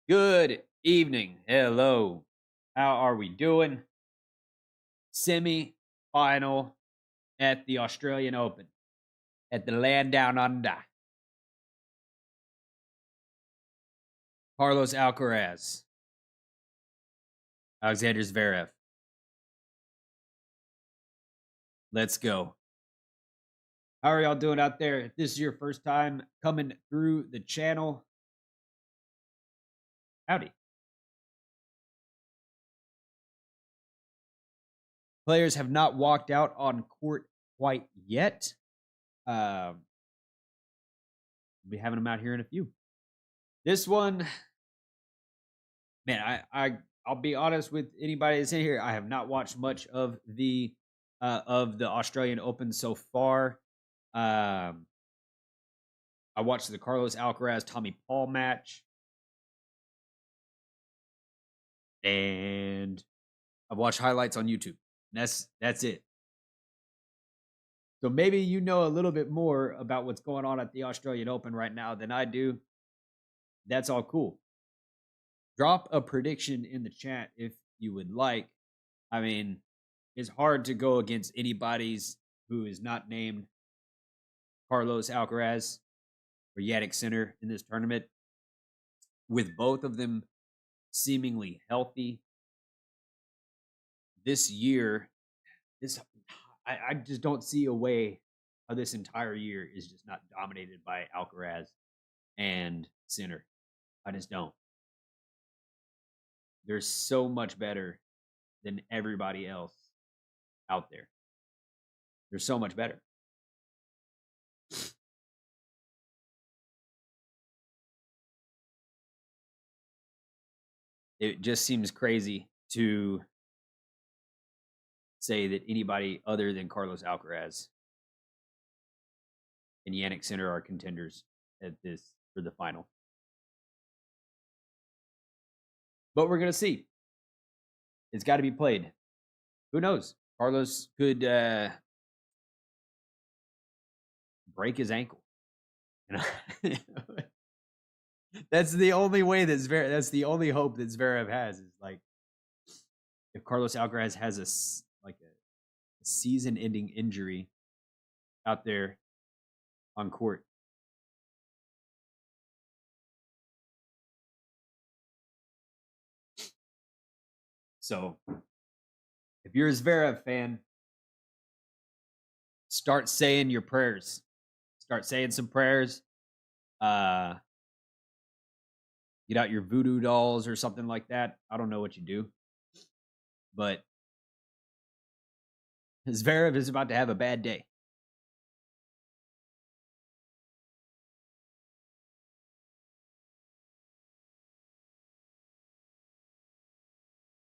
Good evening. Hello. How are we doing? Semi-final at the Australian Open at the land down under. Carlos Alcaraz, Alexander Zverev. Let's go. How are y'all doing out there? If this is your first time coming through the channel, howdy. Players have not walked out on court quite yet. We'll be having them out here in a few. This one, man, I'll be honest with anybody that's in here. I have not watched much of the Australian Open so far. I watched the Carlos Alcaraz Tommy Paul match, and I've watched highlights on YouTube. That's it. So maybe you know a little bit more about what's going on at the Australian Open right now than I do. That's all cool. Drop a prediction in the chat if you would like. I mean, it's hard to go against anybody's who is not named Carlos Alcaraz or Yannick Sinner in this tournament, with both of them seemingly healthy. This year, I just don't see a way how this entire year is just not dominated by Alcaraz and Sinner. I just don't. They're so much better than everybody else out there. They're so much better. It just seems crazy to say that anybody other than Carlos Alcaraz and Yannick Sinner are contenders at this for the final. But we're going to see. It's got to be played. Who knows? Carlos could break his ankle. You know? That's the only way that that's the only hope that Zverev has, is like if Carlos Alcaraz has a season-ending injury out there on court. So, if you're a Zverev fan, start saying your prayers. Start saying some prayers. Get out your voodoo dolls or something like that. I don't know what you do. But Zverev is about to have a bad day.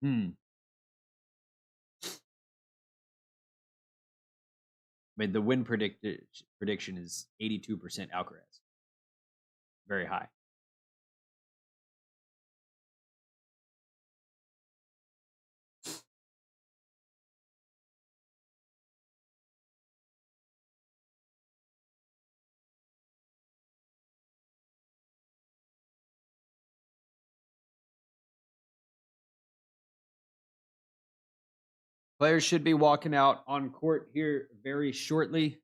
I mean, the win prediction is 82% Alcaraz. Very high. Players should be walking out on court here very shortly.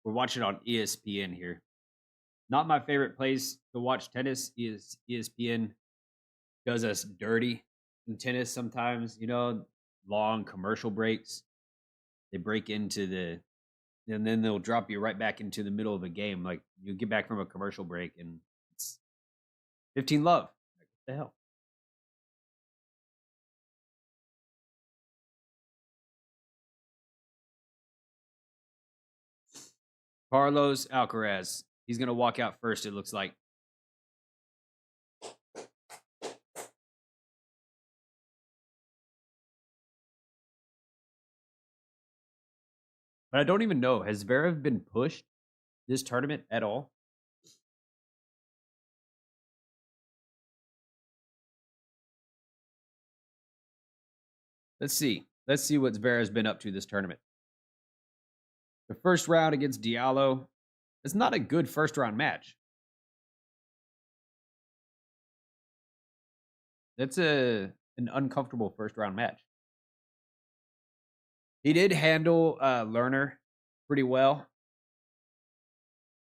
We're watching on ESPN here. Not my favorite place to watch tennis. Is ESPN does us dirty in tennis sometimes, long commercial breaks. They break into and then they'll drop you right back into the middle of a game. Like, you get back from a commercial break and it's 15 love. Like, what the hell? Carlos Alcaraz. He's going to walk out first, it looks like. But I don't even know. Has Zverev been pushed this tournament at all? Let's see. Let's see what Zverev's been up to this tournament. The first round against Diallo. It's not a good first round match. That's an uncomfortable first round match. He did handle Lerner pretty well.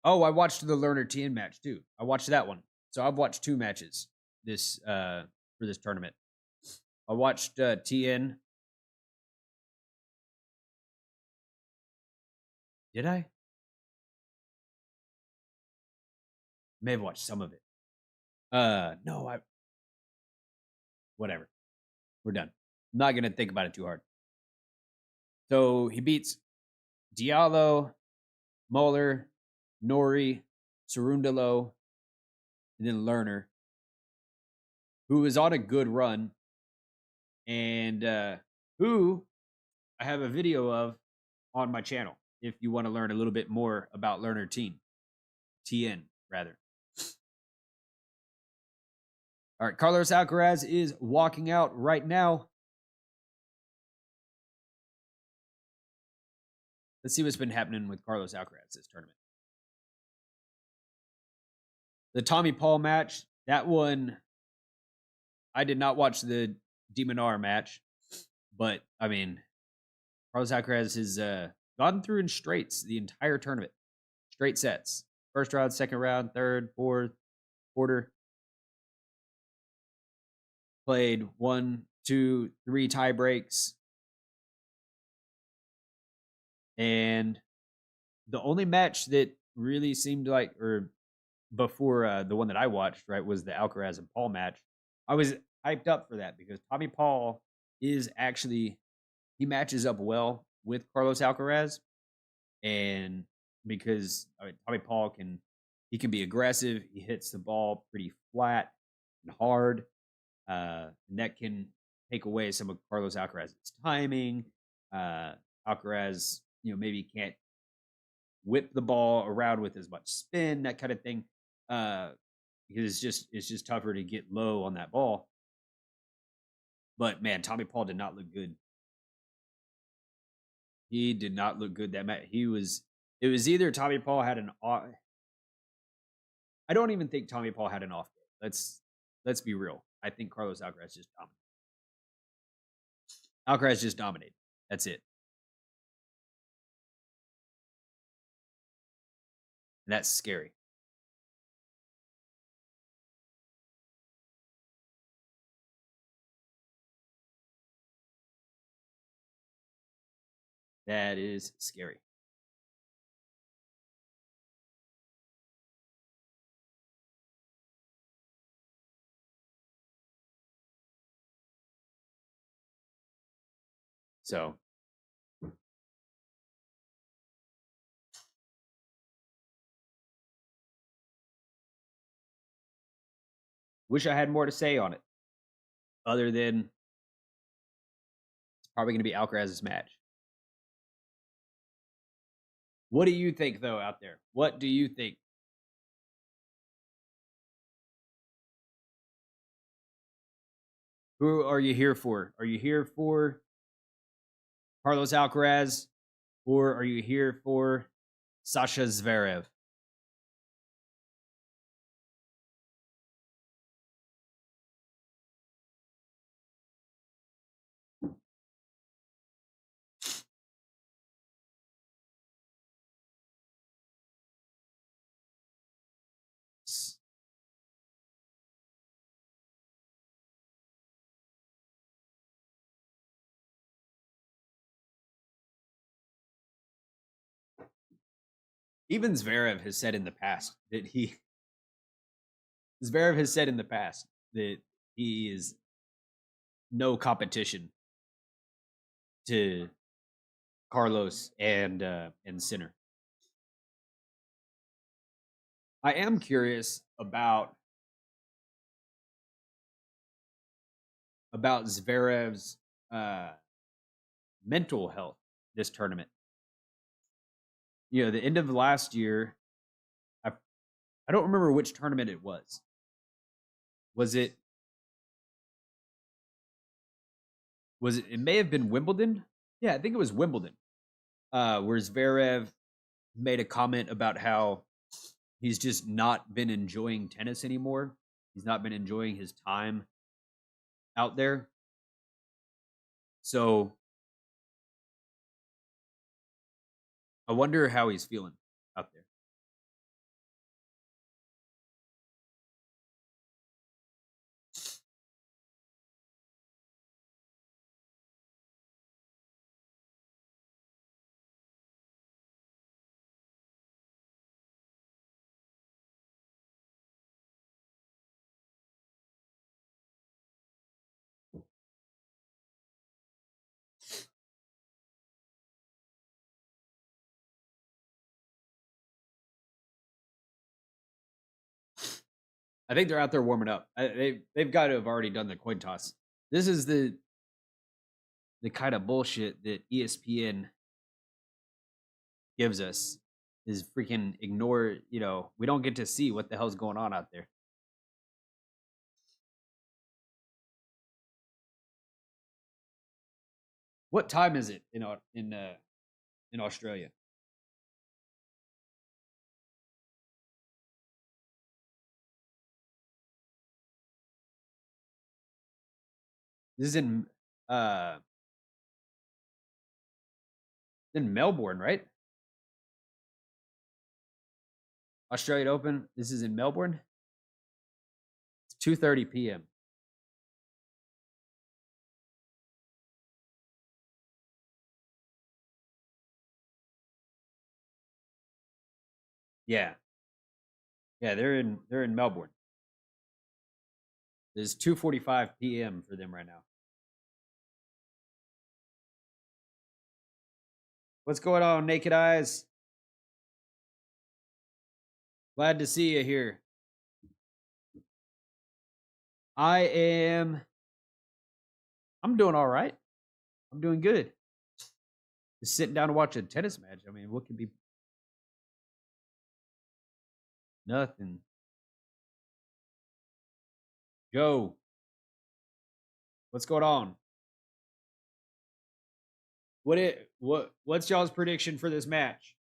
Oh, I watched the Lerner TN match too. I watched that one. So I've watched 2 matches this for this tournament. I watched TN. Did I? May have watched some of it. No, whatever. We're done. I'm not gonna think about it too hard. So he beats Diallo, Muller, Nori, Cerundolo, and then Lerner, who is on a good run, and who I have a video of on my channel if you want to learn a little bit more about Lerner TN rather. All right, Carlos Alcaraz is walking out right now. Let's see what's been happening with Carlos Alcaraz this tournament. The Tommy Paul match, that one, I did not watch the Demonar match, but I mean, Carlos Alcaraz has gone through in straights the entire tournament. Straight sets. First round, second round, third, fourth, quarter. Played 1, 2, 3 tie breaks. And the only match that really seemed like, or before the one that I watched, right, was the Alcaraz and Paul match. I was hyped up for that because Tommy Paul is actually, he matches up well with Carlos Alcaraz. And because Tommy Paul can be aggressive. He hits the ball pretty flat and hard. And that can take away some of Carlos Alcaraz's timing. Alcaraz, maybe can't whip the ball around with as much spin, that kind of thing. Because it's just tougher to get low on that ball. But man, Tommy Paul did not look good. He did not look good that match. It was either Tommy Paul had an off. I don't even think Tommy Paul had an off game. Let's be real. I think Carlos Alcaraz just dominated. Alcaraz just dominated. That's it. And that's scary. That is scary. So wish I had more to say on it. Other than it's probably going to be Alcaraz's match. What do you think, though, out there? What do you think? Who are you here for? Are you here for Carlos Alcaraz, or are you here for Sasha Zverev? Even Zverev has said in the past that he is no competition to Carlos and Sinner. I am curious about Zverev's mental health this tournament. The end of last year, I don't remember which tournament it was. Was it was it? It may have been Wimbledon. Yeah, I think it was Wimbledon. Where Zverev made a comment about how he's just not been enjoying tennis anymore. He's not been enjoying his time out there. So I wonder how he's feeling out there. I think they're out there warming up. They've got to have already done the coin toss. This is the kind of bullshit that ESPN gives us is freaking ignore. We don't get to see what the hell's going on out there. What time is it in Australia? This is uh in Melbourne, right? Australian Open. This is in Melbourne. It's 2:30 p.m. Yeah. Yeah, they're in Melbourne. It's 2:45 p.m. for them right now. What's going on, Naked Eyes? Glad to see you here. I'm doing all right. I'm doing good. Just sitting down to watch a tennis match. I mean, what could be nothing? Joe, what's going on? What's y'all's prediction for this match?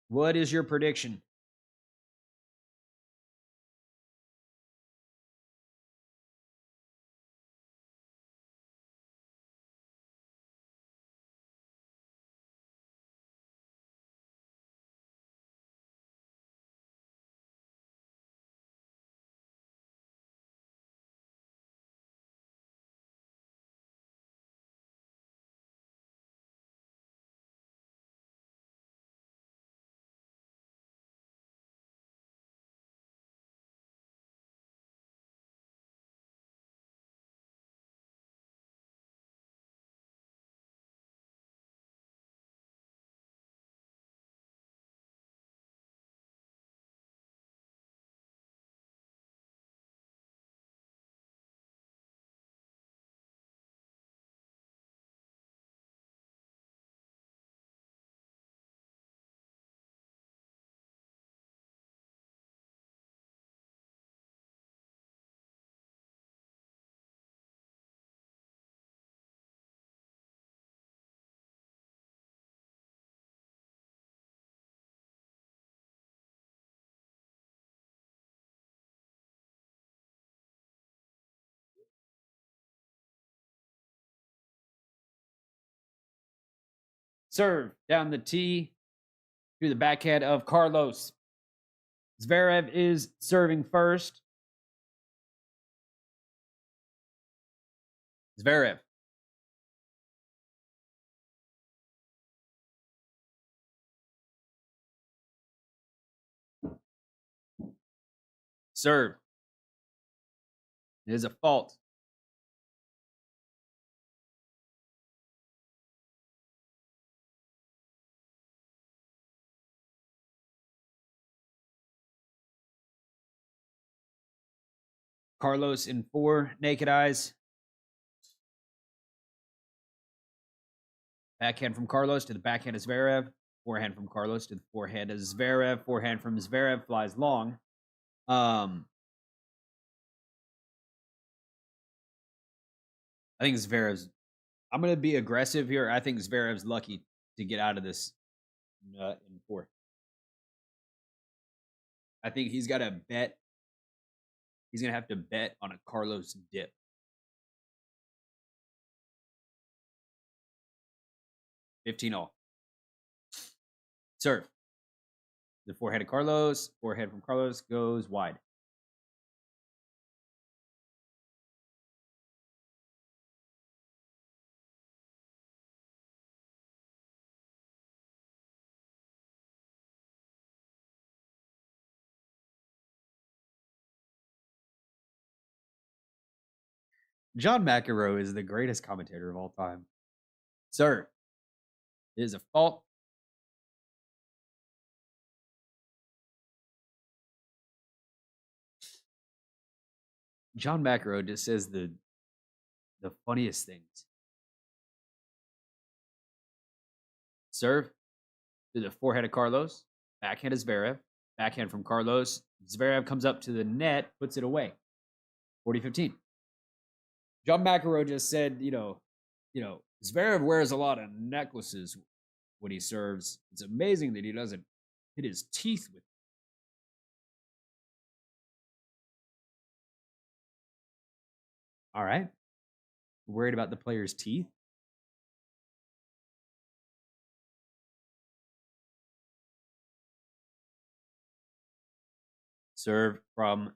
What is your prediction? Serve down the tee to the backhand of Carlos. Zverev is serving first. Zverev. Serve. It is a fault. Carlos in 4. Naked Eyes. Backhand from Carlos to the backhand of Zverev. Forehand from Carlos to the forehand of Zverev. Forehand from Zverev flies long. I think Zverev's. I'm going to be aggressive here. I think Zverev's lucky to get out of this in fourth. I think he's got to bet. He's going to have to bet on a Carlos dip. $15 serve. The four-headed Carlos. Forehead from Carlos goes wide. John McEnroe is the greatest commentator of all time. Sir, it is a fault. John McEnroe just says the funniest things. Serve to the forehead of Carlos. Backhand is Zverev. Backhand from Carlos. Zverev comes up to the net, puts it away. 40-15. John McEnroe just said, Zverev wears a lot of necklaces when he serves. It's amazing that he doesn't hit his teeth with. All right. Worried about the player's teeth? Serve from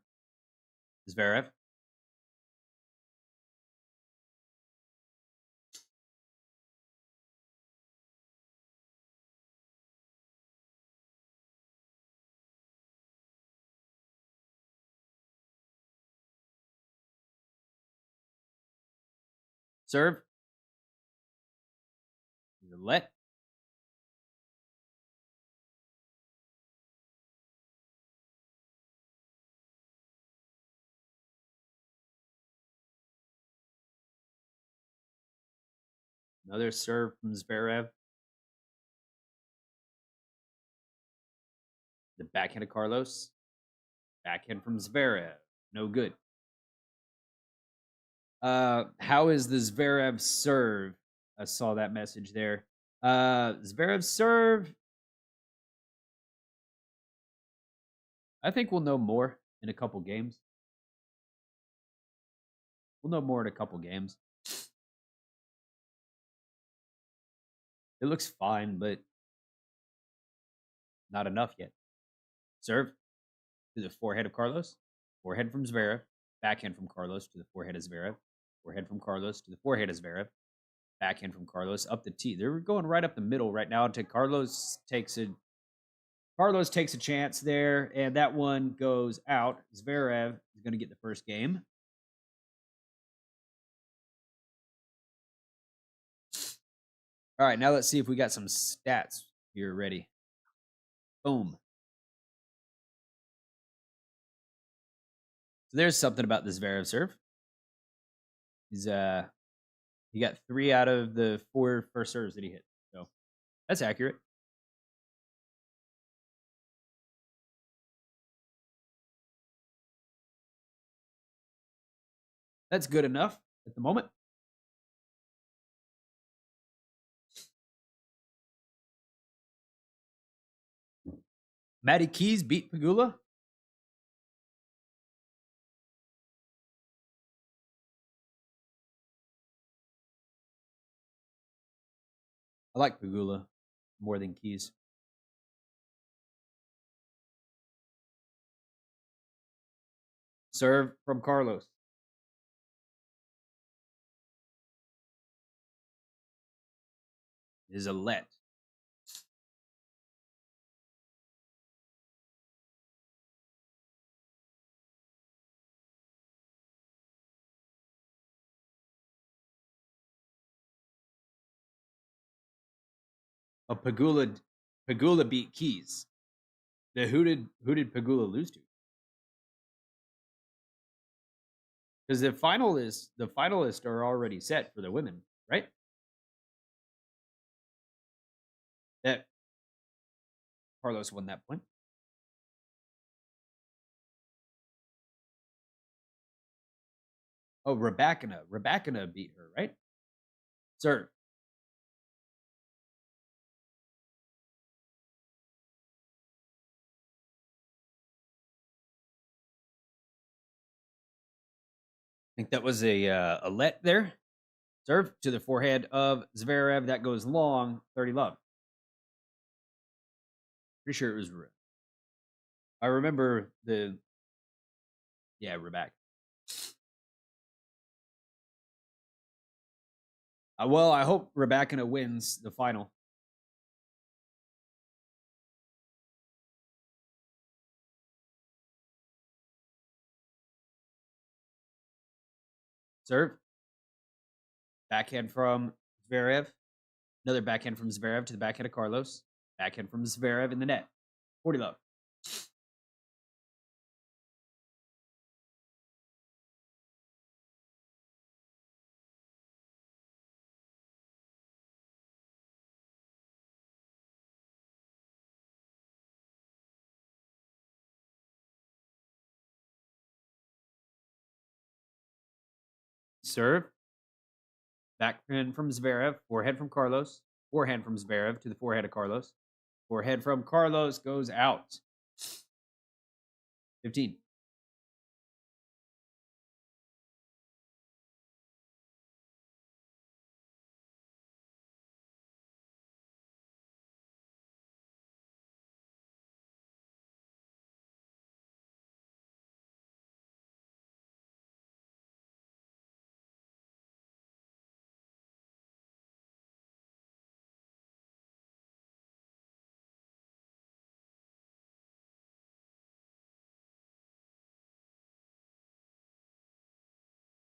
Zverev. Serve. Let. Another serve from Zverev. The backhand of Carlos. Backhand from Zverev. No good. How is the Zverev serve? I saw that message there. Zverev serve. I think we'll know more in a couple games. We'll know more in a couple games. It looks fine, but not enough yet. Serve to the forehead of Carlos. Forehead from Zverev. Backhand from Carlos to the forehead of Zverev. Forehead from Carlos to the forehead of Zverev. Backhand from Carlos up the tee. They're going right up the middle right now. Carlos takes a chance there, and that one goes out. Zverev is going to get the first game. All right, now let's see if we got some stats here ready. Boom. So there's something about this Zverev serve. He got 3 out of the 4 first serves that he hit. So that's accurate. That's good enough at the moment. Matty Keys beat Pegula. I like Pegula more than Keys. Serve from Carlos. Is a let. A Pegula beat Keys. Who did Pegula lose to? Because the finalists are already set for the women, right? That Carlos won that point. Oh, Rebecca. Rebecca beat her, right? Serve. I think that was a let there. Serve to the forehand of Zverev. That goes long. 30 love. Pretty sure it was. I remember the. Yeah, Rebecca. Well, I hope Rebecca wins the final. Serve. Backhand from Zverev. Another backhand from Zverev to the backhand of Carlos. Backhand from Zverev in the net. 40 love. Serve. Backhand from Zverev. Forehand from Carlos. Forehand from Zverev to the forehand of Carlos. Forehand from Carlos goes out. 15.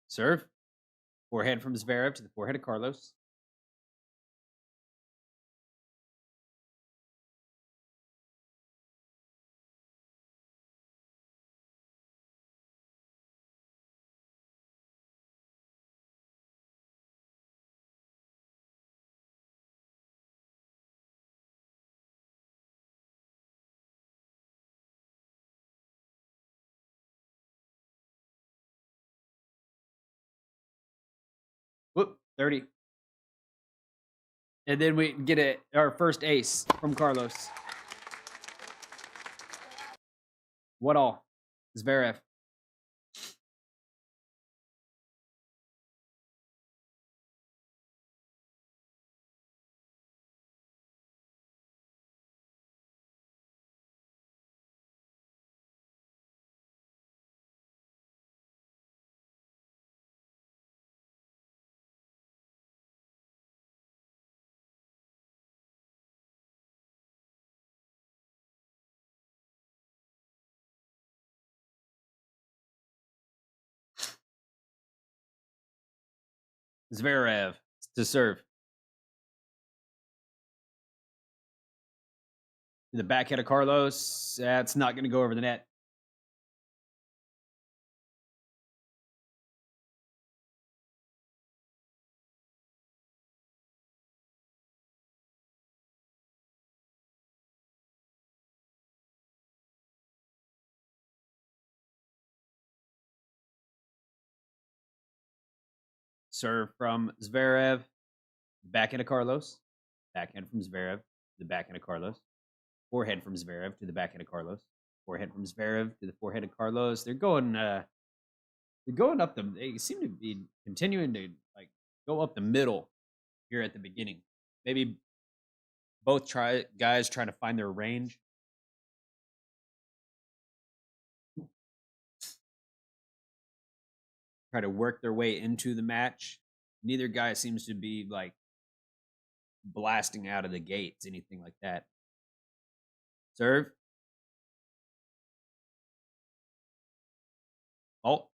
Serve. Forehand from Zverev to the forehand of Carlos. Whoop, 30. And then we get our first ace from Carlos. What all? Zverev. Zverev to serve. The backhand of Carlos. That's not going to go over the net. Serve from Zverev. Backhand of Carlos. Backhand from Zverev. The backhand of Carlos. Forehand from Zverev to the backhand of Carlos. Forehand from Zverev to the forehand of Carlos. They're going up the. They seem to be continuing to like go up the middle here at the beginning. Maybe both guys trying to find their range. Try to work their way into the match. Neither guy seems to be like blasting out of the gates, anything like that. Serve. Oh.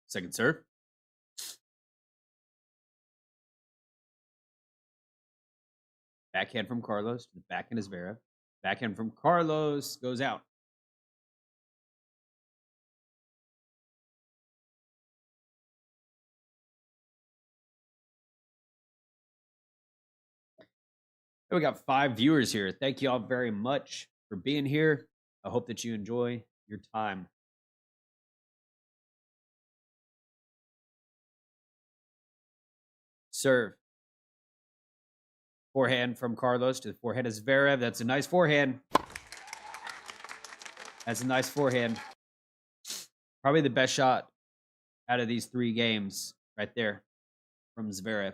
Second serve. Backhand from Carlos to the backhand of Zverev. Backhand from Carlos goes out. We got 5 viewers here. Thank you all very much for being here. I hope that you enjoy your time. Serve. Forehand from Carlos to the forehand of Zverev. That's a nice forehand. That's a nice forehand. Probably the best shot out of these 3 games right there from Zverev.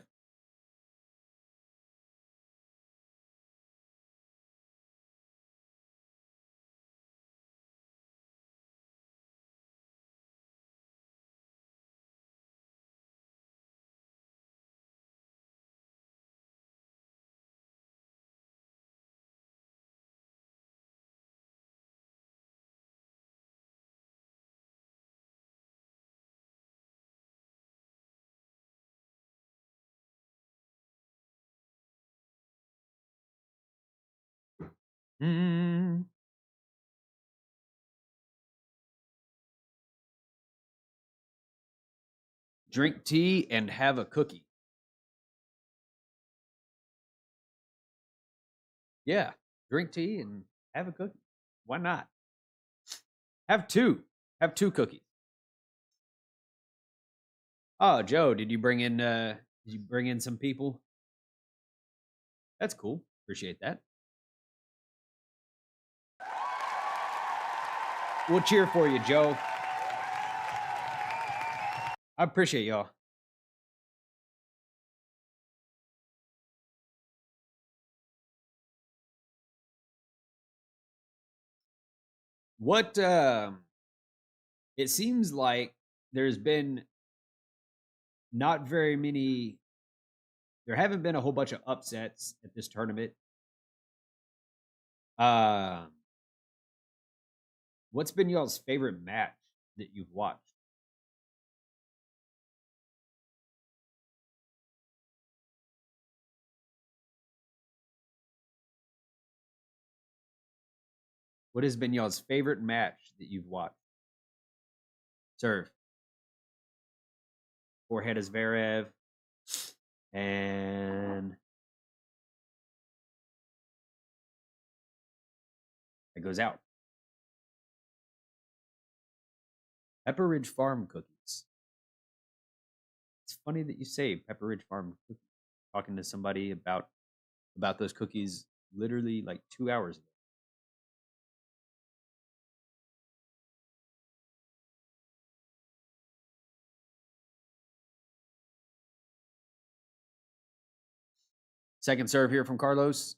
Drink tea and have a cookie. Yeah, drink tea and have a cookie. Why not? Have 2. Have 2 cookies. Oh, Joe, did you bring in some people? That's cool. Appreciate that. We'll cheer for you, Joe. I appreciate y'all. What it seems like there's been not very many, there haven't been a whole bunch of upsets at this tournament. What's been y'all's favorite match that you've watched? What has been y'all's favorite match that you've watched? Serve. Forehead is Zverev. And it goes out. Pepper Ridge Farm cookies. It's funny that you say Pepper Ridge Farm cookies. Talking to somebody about those cookies literally like 2 hours ago. Second serve here from Carlos.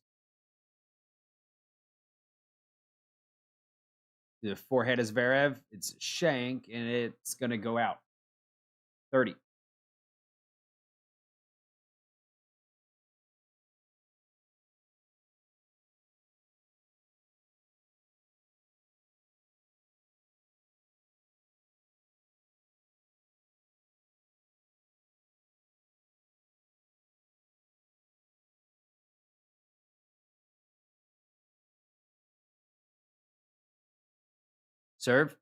The forehead is Zverev. It's shank, and it's going to go out. 30. Serve.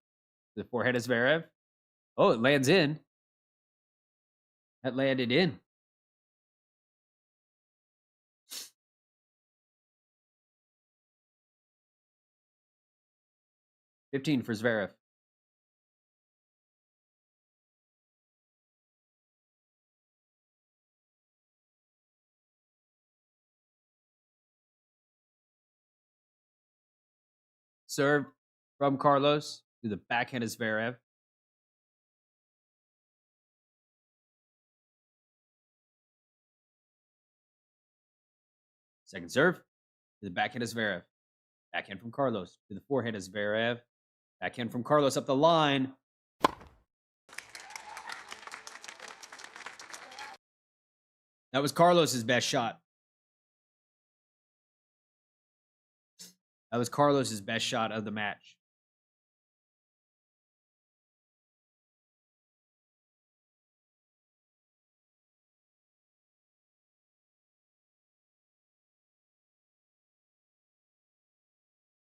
The forehead is Zverev. Oh, it lands in. That landed in. $15 for Zverev. Serve from Carlos to the backhand of Zverev. Second serve to the backhand of Zverev. Backhand from Carlos to the forehand of Zverev. Backhand from Carlos up the line. That was Carlos's best shot. That was Carlos's best shot of the match.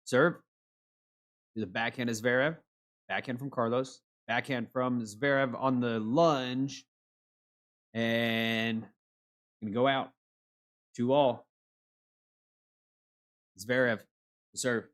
Serve to the backhand of Zverev. Backhand from Carlos. Backhand from Zverev on the lunge. And going to go out. 2-all. Zverev to serve.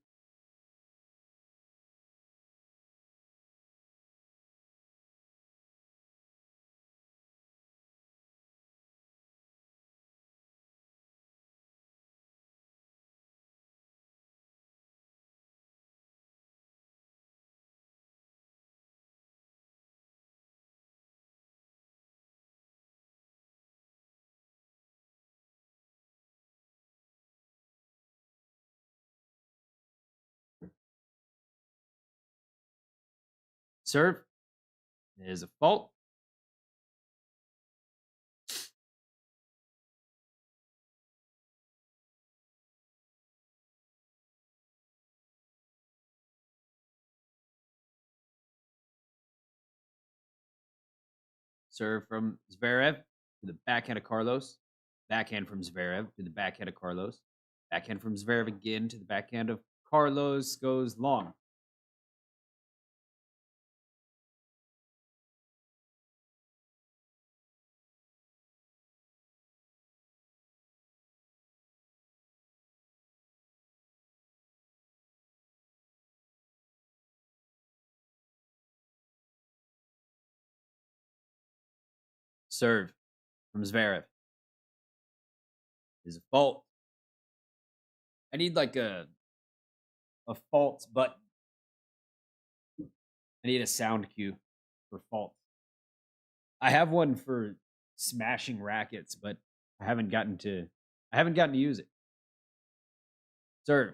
Serve is a fault. Serve from Zverev to the backhand of Carlos. Backhand from Zverev to the backhand of Carlos. Backhand from Zverev again to the backhand of Carlos. Goes long. Serve from Zverev is a fault. I need like a fault button. I need a sound cue for fault. I have one for smashing rackets, but I haven't gotten to use it. Serve.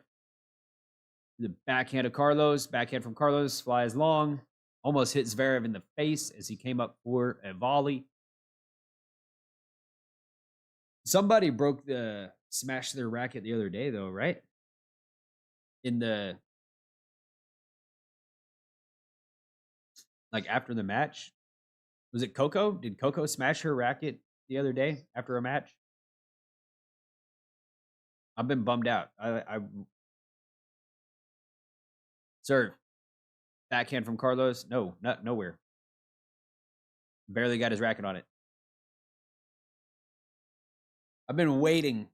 The backhand of Carlos. Backhand from Carlos flies long. Almost hit Zverev in the face as he came up for a volley. Somebody smashed their racket the other day, though, right? In the after the match, was it Coco? Did Coco smash her racket the other day after a match? I've been bummed out. I serve. Backhand from Carlos. No, not nowhere. Barely got his racket on it. I've been waiting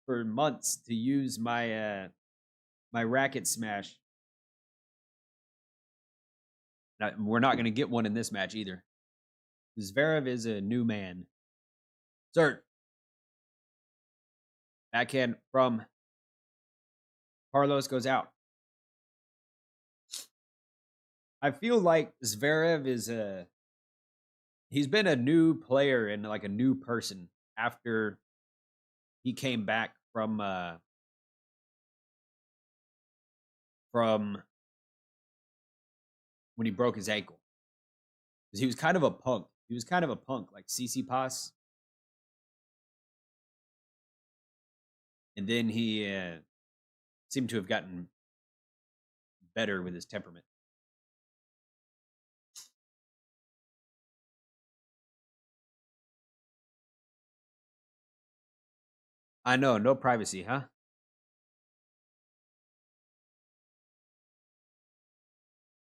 for months to use my my racket smash. Now, we're not going to get one in this match either. Zverev is a new man. Serve. Backhand from Carlos goes out. I feel like Zverev he's been a new player and like a new person after he came back from when he broke his ankle. Because he was kind of a punk. He was kind of a punk, like Tsitsipas. And then he seemed to have gotten better with his temperament. I know, no privacy, huh?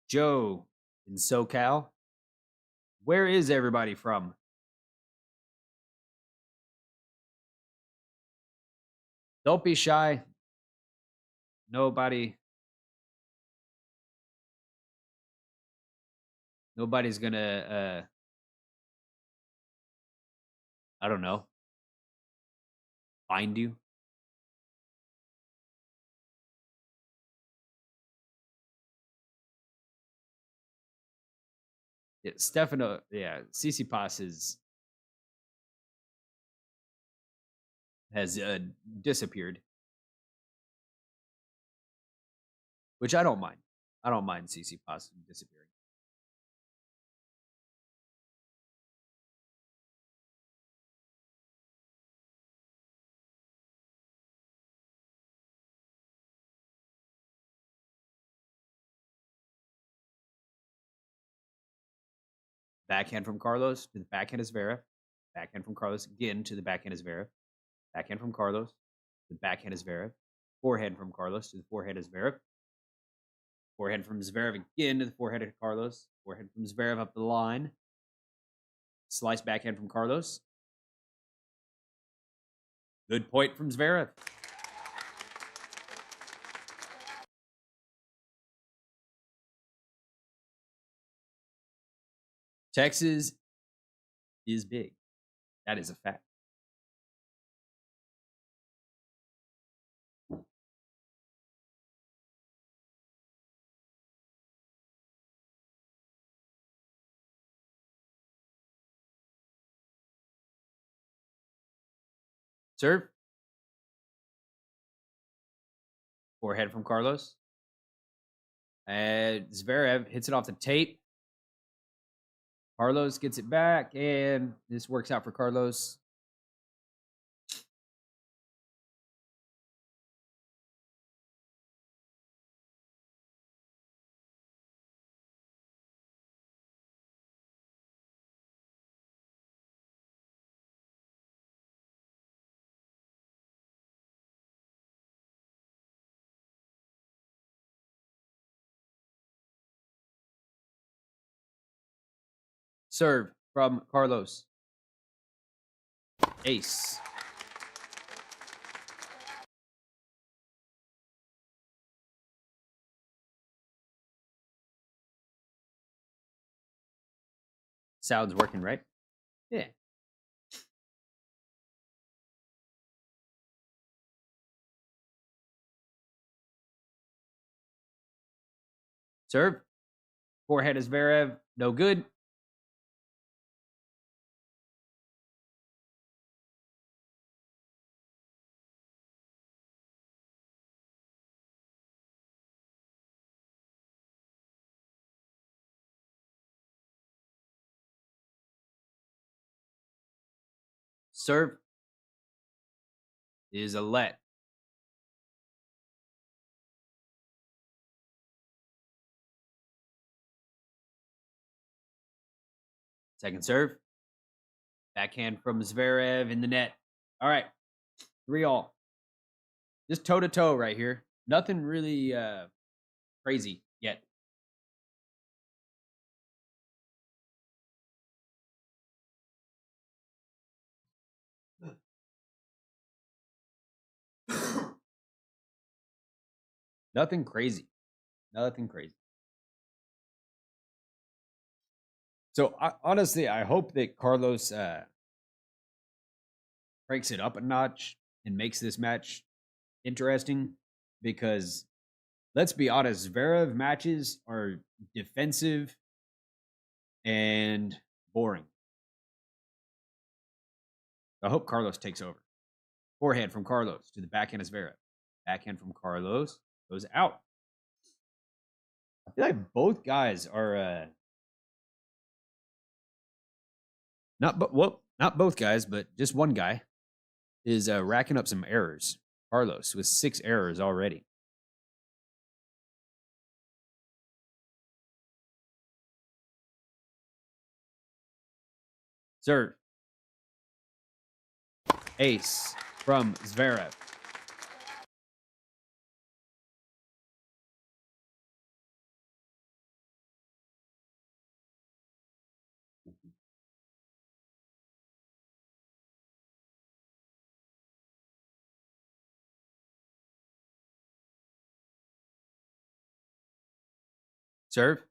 Joe in SoCal. Where is everybody from? Don't be shy. Nobody's gonna I don't know, find you. Yeah, Stefano, yeah, Tsitsipas has disappeared, which I don't mind. I don't mind Tsitsipas disappearing. Backhand from Carlos to the backhand of Zverev. Backhand from Carlos again to the backhand of Zverev. Backhand from Carlos to the backhand of Zverev. Forehand from Carlos to the forehand of Zverev. Forehand from Zverev again to the forehand of Carlos. Forehand from Zverev up the line. Slice backhand from Carlos. Good point from Zverev. Texas is big. That is a fact. Serve. Forehead from Carlos. And Zverev hits it off the tape. Carlos gets it back, and this works out for Carlos. Serve from Carlos. Ace. Sounds working, right? Yeah. Serve. Forehead is Zverev. No good. Serve is a let. Second serve. Backhand from Zverev in the net. All right. 3-all. Just toe-to-toe right here. Nothing really crazy yet. Nothing crazy. Nothing crazy. So honestly, I hope that Carlos cranks it up a notch and makes this match interesting, because let's be honest, Zverev matches are defensive and boring. I hope Carlos takes over. Forehand from Carlos to the backhand of Zverev. Backhand from Carlos goes out. I feel like both guys are not both guys, but just one guy is racking up some errors. Carlos with 6 errors already. Serve. Ace from Zverev. Serve.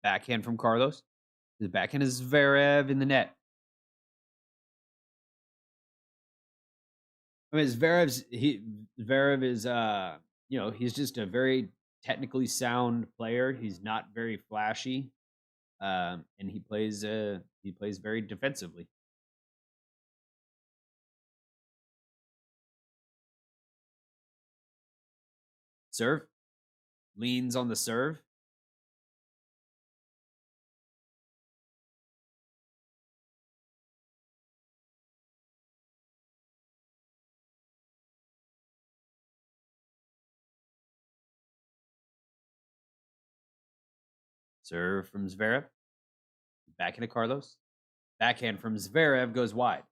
Backhand from Carlos. The backhand is Zverev in the net. I mean, Zverev is he's just a very technically sound player. He's not very flashy, and he plays very defensively. Serve. Leans on the serve. Serve from Zverev. Backhand to Carlos. Backhand from Zverev goes wide.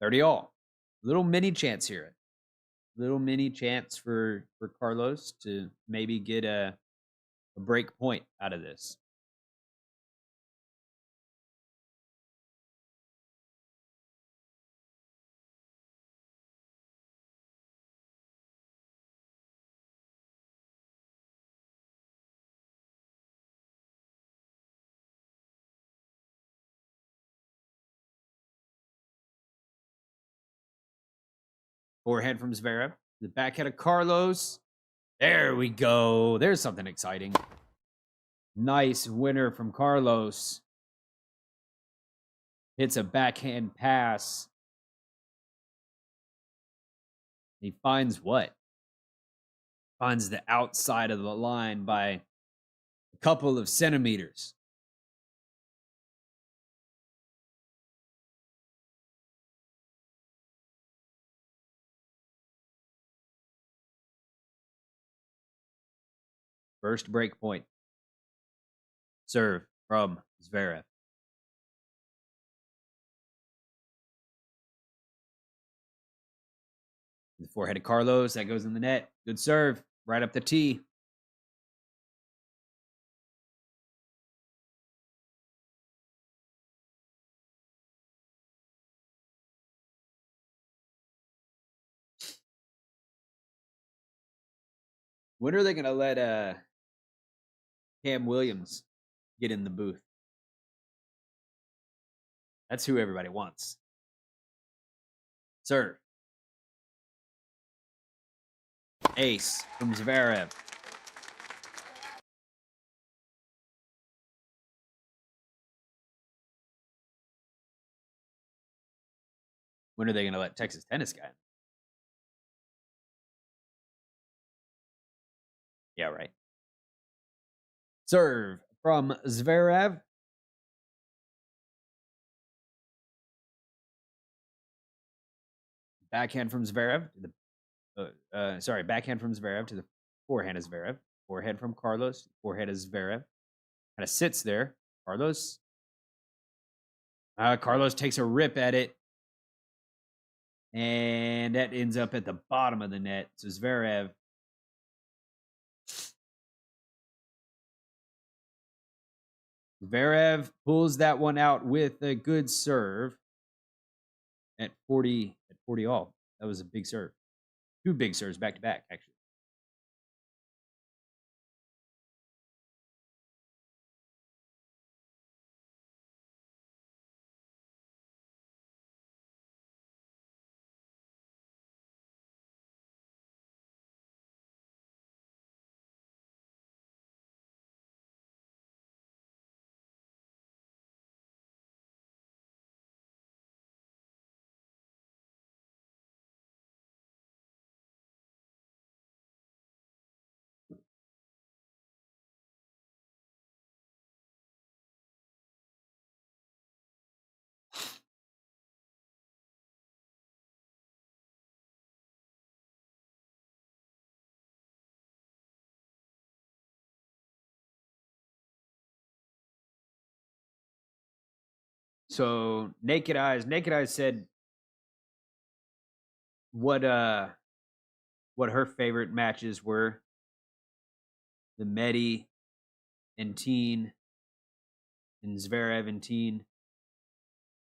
30-all. Little mini chance here. Little mini chance for Carlos to maybe get a break point out of this. Forehand from Zverev. The backhand of Carlos. There we go. There's something exciting. Nice winner from Carlos. Hits a backhand pass. He finds what? Finds the outside of the line by a couple of centimeters. First break point. Serve from Zverev. The forehand of Carlos. That goes in the net. Good serve. Right up the tee. When are they going to let Cam Williams get in the booth? That's who everybody wants. Serve. Ace from Zverev. When are they going to let Texas tennis guy in? Yeah, right. Serve from Zverev. Backhand from Zverev to the backhand from Zverev to the forehand of Zverev. Forehand from Carlos. Forehand of Zverev. Kind of sits there. Carlos. Carlos takes a rip at it. And that ends up at the bottom of the net. So Zverev pulls that one out with a good serve at 40 all. That was a big serve. Two big serves back to back, actually. So Naked Eyes said what her favorite matches were. The Medi and Teen and Zverev and Teen.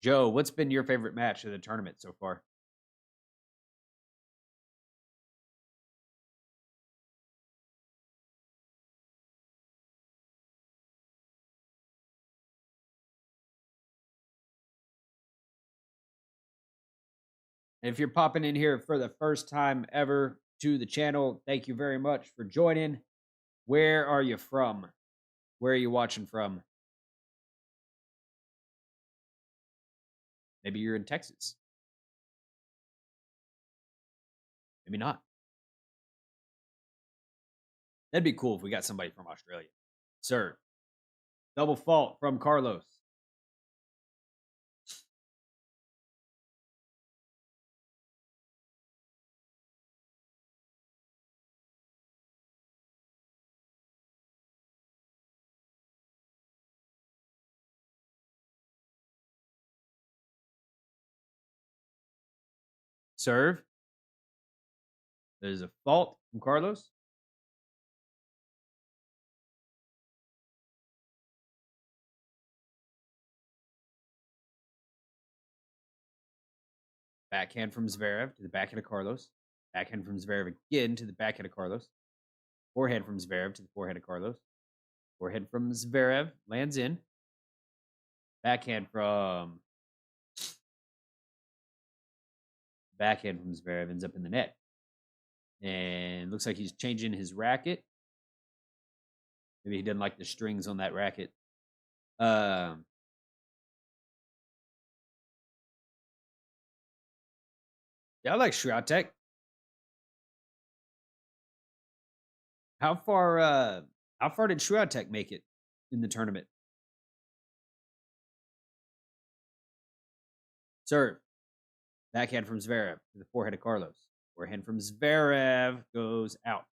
Joe, what's been your favorite match of the tournament so far? If you're popping in here for the first time ever to the channel, thank you very much for joining. Where are you from? Where are you watching from? Maybe you're in Texas. Maybe not. That'd be cool if we got somebody from Australia. Sir, double fault from Carlos. Serve. There's a fault from Carlos. Backhand from Zverev to the backhand of Carlos. Backhand from Zverev again to the backhand of Carlos. Forehand from Zverev to the forehand of Carlos. Forehand from Zverev lands in. Backhand from Backhand from Zverev ends up in the net. And looks like he's changing his racket. Maybe he didn't like the strings on that racket. Yeah, I like Swiatek. How far did Swiatek make it in the tournament? Serve. Backhand from Zverev to the forehand of Carlos. Forehand from Zverev goes out.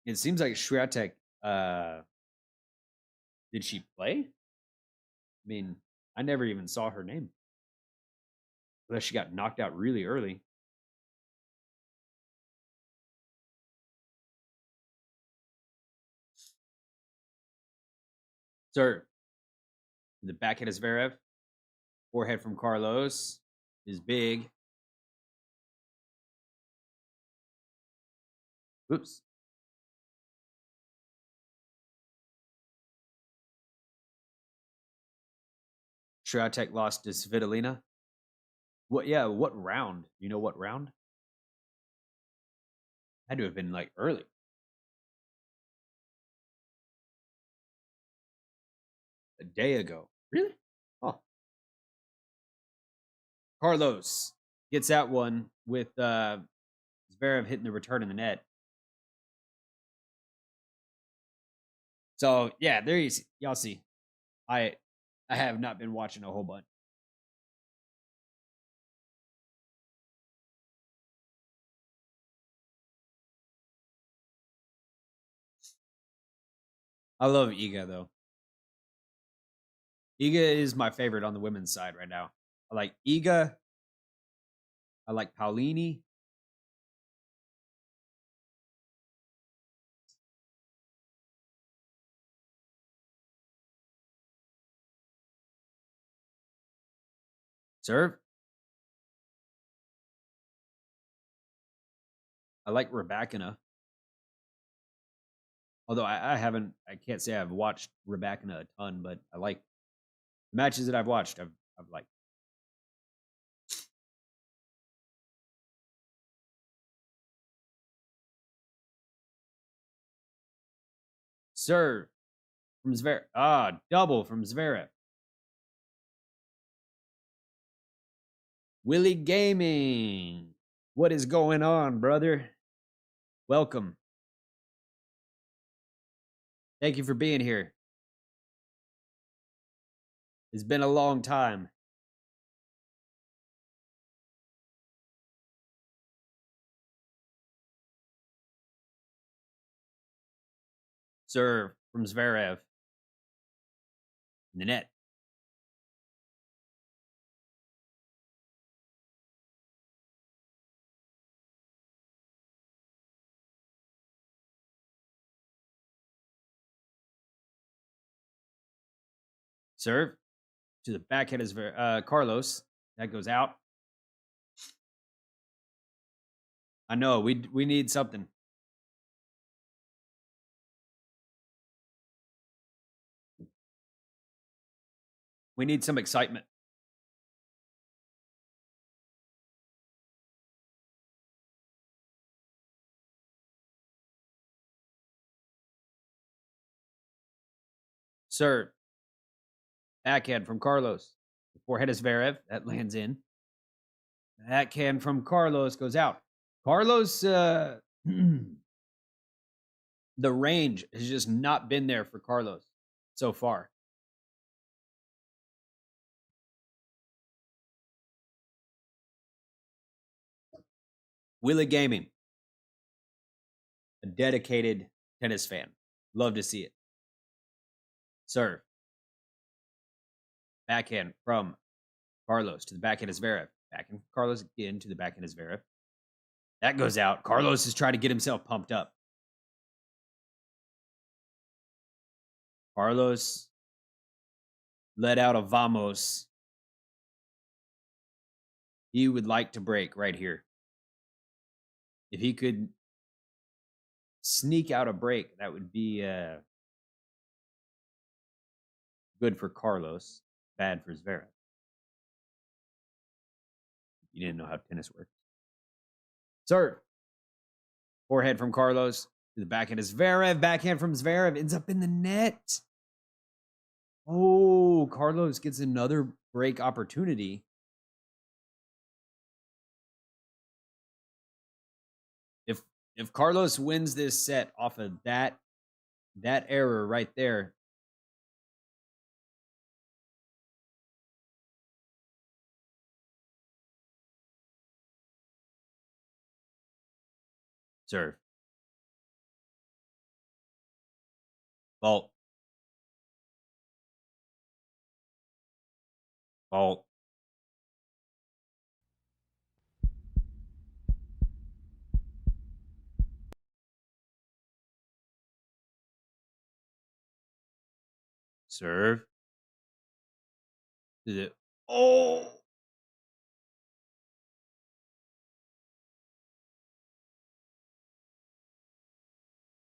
It seems like Swiatek, did she play? I mean, I never even saw her name. Unless she got knocked out really early. Serve. The backhand of Zverev. Forehand from Carlos is big. Oops. Swiatek lost to Svitolina. What? Yeah, what round? You know what round? Had to have been like early. A day ago. Really? Oh. Carlos gets that one with Zverev hitting the return in the net. So yeah, there you see. Y'all see. I have not been watching a whole bunch. I love Iga though. Iga is my favorite on the women's side right now. I like Iga. I like Paulini. Serve. I like Rybakina. Although I can't say I've watched Rybakina a ton, but I like the matches that I've watched. I've liked. Serve from Zverev. Double from Zverev. Willie Gaming. What is going on, brother? Welcome. Thank you for being here. It's been a long time. Serve from Zverev. In the net. Serve to the backhand of Carlos. That goes out. I know we need something. We need some excitement. Serve. Backhand from Carlos. The forehand is Zverev. That lands in. Backhand from Carlos goes out. Carlos, the range has just not been there for Carlos so far. Willie Gaming, a dedicated tennis fan. Love to see it. Serve. Backhand from Carlos to the backhand of Zverev. Backhand from Carlos again to the backhand of Zverev. That goes out. Carlos is trying to get himself pumped up. Carlos let out a vamos. He would like to break right here. if he could sneak out a break, that would be good for Carlos, bad for Zverev. You didn't know how tennis works. Serve. Forehand from Carlos to the backhand of Zverev. Backhand from Zverev ends up in the net. Oh, Carlos gets another break opportunity. If Carlos wins this set off of that error right there, serve. Fault. Fault. Serve. Oh!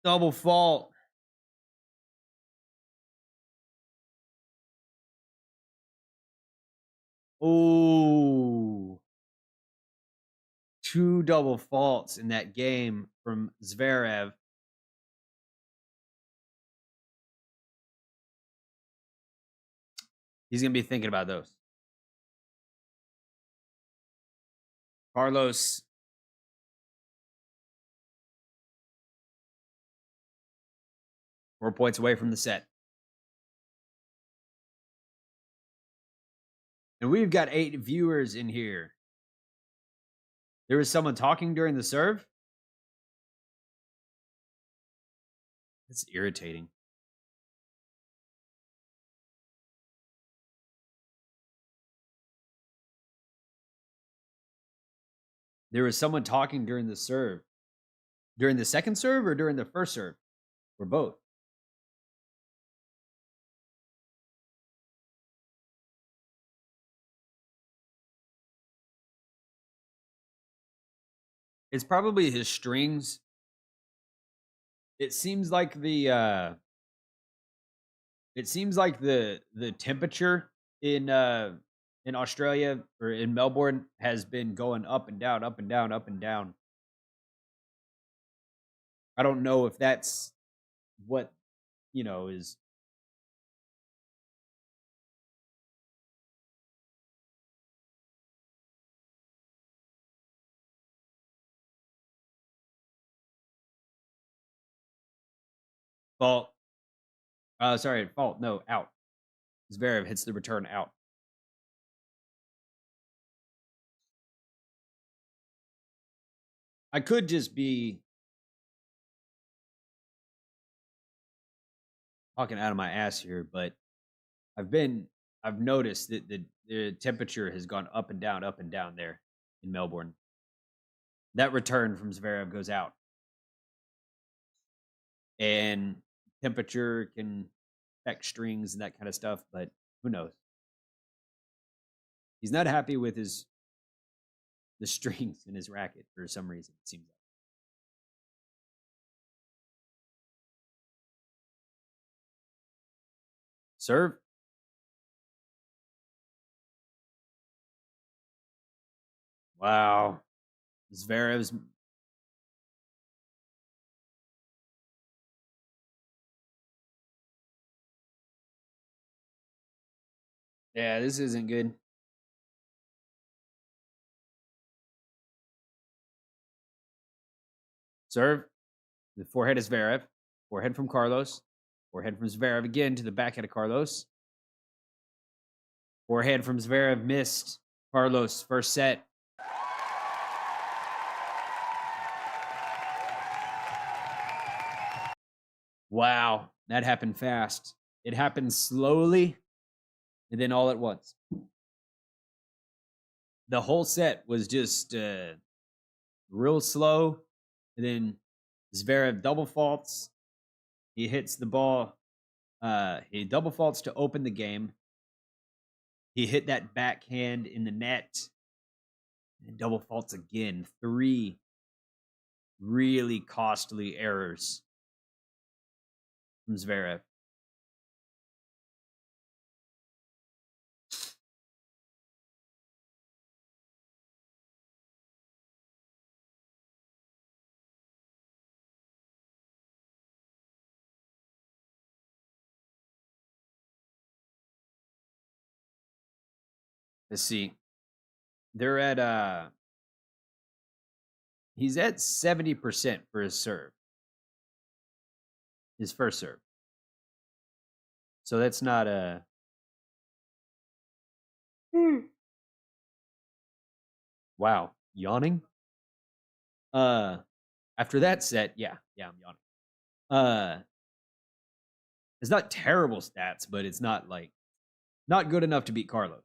Double fault. Oh. 2 double faults in that game from Zverev. He's going to be thinking about those. Carlos. 4 points away from the set. And we've got 8 viewers in here. There was someone talking during the serve? That's irritating. There was someone talking during the serve. During the second serve or during the first serve? Or both? It's probably his strings. It seems like the temperature in Australia or in Melbourne has been going up and down, up and down, up and down. I don't know if that's what, is fault. Fault. No, out. Zverev hits the return out. I could just be talking out of my ass here, but I've noticed that the temperature has gone up and down there in Melbourne. That return from Zverev goes out. And temperature can affect strings and that kind of stuff, but who knows? He's not happy with the strings in his racket for some reason, it seems like. Serve. Wow. Zverev's yeah, this isn't good. Serve. The forehand is Zverev. Forehand from Carlos. Forehand from Zverev again to the backhand of Carlos. Forehand from Zverev missed. Carlos, first set. Wow, that happened fast. It happened slowly and then all at once. The whole set was just real slow. And then Zverev double faults. He hits the ball. He double faults to open the game. He hit that backhand in the net. And double faults again. 3 really costly errors from Zverev. Let's see. They're at he's at 70% for his serve. His first serve. So that's not a wow, yawning? After that set, yeah, I'm yawning. It's not terrible stats, but it's not like not good enough to beat Carlos.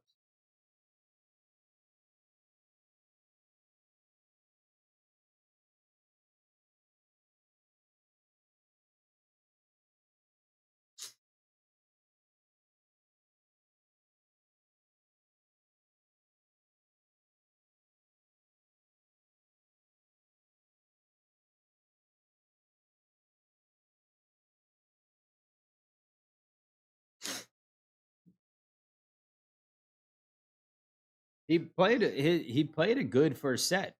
He played a good first set.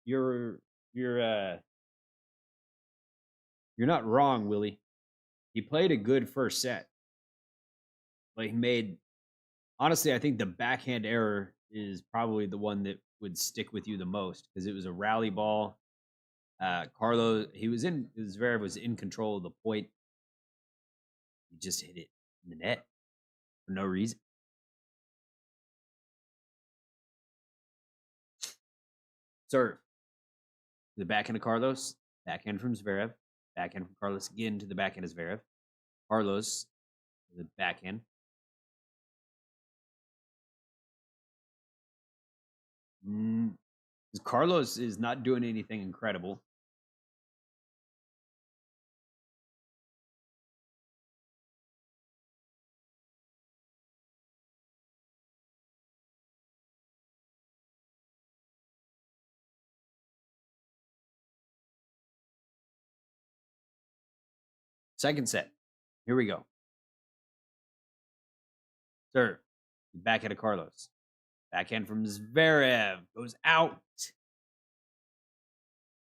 You're you're uh you're not wrong, Willie. He played a good first set. Like he made honestly, I think the backhand error is probably the one that would stick with you the most because it was a rally ball. Carlos, Zverev was in control of the point. He just hit it in the net for no reason. Serve. The backhand of Carlos, backhand from Zverev, backhand from Carlos again to the backhand of Zverev. Carlos, the backhand. Carlos is not doing anything incredible. Second set. Here we go. Serve. Backhand of Carlos. Backhand from Zverev goes out.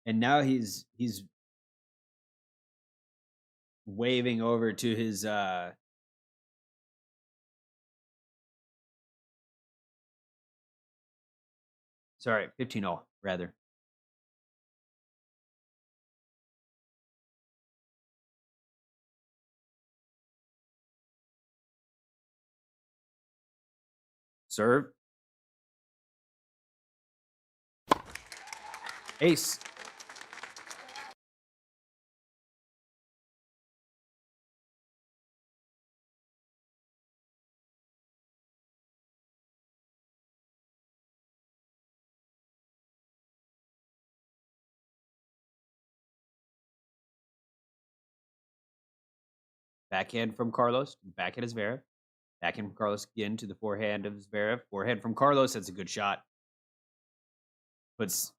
And now he's waving over to his sorry, 15-all rather. Serve. Ace. Backhand from Carlos. Backhand of Zverev. Backhand from Carlos again to the forehand of Zverev. Forehand from Carlos. That's a good shot. Puts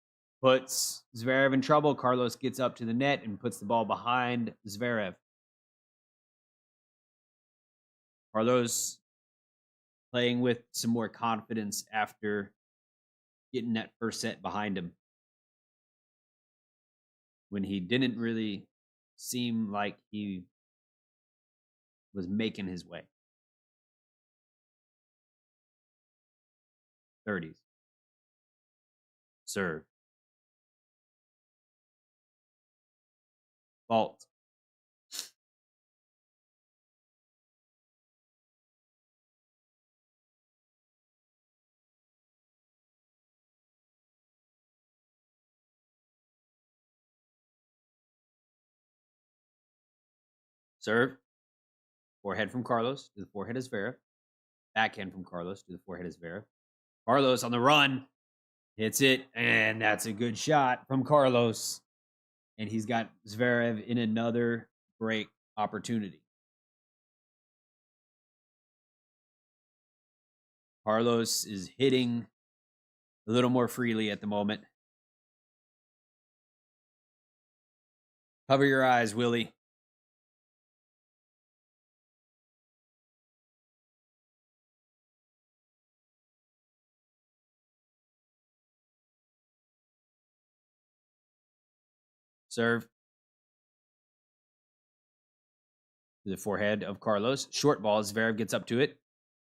Zverev in trouble. Carlos gets up to the net and puts the ball behind Zverev. Carlos playing with some more confidence after getting that first set behind him when he didn't really seem like he was making his way. 30s. Serve. Fault. Serve. Forehand from Carlos to the forehead of Zverev. Backhand from Carlos to the forehead of Zverev. Carlos on the run. Hits it, and that's a good shot from Carlos. And he's got Zverev in another break opportunity. Carlos is hitting a little more freely at the moment. Cover your eyes, Willie. Serve to the forehead of Carlos. Short ball. Zverev gets up to it.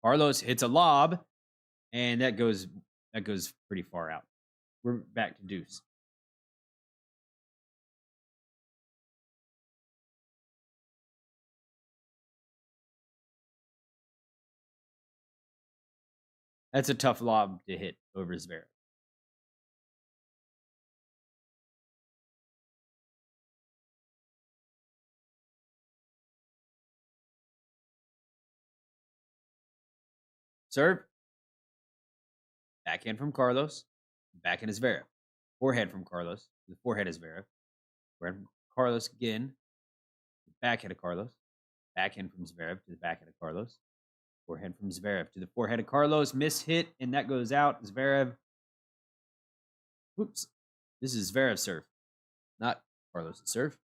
Carlos hits a lob, and that goes pretty far out. We're back to deuce. That's a tough lob to hit over Zverev. Serve. Backhand from Carlos. Backhand is Zverev. Forehead from Carlos. The forehead is Zverev. Forehand from Carlos again. Backhand of Carlos. Backhand from Zverev to the backhand of Carlos. Forehand from Zverev to the forehead of Carlos. Miss hit, and that goes out. Zverev. Whoops. This is Zverev's serve, not Carlos' serve.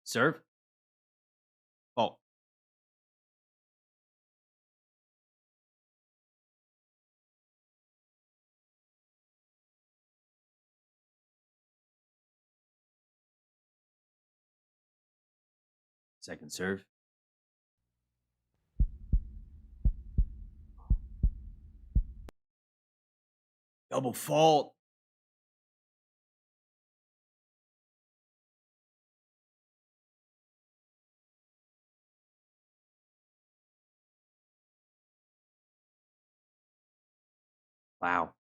Serve. Fault. Second serve. Double fault. Wow.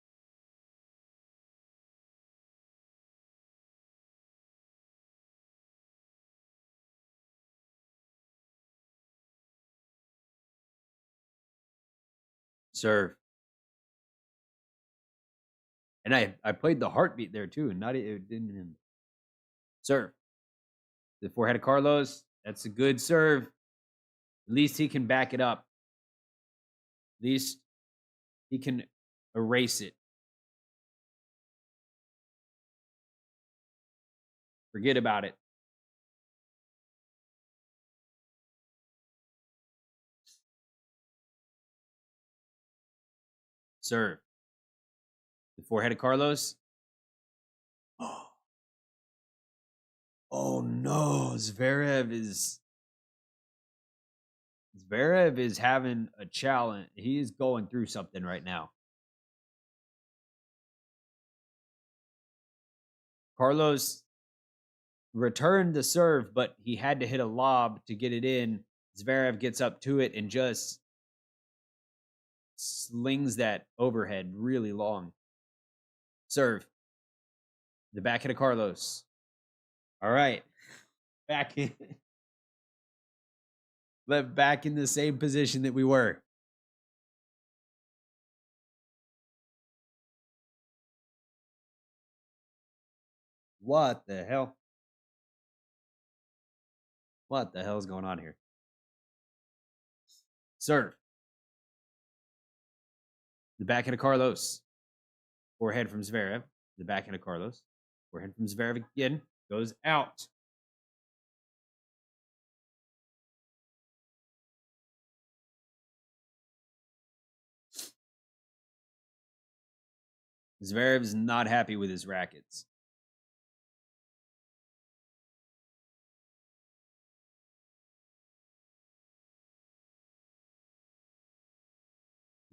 Serve. And I played the heartbeat there too, and not it didn't serve. The forehead of Carlos. That's a good serve. At least he can back it up. At least he can erase it. Forget about it. Serve. The forehead of Carlos. Oh no, Zverev is having a challenge. He is going through something right now. Carlos returned the serve, but he had to hit a lob to get it in. Zverev gets up to it and just slings that overhead really long. Serve. The backhand of Carlos. All right. Back in. Back in the same position that we were. What the hell? What the hell is going on here? Serve. The backhand of Carlos. Forehead from Zverev. The backhand of Carlos. Forehand from Zverev again. Goes out. Zverev's not happy with his rackets.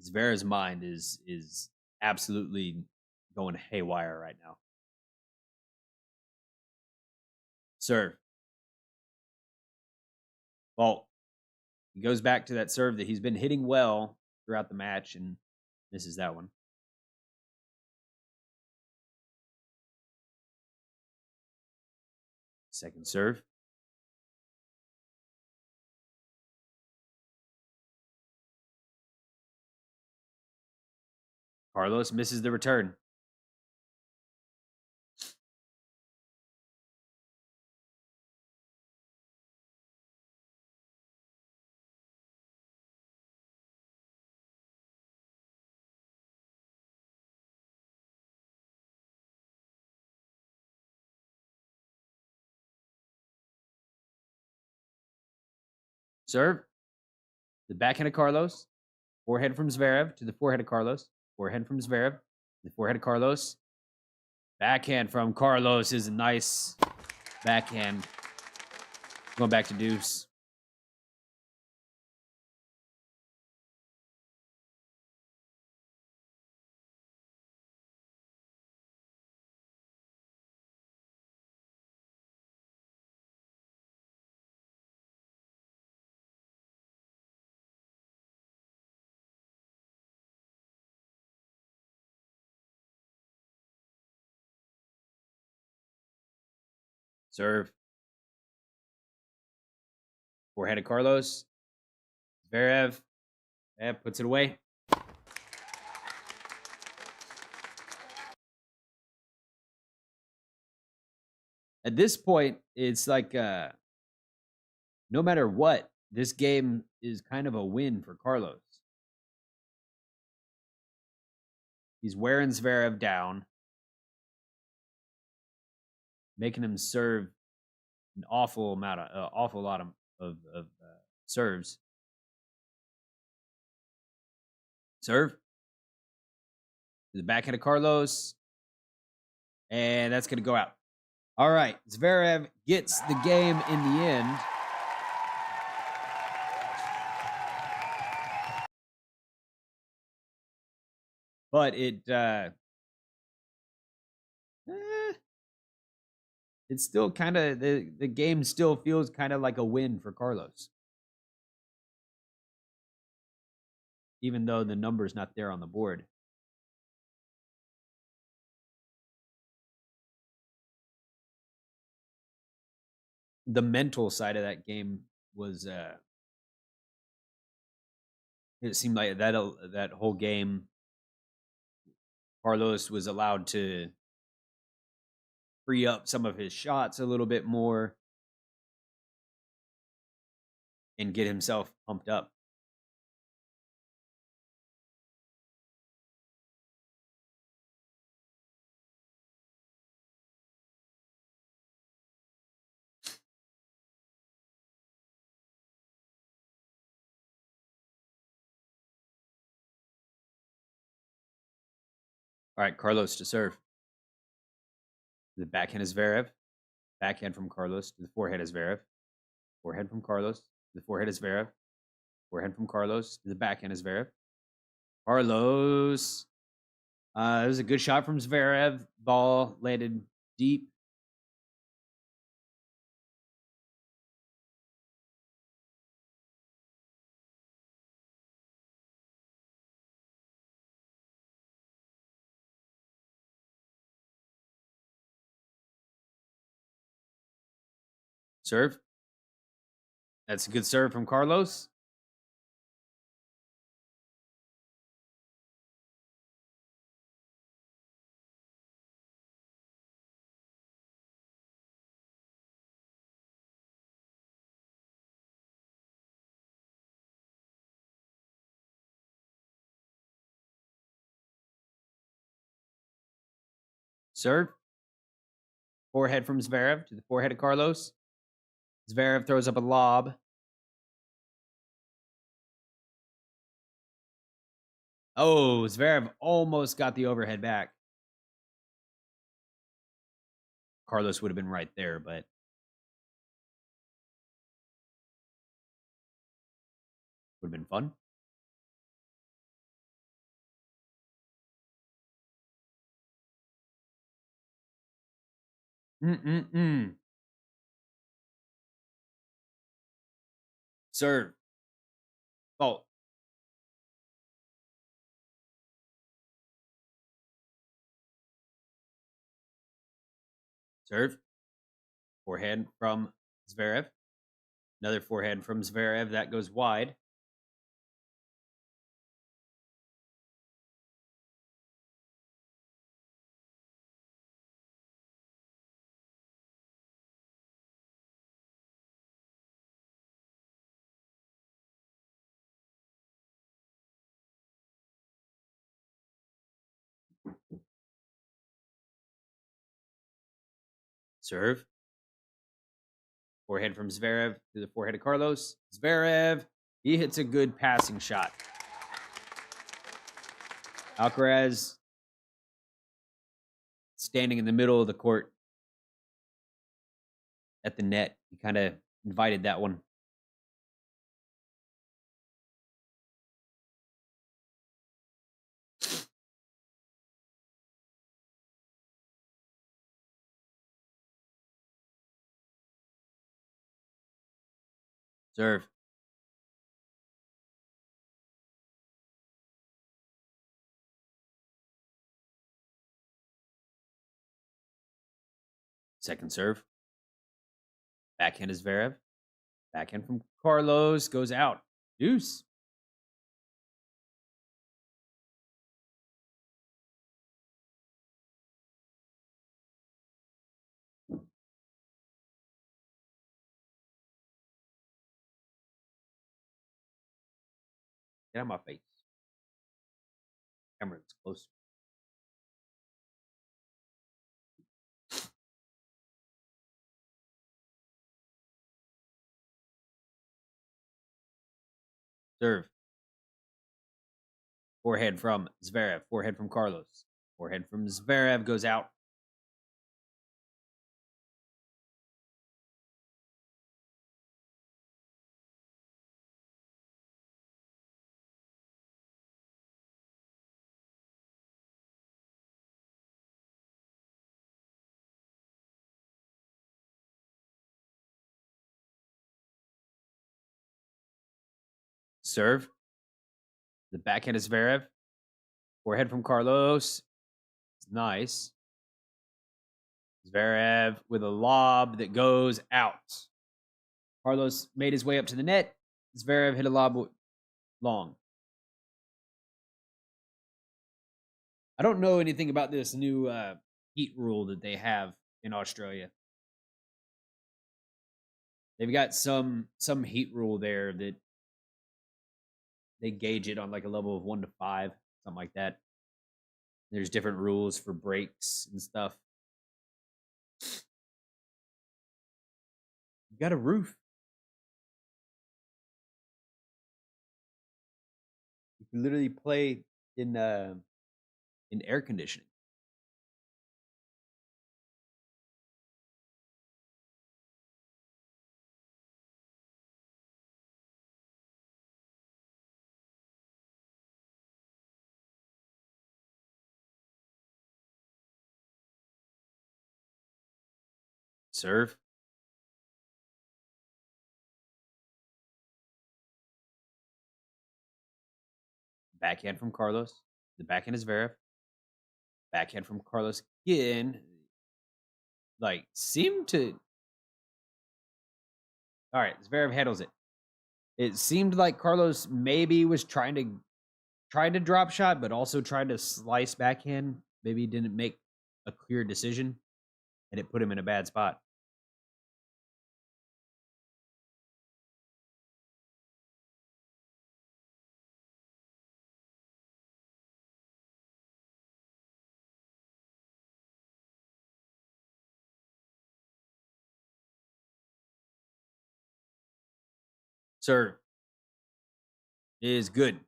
Zverev's mind is absolutely going haywire right now. Serve. Fault. He goes back to that serve that he's been hitting well throughout the match and misses that one. Second serve. Carlos misses the return. Serve. The backhand of Carlos. Forehand from Zverev to the forehand of Carlos. Forehand from Zverev to the forehand of Carlos. Backhand from Carlos is a nice backhand. Going back to deuce. Serve. Forehand of Carlos. Zverev. Puts it away. At this point, it's like no matter what, this game is kind of a win for Carlos. He's wearing Zverev down, making him serve an awful lot of serves. Serve. The backhand of Carlos. And that's going to go out. All right. Zverev gets the game in the end. But it's still kind of, the game still feels kind of like a win for Carlos. Even though the number's not there on the board. The mental side of that game was it seemed like that whole game Carlos was allowed to free up some of his shots a little bit more and get himself pumped up. All right, Carlos to serve. The backhand is Zverev. Backhand from Carlos to the forehand is Zverev. Forehand from Carlos to the forehead is Zverev. Forehand from Carlos to the backhand is Zverev. Carlos. It was a good shot from Zverev. Ball landed deep. Serve. That's a good serve from Carlos. Serve. Forehead from Zverev to the forehead of Carlos. Zverev throws up a lob. Oh, Zverev almost got the overhead back. Carlos would have been right there, but would have been fun. Serve. Oh. Serve. Forehand from Zverev. Another forehand from Zverev. That goes wide. Serve. Forehand from Zverev to the forehand of Carlos. Zverev, he hits a good passing shot. Alcaraz standing in the middle of the court at the net. He kind of invited that one. Serve. Second serve. Backhand is Zverev. Backhand from Carlos goes out. Deuce. Get out of my face. Camera's closer. Serve. Forehand from Zverev. Forehand from Carlos. Forehand from Zverev goes out. Serve. The backhand is Zverev. Forehand from Carlos. It's nice. Zverev with a lob that goes out. Carlos made his way up to the net. Zverev hit a lob long. I don't know anything about this new heat rule that they have in Australia. They've got some heat rule there that they gauge it on like a level of 1 to 5, something like that. There's different rules for breaks and stuff. You got a roof. You can literally play in air conditioning. Serve. Backhand from Carlos. The backhand is Zverev. Backhand from Carlos again. Like, seemed to. All right, Zverev handles it. It seemed like Carlos maybe was trying to drop shot, but also trying to slice backhand. Maybe he didn't make a clear decision, and it put him in a bad spot. Serve is good.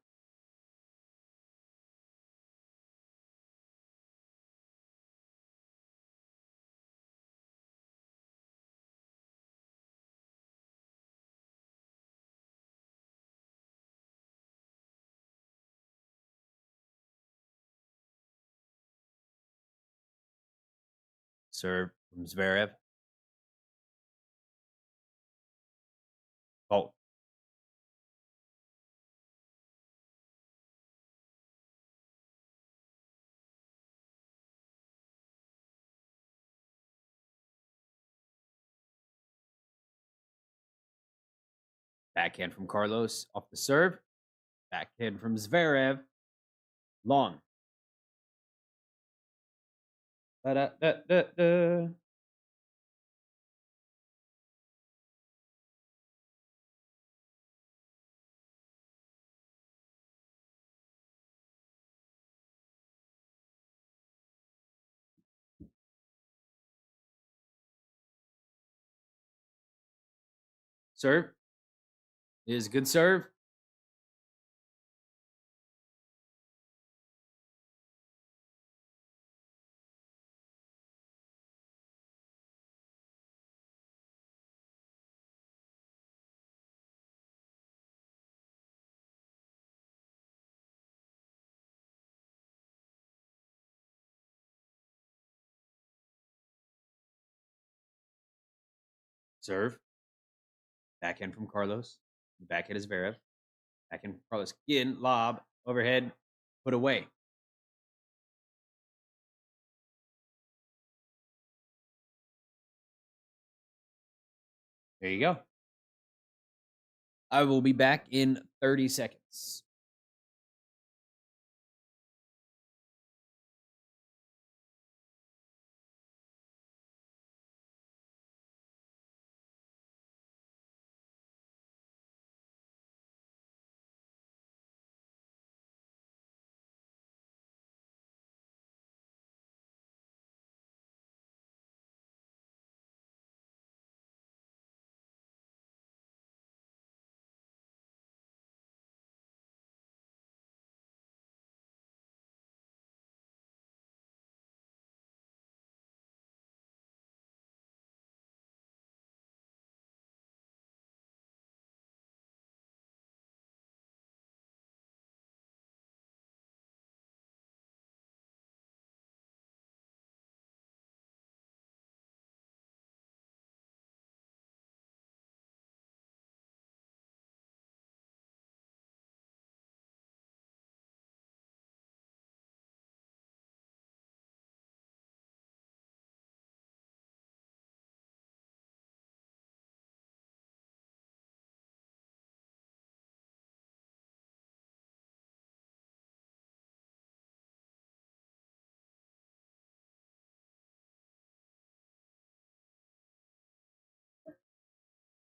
Serve from Zverev. Fault. Backhand from Carlos off the serve. Backhand from Zverev. Long. Da-da-da-da-da. Serve is good serve. Serve. Backhand from Carlos. The backhand is Zverev. Backhand from Carlos. Again, lob, overhead, put away. There you go. I will be back in 30 seconds.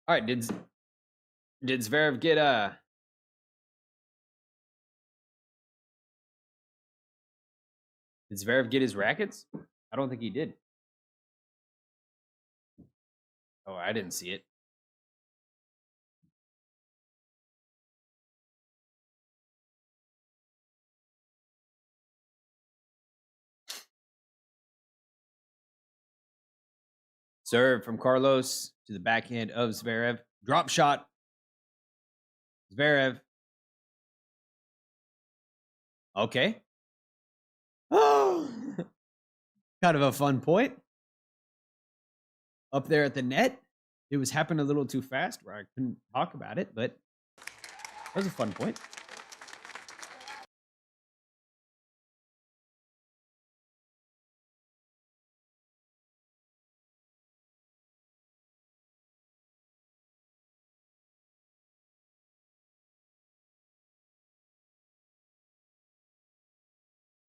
All right, did Zverev get did Zverev get his rackets? I don't think he did. Oh, I didn't see it. Serve from Carlos to the backhand of Zverev. Drop shot. Zverev. Okay. Oh, kind of a fun point. Up there at the net. It was happening a little too fast where I couldn't talk about it, but that was a fun point.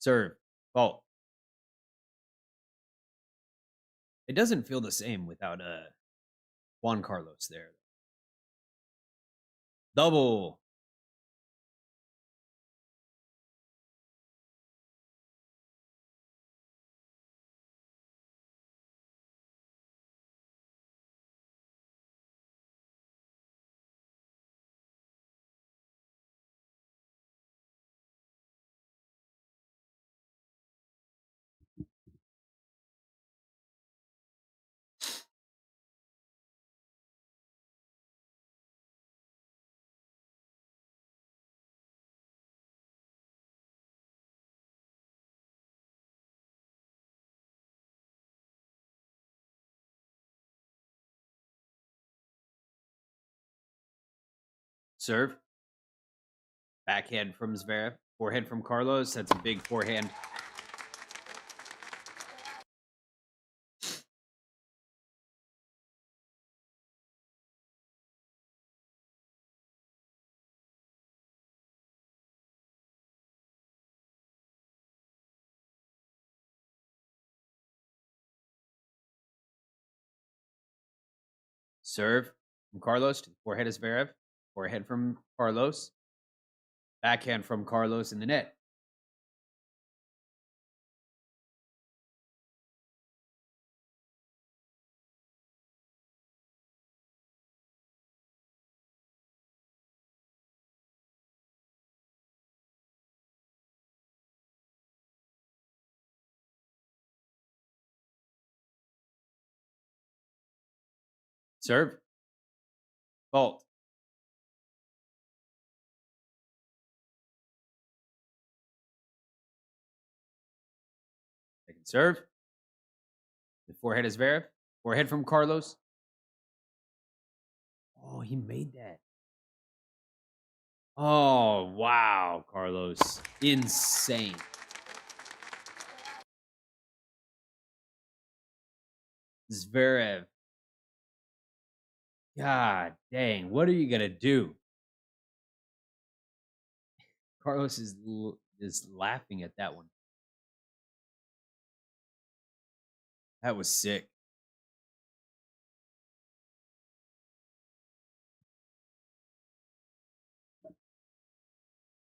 Serve. Fault. It doesn't feel the same without Juan Carlos there. Double. Serve. Backhand from Zverev. Forehand from Carlos. That's a big forehand. Serve from Carlos to the forehead of Zverev. Forehand from Carlos. Backhand from Carlos in the net. Serve. Fault. Second serve. The forehand is Zverev. Forehand from Carlos. Oh, he made that. Oh, wow, Carlos. Insane. Zverev. God dang. What are you going to do? Carlos is laughing at that one. That was sick.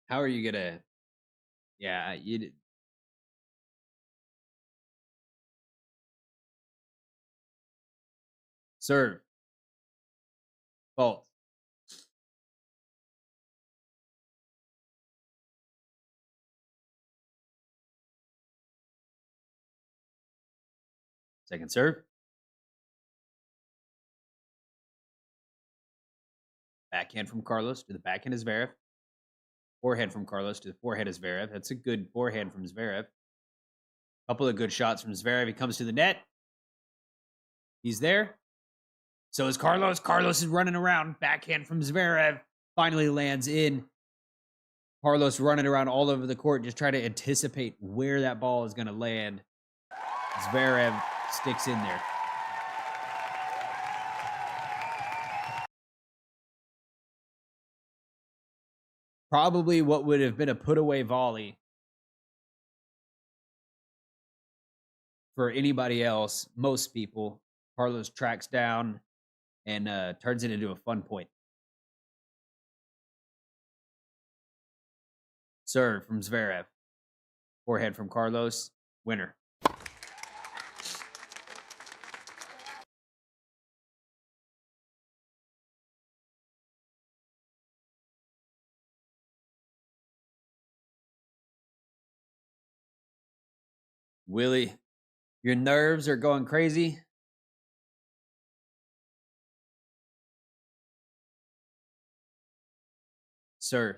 How are you going to... Yeah, you did. Serve. Fault. Second serve. Backhand from Carlos to the backhand is Zverev. Forehand from Carlos to the forehand is Zverev. That's a good forehand from Zverev. Couple of good shots from Zverev. He comes to the net. He's there. So is Carlos. Carlos is running around. Backhand from Zverev. Finally lands in. Carlos running around all over the court, just trying to anticipate where that ball is going to land. Zverev sticks in there. Probably what would have been a put-away volley for anybody else, most people. Carlos tracks down and turns it into a fun point. Serve from Zverev. Forehand from Carlos. Winner. Willie, your nerves are going crazy. Serve.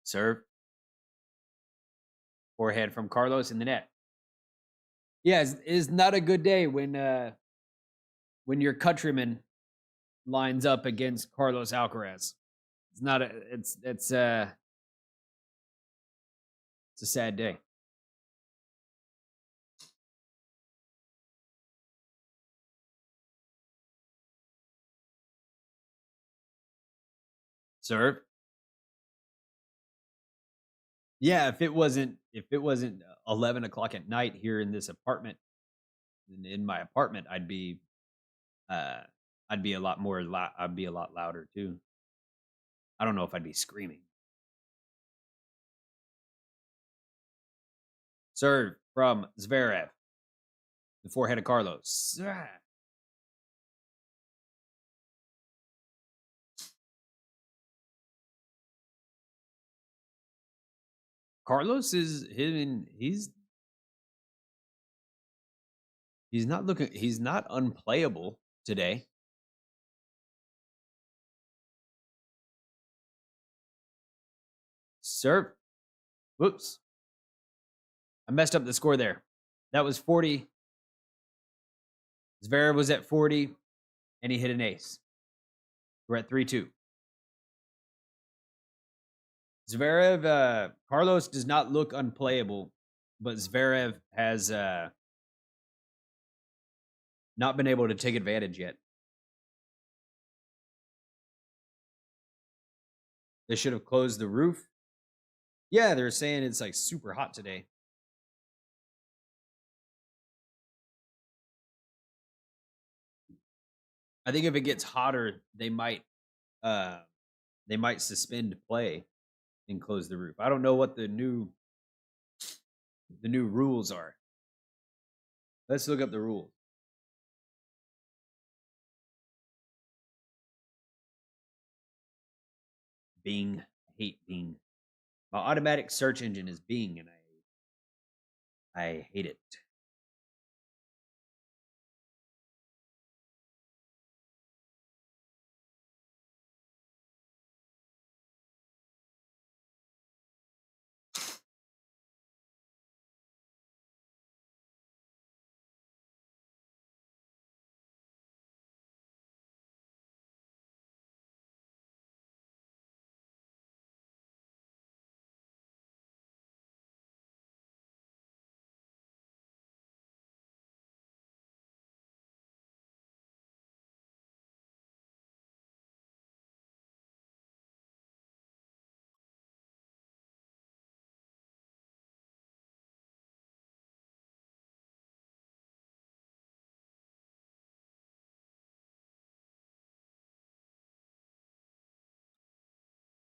Serve. Forehand from Carlos in the net. Yeah, it's not a good day when your countryman lines up against Carlos Alcaraz. It's not a it's a sad day. Serve. Yeah, if it wasn't 11 o'clock at night here in this apartment, in my apartment, I'd be a lot more I'd be a lot louder too. I don't know if I'd be screaming. Serve from Zverev. The forehand of Carlos. Carlos is he's not unplayable today. Serve. Whoops. I messed up the score there. That was 40. Zverev was at 40, and he hit an ace. We're at 3-2. Zverev, Carlos does not look unplayable, but Zverev has not been able to take advantage yet. They should have closed the roof. Yeah, they're saying it's like super hot today. I think if it gets hotter, they might suspend play and close the roof. I don't know what the new rules are. Let's look up the rules. Bing. I hate Bing. My automatic search engine is Bing, and I hate it.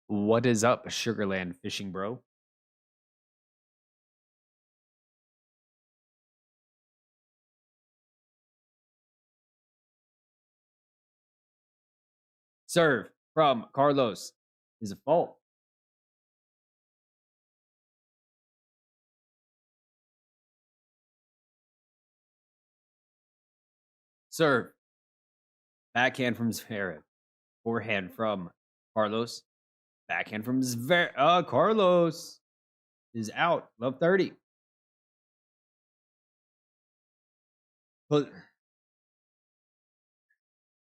What is up, Sugarland Fishing Bro? Serve from Carlos is a fault. Serve. Backhand from Zverev. Forehand from Carlos. Backhand from Zverev. Carlos is out. Love 30.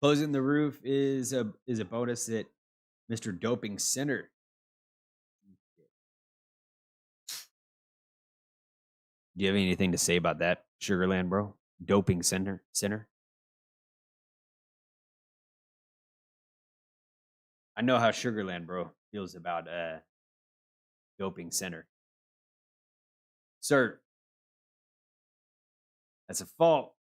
Closing the roof is a bonus that Mr. Doping Center. Do you have anything to say about that, Sugarland Bro? Doping Center. I know how Sugarland Bro feels about Doping Center. Sir, that's a fault.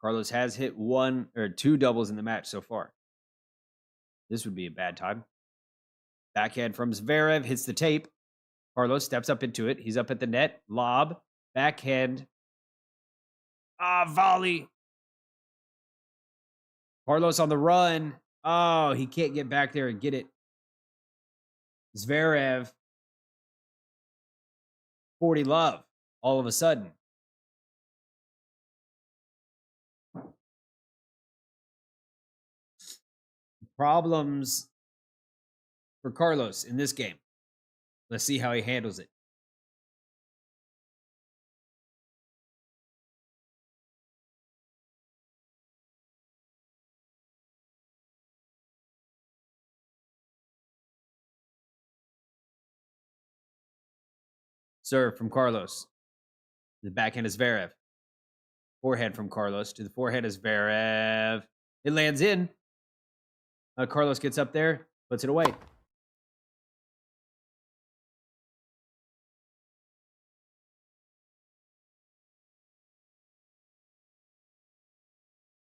Carlos has hit 1 or 2 doubles in the match so far. This would be a bad time. Backhand from Zverev hits the tape. Carlos steps up into it. He's up at the net. Lob. Backhand. Volley. Carlos on the run. Oh, he can't get back there and get it. Zverev. 40 love all of a sudden. Problems for Carlos in this game. Let's see how he handles it. Serve from Carlos. The backhand is Zverev. Forehand from Carlos to the forehand is Zverev. It lands in. Carlos gets up there, puts it away.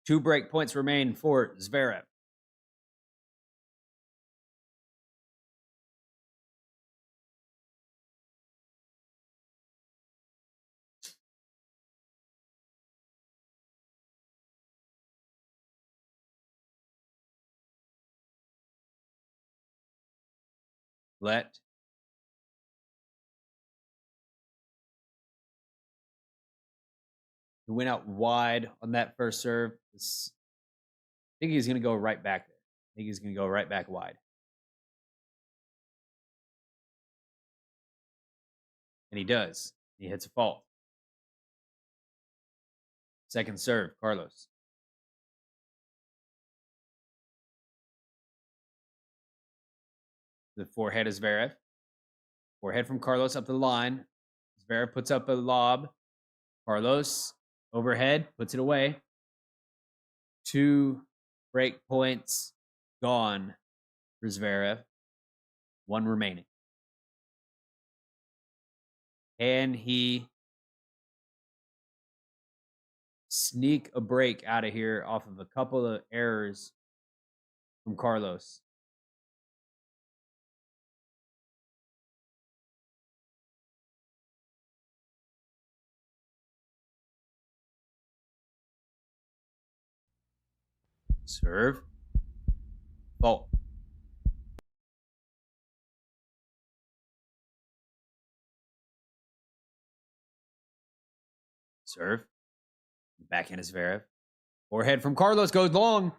Two break points remain for Zverev. Let. He went out wide on that first serve. I think he's going to go right back there. I think he's going to go right back wide. And he does. He hits a fault. Second serve, Carlos. The forehead is Zverev. Forehead from Carlos up the line. Zverev puts up a lob. Carlos overhead, puts it away. 2 break points gone for Zverev. 1 remaining. Can he sneak a break out of here off of a couple of errors from Carlos? Serve. Fault. Serve. Backhand is Zverev. Forehand from Carlos goes long.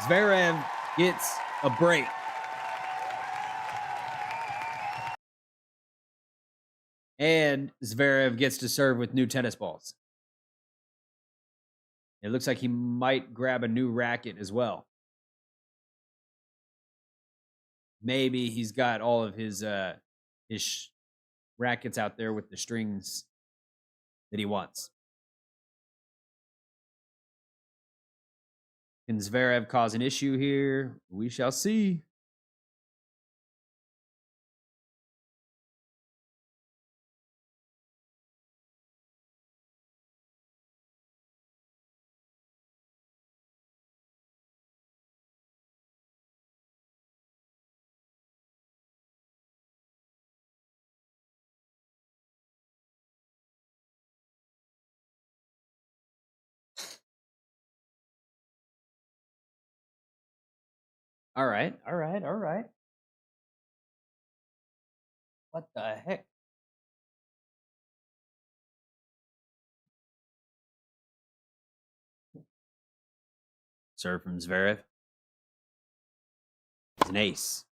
Zverev gets a break. And Zverev gets to serve with new tennis balls. It looks like he might grab a new racket as well. Maybe he's got all of his rackets out there with the strings that he wants. Can Zverev cause an issue here? We shall see. All right. What the heck? Serve from Zverev. It's an ace.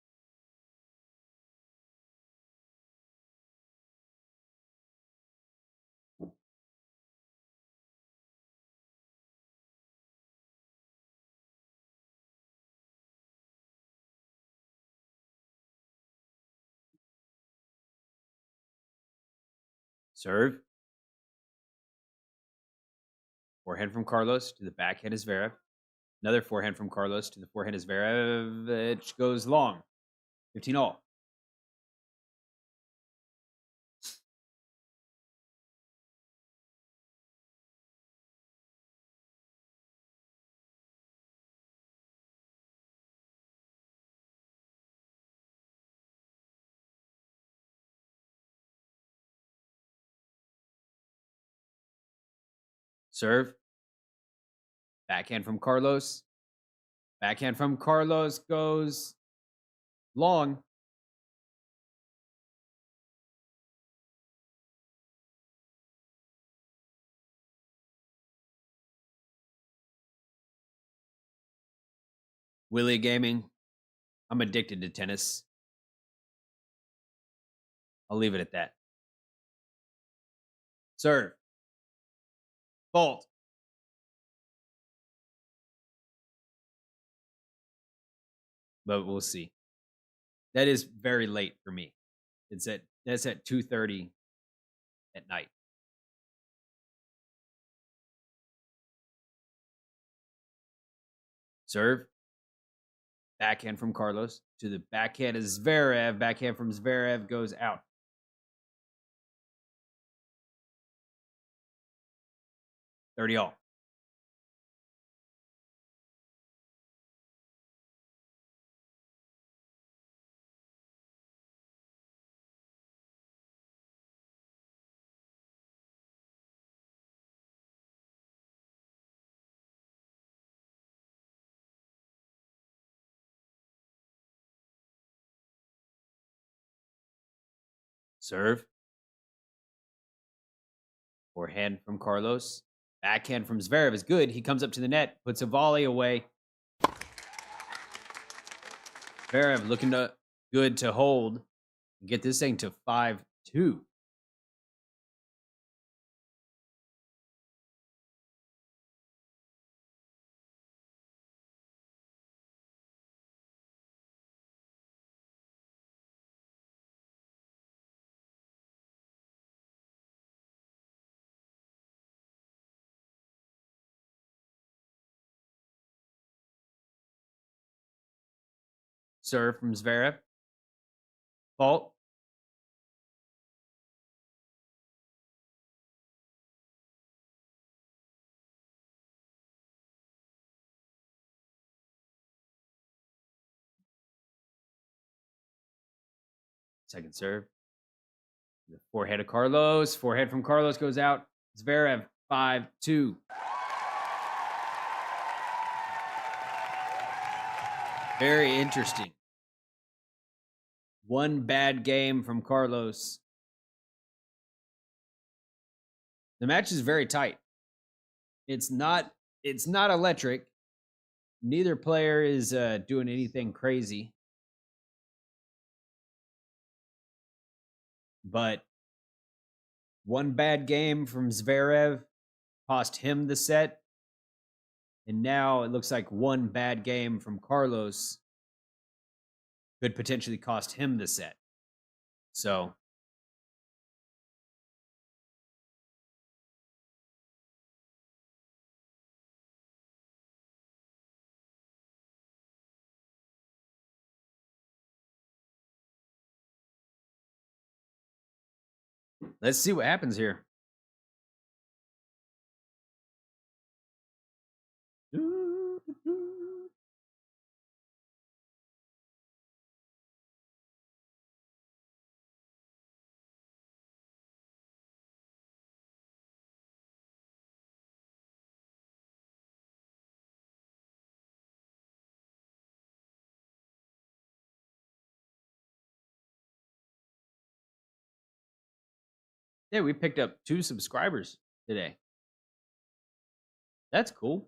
Serve. Forehand from Carlos to the backhand is Zverev. Another forehand from Carlos to the forehand is Zverev. It goes long. 15 all. Serve. Backhand from Carlos. Backhand from Carlos goes long. Willie Gaming. I'm addicted to tennis. I'll leave it at that. Serve. Fault. But we'll see. That is very late for me. That's at 2:30 at night. Serve. Backhand from Carlos to the backhand is Zverev. Backhand from Zverev goes out. $30 all. Serve. Forehand from Carlos. Backhand from Zverev is good. He comes up to the net, puts a volley away. Zverev looking good to hold. Get this thing to 5-2. Serve from Zverev. Fault. Second serve. The forehand of Carlos. Forehand from Carlos goes out. Zverev 5-2. Very interesting. One bad game from Carlos. The match is very tight. It's not electric. Neither player is doing anything crazy. But one bad game from Zverev cost him the set. And now it looks like one bad game from Carlos could potentially cost him the set. So let's see what happens here. Yeah, we picked up 2 subscribers today. That's cool.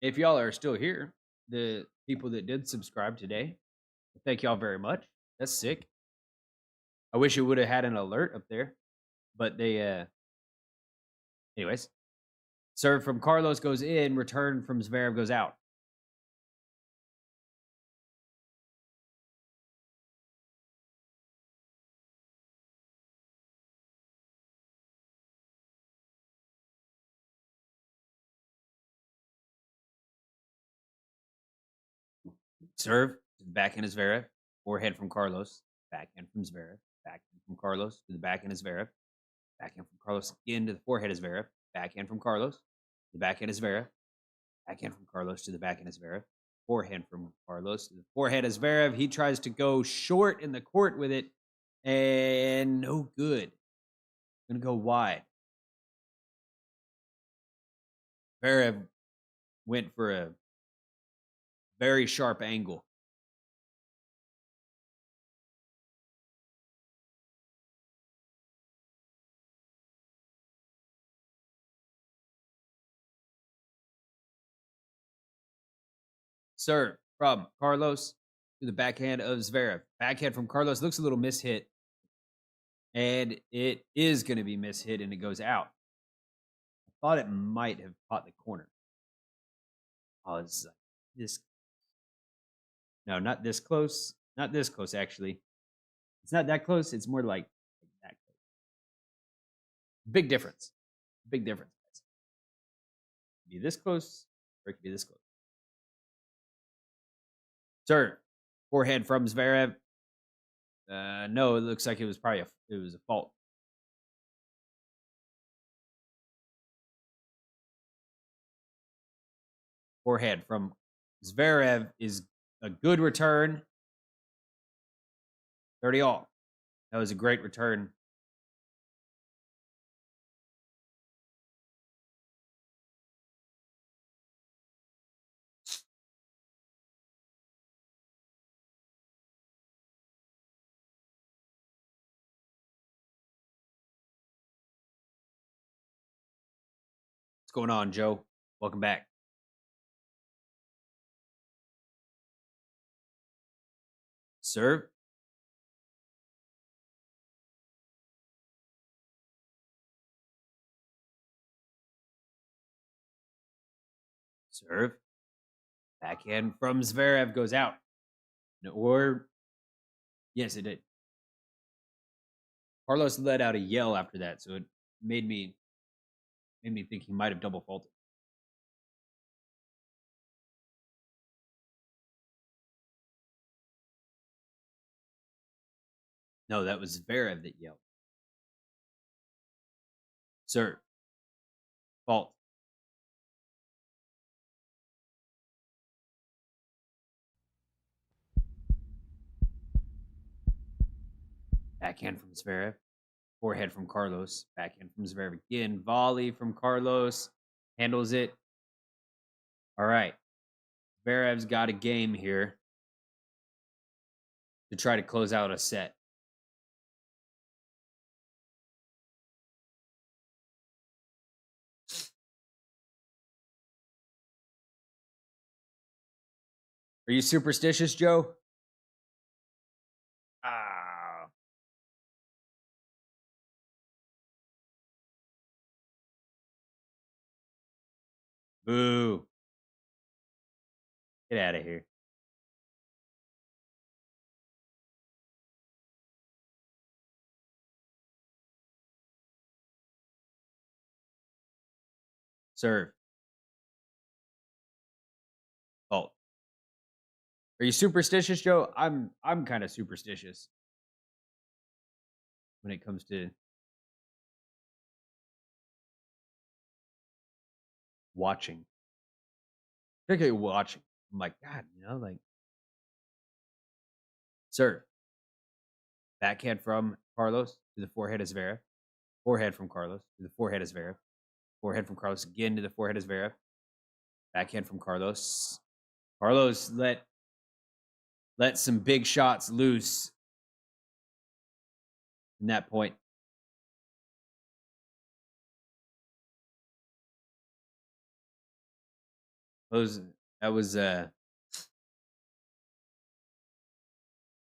If y'all are still here, the people that did subscribe today, thank y'all very much. That's sick. I wish it would have had an alert up there, but they anyways. Serve from Carlos goes in, return from Zverev goes out. Serve to the backhand of Zverev, forehand from Carlos, backhand from Zverev, backhand from Carlos to the backhand of Zverev, backhand from Carlos again to the forehand of Zverev, backhand from Carlos, to the backhand of Zverev, backhand from Carlos to the backhand of Zverev, forehand from Carlos to the forehand of Zverev. He tries to go short in the court with it, and no good. Gonna go wide. Zverev went for a very sharp angle. Serve from Carlos to the backhand of Zverev. Backhand from Carlos looks a little mishit. And it is going to be mishit and it goes out. I thought it might have caught the corner. Oh, it's like this. No, not this close. Not this close, actually. It's not that close. It's more like that close. Big difference. Big difference, guys. It could be this close or it could be this close. Serve. Forehand from Zverev. No, it looks like it was probably it was a fault. Forehand from Zverev is a good return. 30 all. That was a great return. What's going on, Joe? Welcome back. Serve. Serve. Backhand from Zverev goes out. Or, yes, it did. Carlos let out a yell after that, so it made me think he might have double faulted. No, that was Zverev that yelled. Serve. Fault. Backhand from Zverev. Forehand from Carlos. Backhand from Zverev again. Volley from Carlos. Handles it. All right. Zverev's got a game here to try to close out a set. Are you superstitious, Joe? Ah. Boo. Get out of here. Serve. Fault. Are you superstitious, Joe? I'm kind of superstitious when it comes to watching. Particularly watching. I'm like, God, like serve. Backhand from Carlos to the forehead of Zverev. Forehead from Carlos to the forehead of Zverev. Forehead from Carlos again to the forehead of Zverev. Backhand from Carlos. Carlos let some big shots loose in that point. That was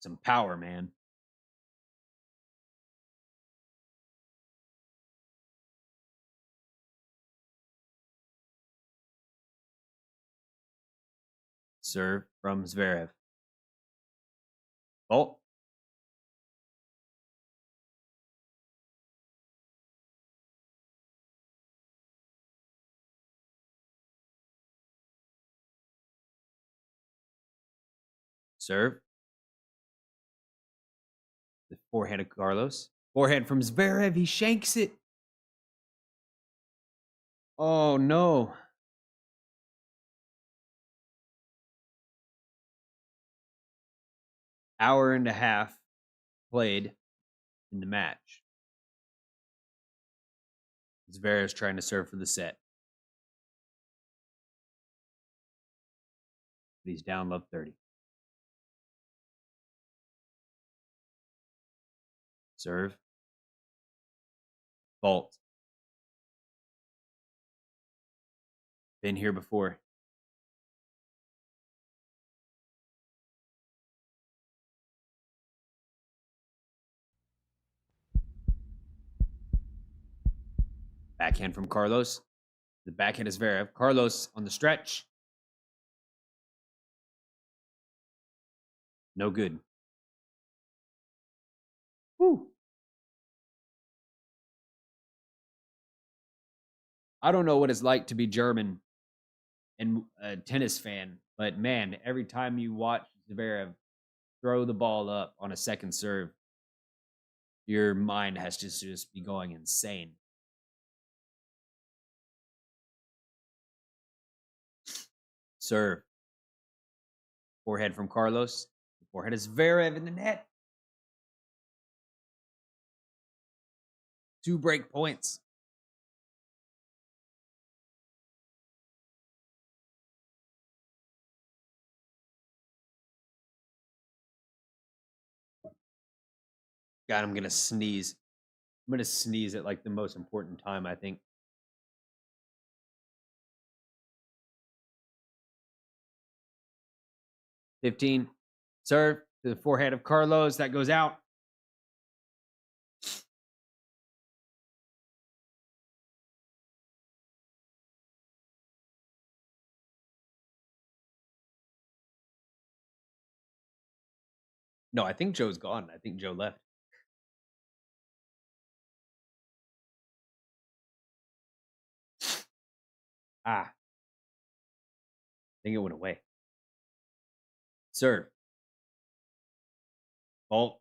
some power, man. Serve from Zverev. Oh. Serve. The forehand of Carlos. Forehand from Zverev. He shanks it. Oh, no. Hour and a half played in the match. Zverev's trying to serve for the set. But he's down love 30. Serve. Fault. Been here before. Backhand from Carlos. The backhand is Zverev. Carlos on the stretch. No good. Woo. I don't know what it's like to be German and a tennis fan, but man, every time you watch Zverev throw the ball up on a second serve, your mind has to just be going insane. Serve. Forehead from Carlos. The forehead is Zverev in the net. 2 break points. God, I'm going to sneeze. I'm going to sneeze at like the most important time, I think. $15. Serve to the forehead of Carlos. That goes out. No, I think Joe's gone. I think Joe left. I think it went away. Serve. Fault.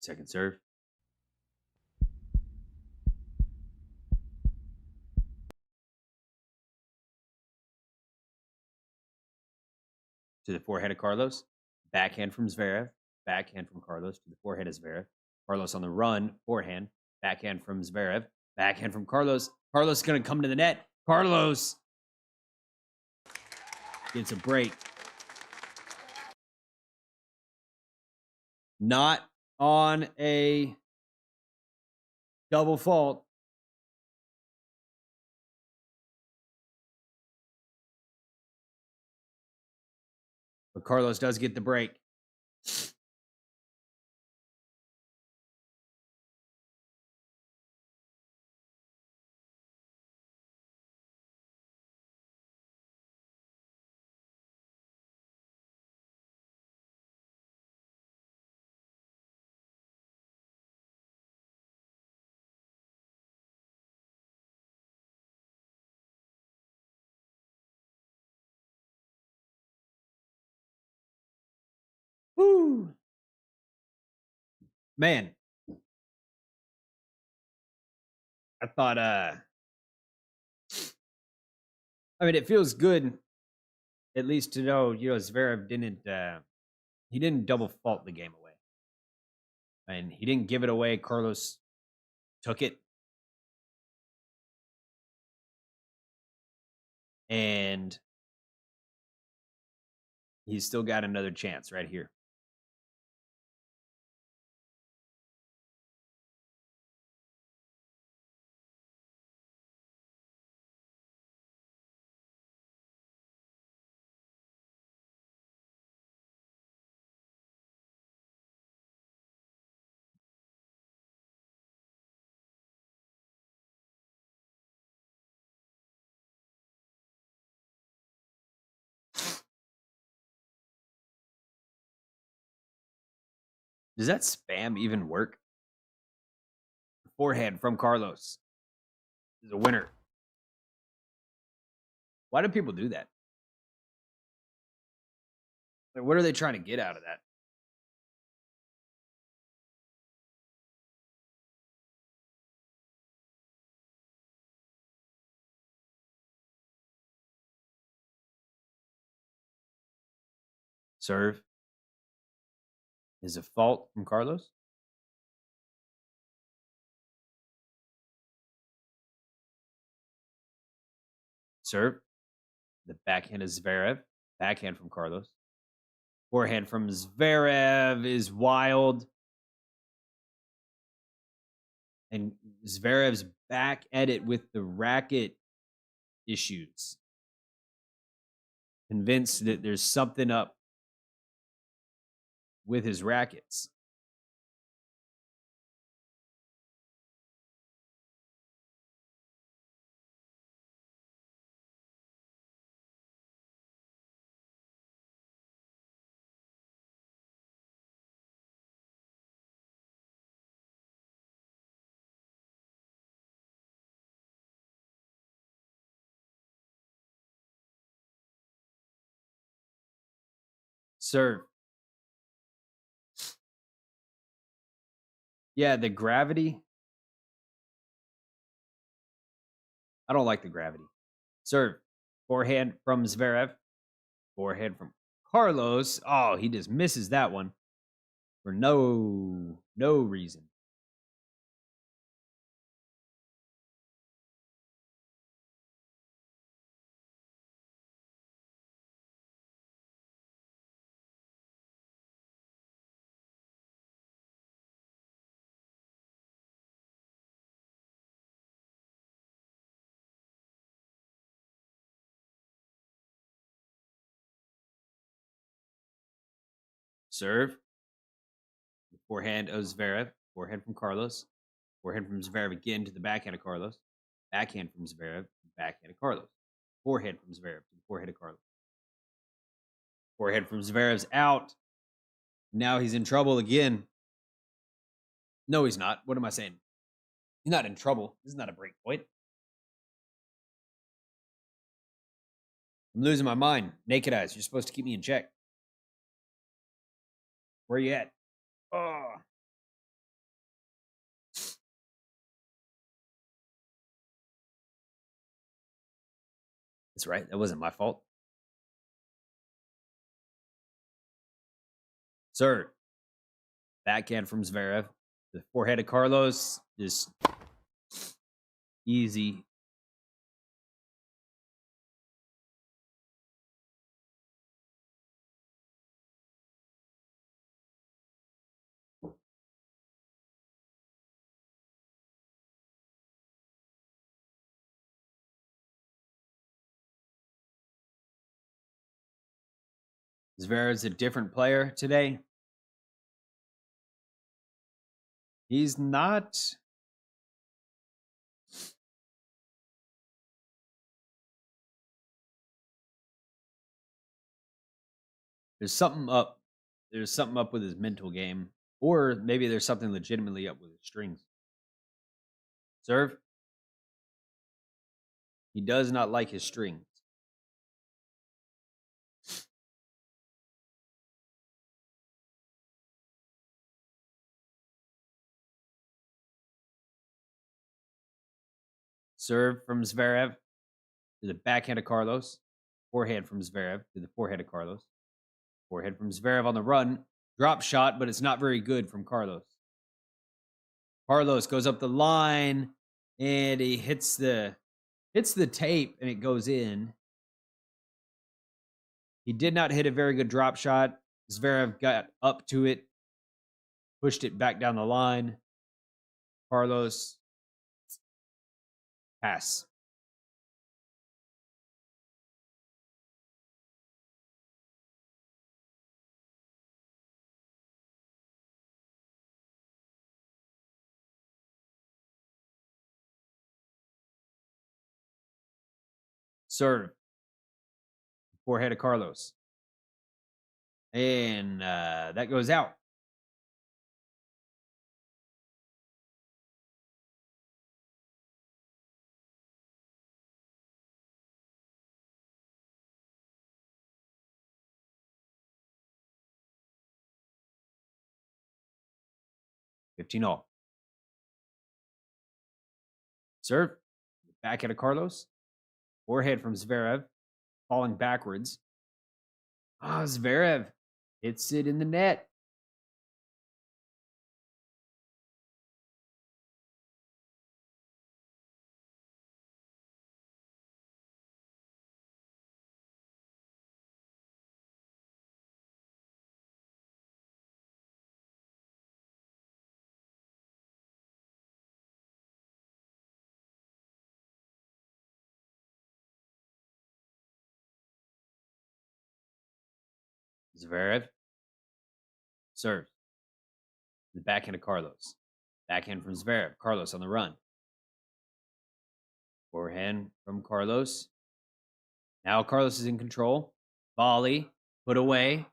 Second serve. To the forehead of Carlos. Backhand from Zverev. Backhand from Carlos to the forehead of Zverev. Carlos on the run, forehand, backhand from Zverev, backhand from Carlos. Carlos is going to come to the net. Carlos gets a break. Not on a double fault. But Carlos does get the break. Woo! Man. I thought I mean, it feels good at least to know, Zverev didn't double fault the game away. And he didn't give it away. Carlos took it. And he's still got another chance right here. Does that spam even work? Forehand from Carlos is a winner. Why do people do that? Like, what are they trying to get out of that? Serve is a fault from Carlos. Serve. The backhand is Zverev. Backhand from Carlos. Forehand from Zverev is wild. And Zverev's back at it with the racket issues. Convinced that there's something up with his rackets. Serve. Yeah, the gravity. I don't like the gravity. Serve. Forehand from Zverev. Forehand from Carlos. Oh, he just misses that one for no reason. Serve. Forehand of Zverev. Forehand from Carlos. Forehand from Zverev again to the backhand of Carlos. Backhand from Zverev. Backhand of Carlos. Forehand from Zverev to the forehand of Carlos. Forehand from Zverev's out. Now he's in trouble again. No, he's not. What am I saying? He's not in trouble. This is not a break point. I'm losing my mind. Naked eyes. You're supposed to keep me in check. Where are you at? Oh. That's right. That wasn't my fault. Sir. Backhand from Zverev. The forehand of Carlos, just easy. Zverev's a different player today. He's not. There's something up. There's something up with his mental game. Or maybe there's something legitimately up with his strings. Serve. He does not like his strings. Serve from Zverev to the backhand of Carlos. Forehand from Zverev to the forehand of Carlos. Forehand from Zverev on the run. Drop shot, but it's not very good from Carlos. Carlos goes up the line and he hits the tape and it goes in. He did not hit a very good drop shot. Zverev got up to it, pushed it back down the line. Carlos, pass. Serve. Forehand of Carlos. And that goes out. $15-all. Serve. Backhand of Carlos. Forehand from Zverev. Falling backwards. Zverev hits it in the net. Zverev. Serve. The backhand of Carlos. Backhand from Zverev. Carlos on the run. Forehand from Carlos. Now Carlos is in control. Volley. Put away.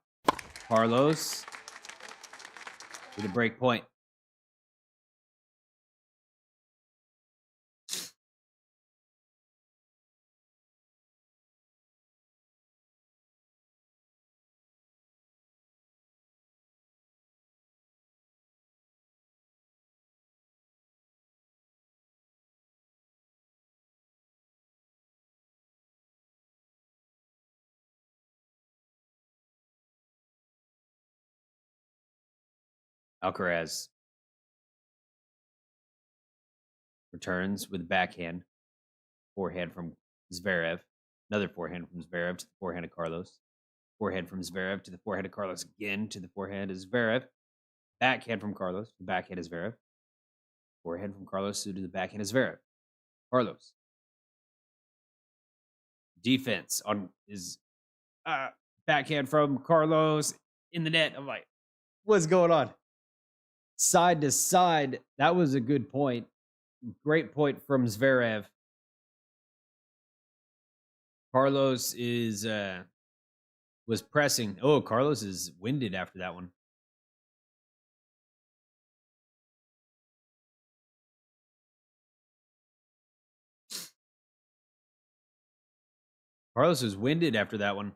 Carlos. To the break point. Alcaraz returns with backhand. Forehand from Zverev. Another forehand from Zverev to the forehand of Carlos. Forehand from Zverev to the forehand of Carlos again to the forehand of Zverev. Backhand from Carlos to the backhand of Zverev. Forehand from Carlos to the backhand of Zverev. Carlos. Defense on his backhand from Carlos in the net. I'm like, what's going on? Side to side. That was a good point. Great point from Zverev. Carlos is was pressing. Oh, Carlos is winded after that one. Carlos was winded after that one.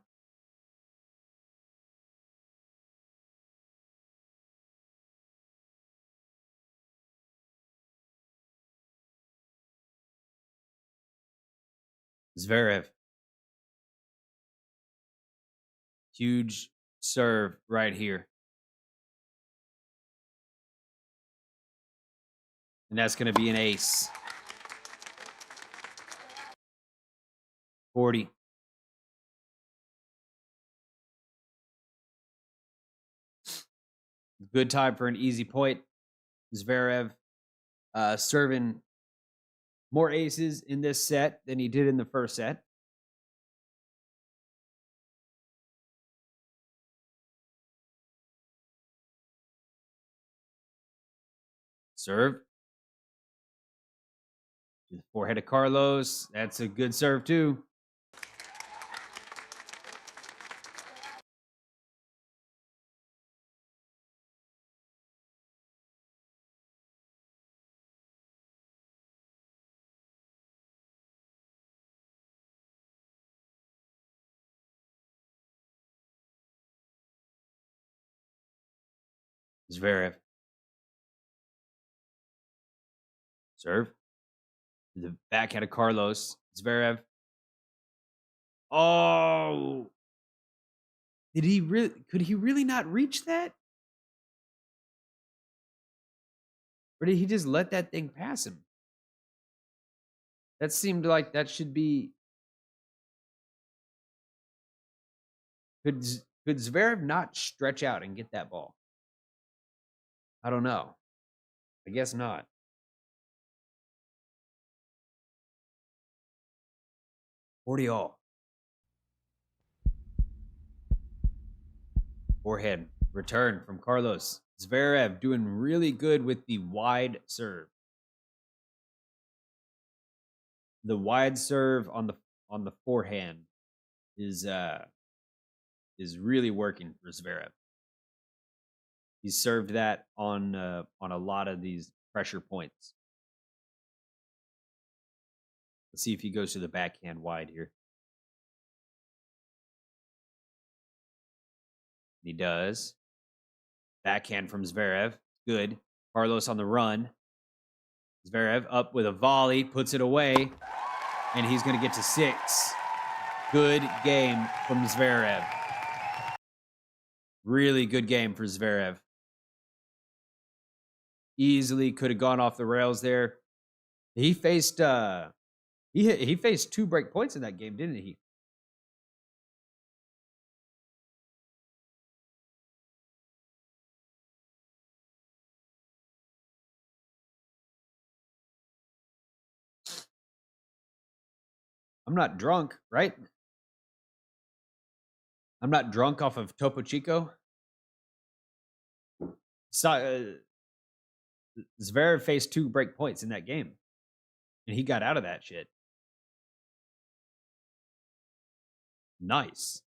Zverev. Huge serve right here. And that's going to be an ace. 40. Good time for an easy point. Zverev serving more aces in this set than he did in the first set. Serve. Forehead of Carlos. That's a good serve, too. Zverev. Serve. The backhand of Carlos. Zverev. Oh. Could he really not reach that? Or did he just let that thing pass him? That seemed like that should be. Could Zverev not stretch out and get that ball? I don't know. I guess not. All. Forehead return from Carlos. Zverev doing really good with the wide serve. The wide serve on the forehand is really working for Zverev. He's served that on a lot of these pressure points. Let's see if he goes to the backhand wide here. He does. Backhand from Zverev. Good. Carlos on the run. Zverev up with a volley, puts it away, and he's going to get to 6. Good game from Zverev. Really good game for Zverev. Easily could have gone off the rails there. He faced he faced 2 break points in that game, didn't he? I'm not drunk, right? I'm not drunk off of Topo Chico. Zverev faced 2 break points in that game, and he got out of that shit. Nice.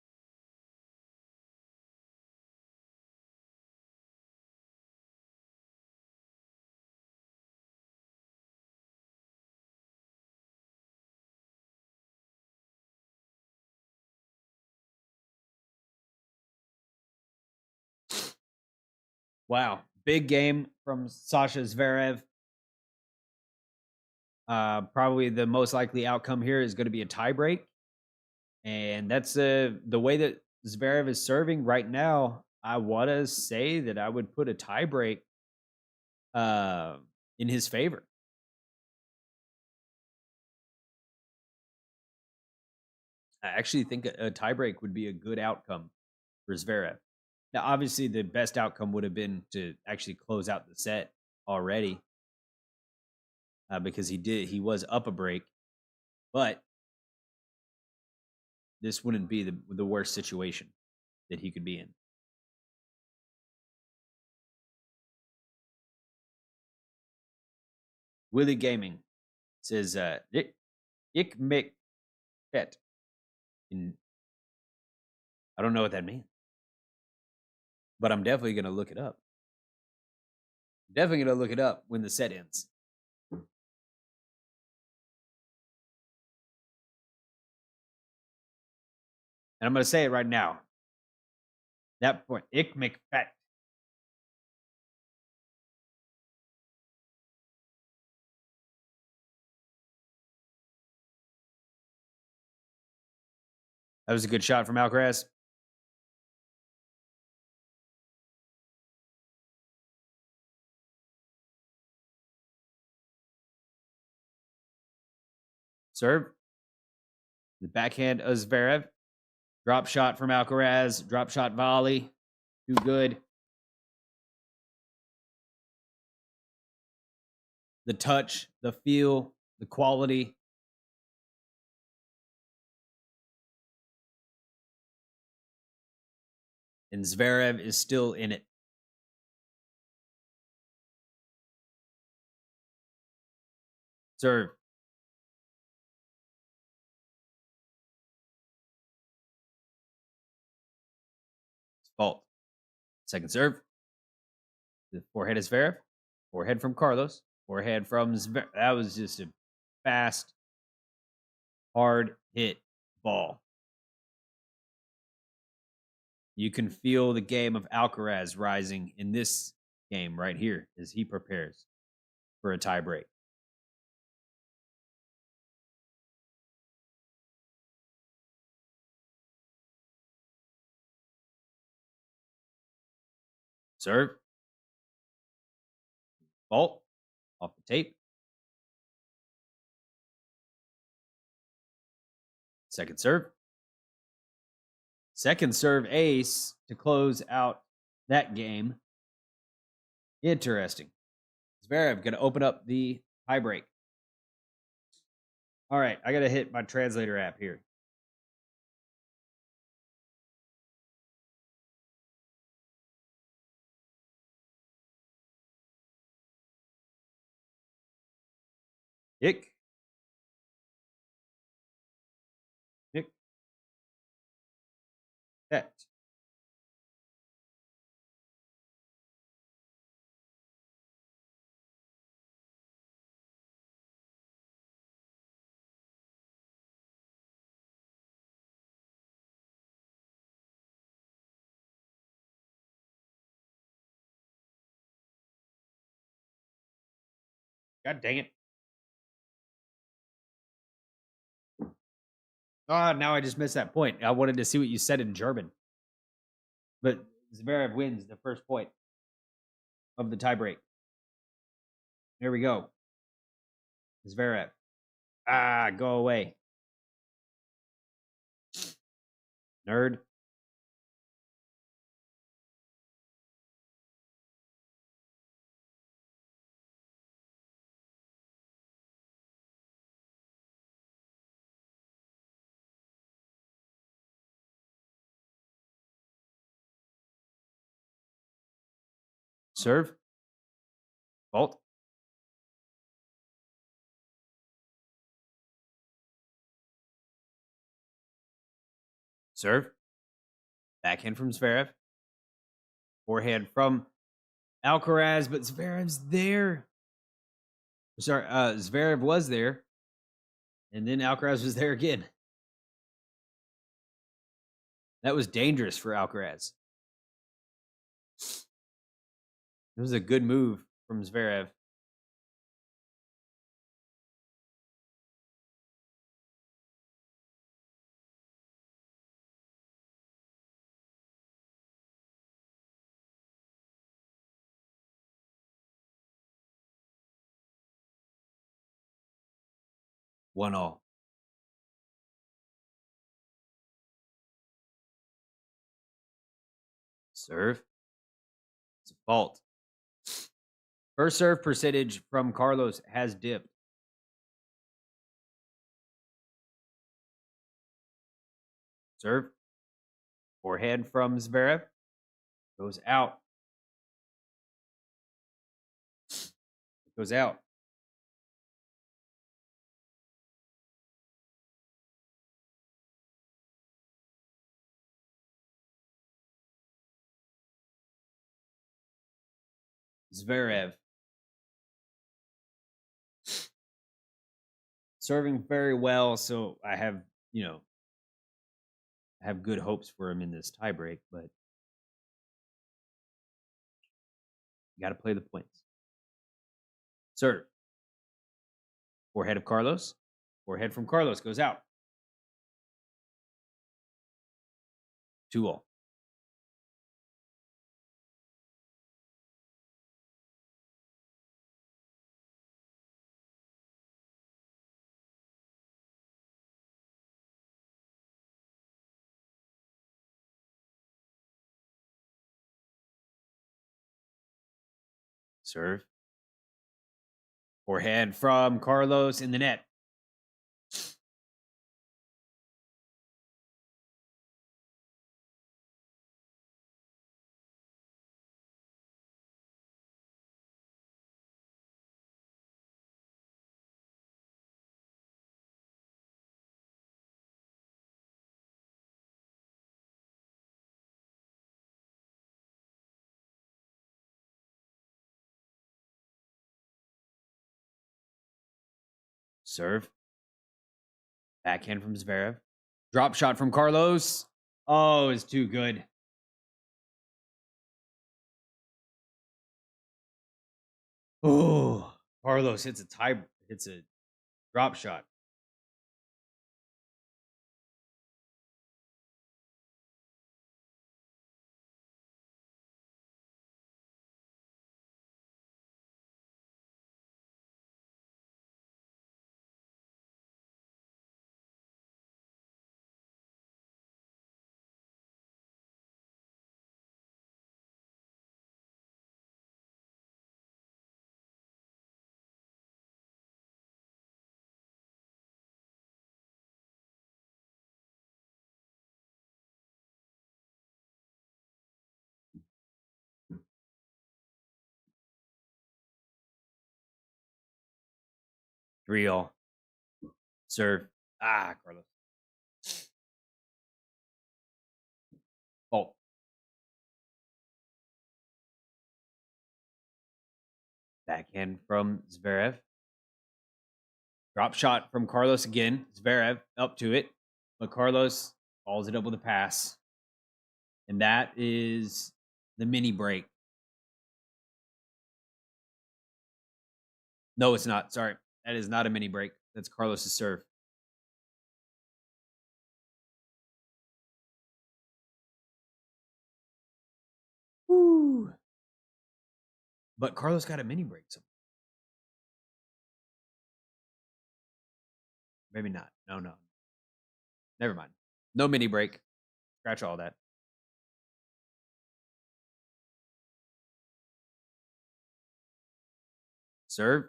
Wow. Big game from Sasha Zverev. Probably the most likely outcome here is going to be a tiebreak. And that's the way that Zverev is serving right now. I want to say that I would put a tiebreak in his favor. I actually think a tiebreak would be a good outcome for Zverev. Now, obviously, the best outcome would have been to actually close out the set already, because he was up a break, but this wouldn't be the worst situation that he could be in. Willie Gaming says, "Ik mek fet." I don't know what that means, but I'm definitely going to look it up. Definitely going to look it up when the set ends. And I'm going to say it right now. That point, ik mek fet. That was a good shot from Alcaraz. Serve. The backhand of Zverev. Drop shot from Alcaraz. Drop shot volley. Too good. The touch, the feel, the quality. And Zverev is still in it. Serve. Fault. Second serve. The forehand is Zverev. Forehand from Carlos. Forehand from Zverev. That was just a fast, hard hit ball. You can feel the game of Alcaraz rising in this game right here as he prepares for a tie break. Serve. Fault. Off the tape. Second serve. Second serve ace to close out that game. Interesting. Zverev going to open up the tie break. All right, I got to hit my translator app here. Hick. Hick. Het. God dang it. Oh, now I just missed that point. I wanted to see what you said in German. But Zverev wins the first point of the tiebreak. Here we go. Zverev. Go away. Nerd. Serve. Fault. Serve. Backhand from Zverev. Forehand from Alcaraz, but Zverev's there. Sorry, Zverev was there. And then Alcaraz was there again. That was dangerous for Alcaraz. It was a good move from Zverev. One all. Serve. It's a fault. First serve percentage from Carlos has dipped. Serve. Forehand from Zverev. Goes out. Goes out. Zverev. Serving very well, so I have, I have good hopes for him in this tiebreak, but you got to play the points. Serve. Forehead of Carlos. Forehead from Carlos goes out. 2-all. Serve. Forehand from Carlos in the net. Serve. Backhand from Zverev. Drop shot from Carlos. Oh, it's too good. Oh, Carlos hits a drop shot. Three all. Serve. Carlos. Fault. Backhand from Zverev. Drop shot from Carlos again. Zverev up to it, but Carlos follows it up with a pass. And that is the mini break. No, it's not. Sorry. That is not a mini break. That's Carlos's serve. Woo. But Carlos got a mini break. So maybe not. No. Never mind. No mini break. Scratch all that. Serve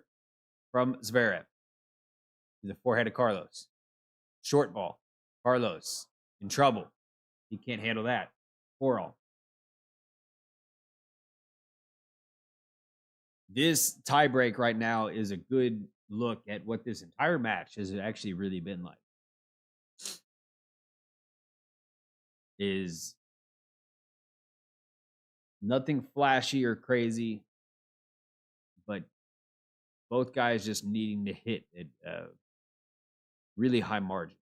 from Zverev. The forehand of Carlos. Short ball. Carlos in trouble. He can't handle that. 4-all. This tiebreak right now is a good look at what this entire match has actually really been like. Is nothing flashy or crazy, but both guys just needing to hit at really high margins.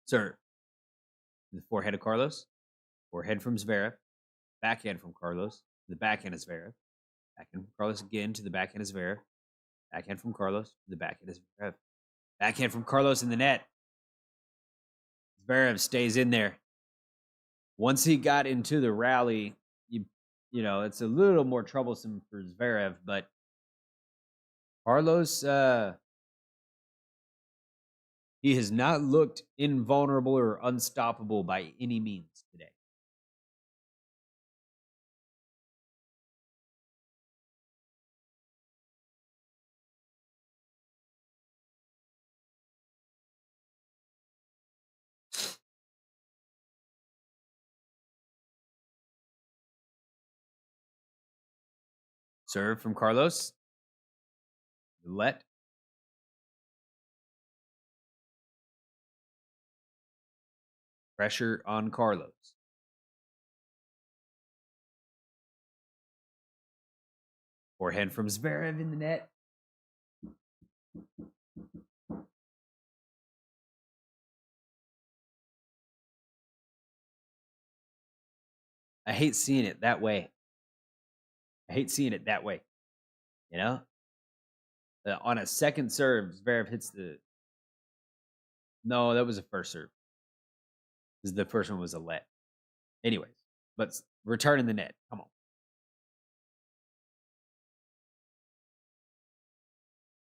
Sir, the forehand of Carlos, forehand from Zverev, backhand from Carlos, the backhand of Zverev, backhand from Carlos again to the backhand of Zverev, backhand from Carlos to the backhand of Zverev, backhand from Carlos in the net. Zverev stays in there. Once he got into the rally, you know, it's a little more troublesome for Zverev, but Carlos, he has not looked invulnerable or unstoppable by any means today. Serve from Carlos. Let. Pressure on Carlos. Forehand from Zverev in the net. I hate seeing it that way. You know? On a second serve, Zverev hits the... No, that was a first serve. Because the first one was a let. Anyways, but return in the net. Come on.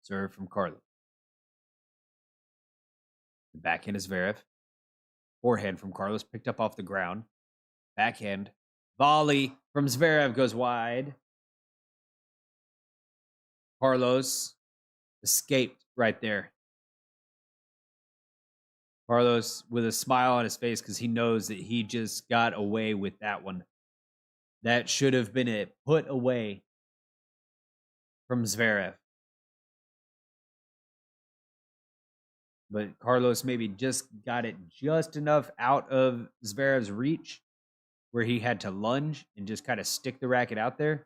Serve from Carlos. The backhand is Zverev. Forehand from Carlos picked up off the ground. Backhand Volley from Zverev goes wide. Carlos escaped right there. Carlos with a smile on his face because he knows that he just got away with that one. That should have been a put away from Zverev. But Carlos maybe just got it just enough out of Zverev's reach where he had to lunge and just kind of stick the racket out there.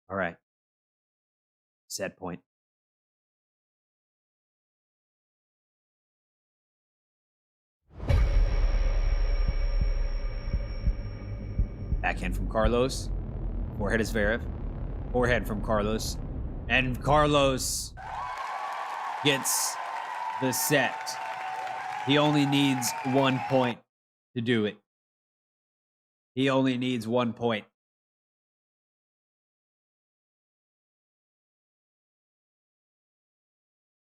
All right. Set point. Backhand from Carlos. Forehand is Zverev. Forehand from Carlos. And Carlos gets the set. He only needs 1 point to do it. He only needs 1 point.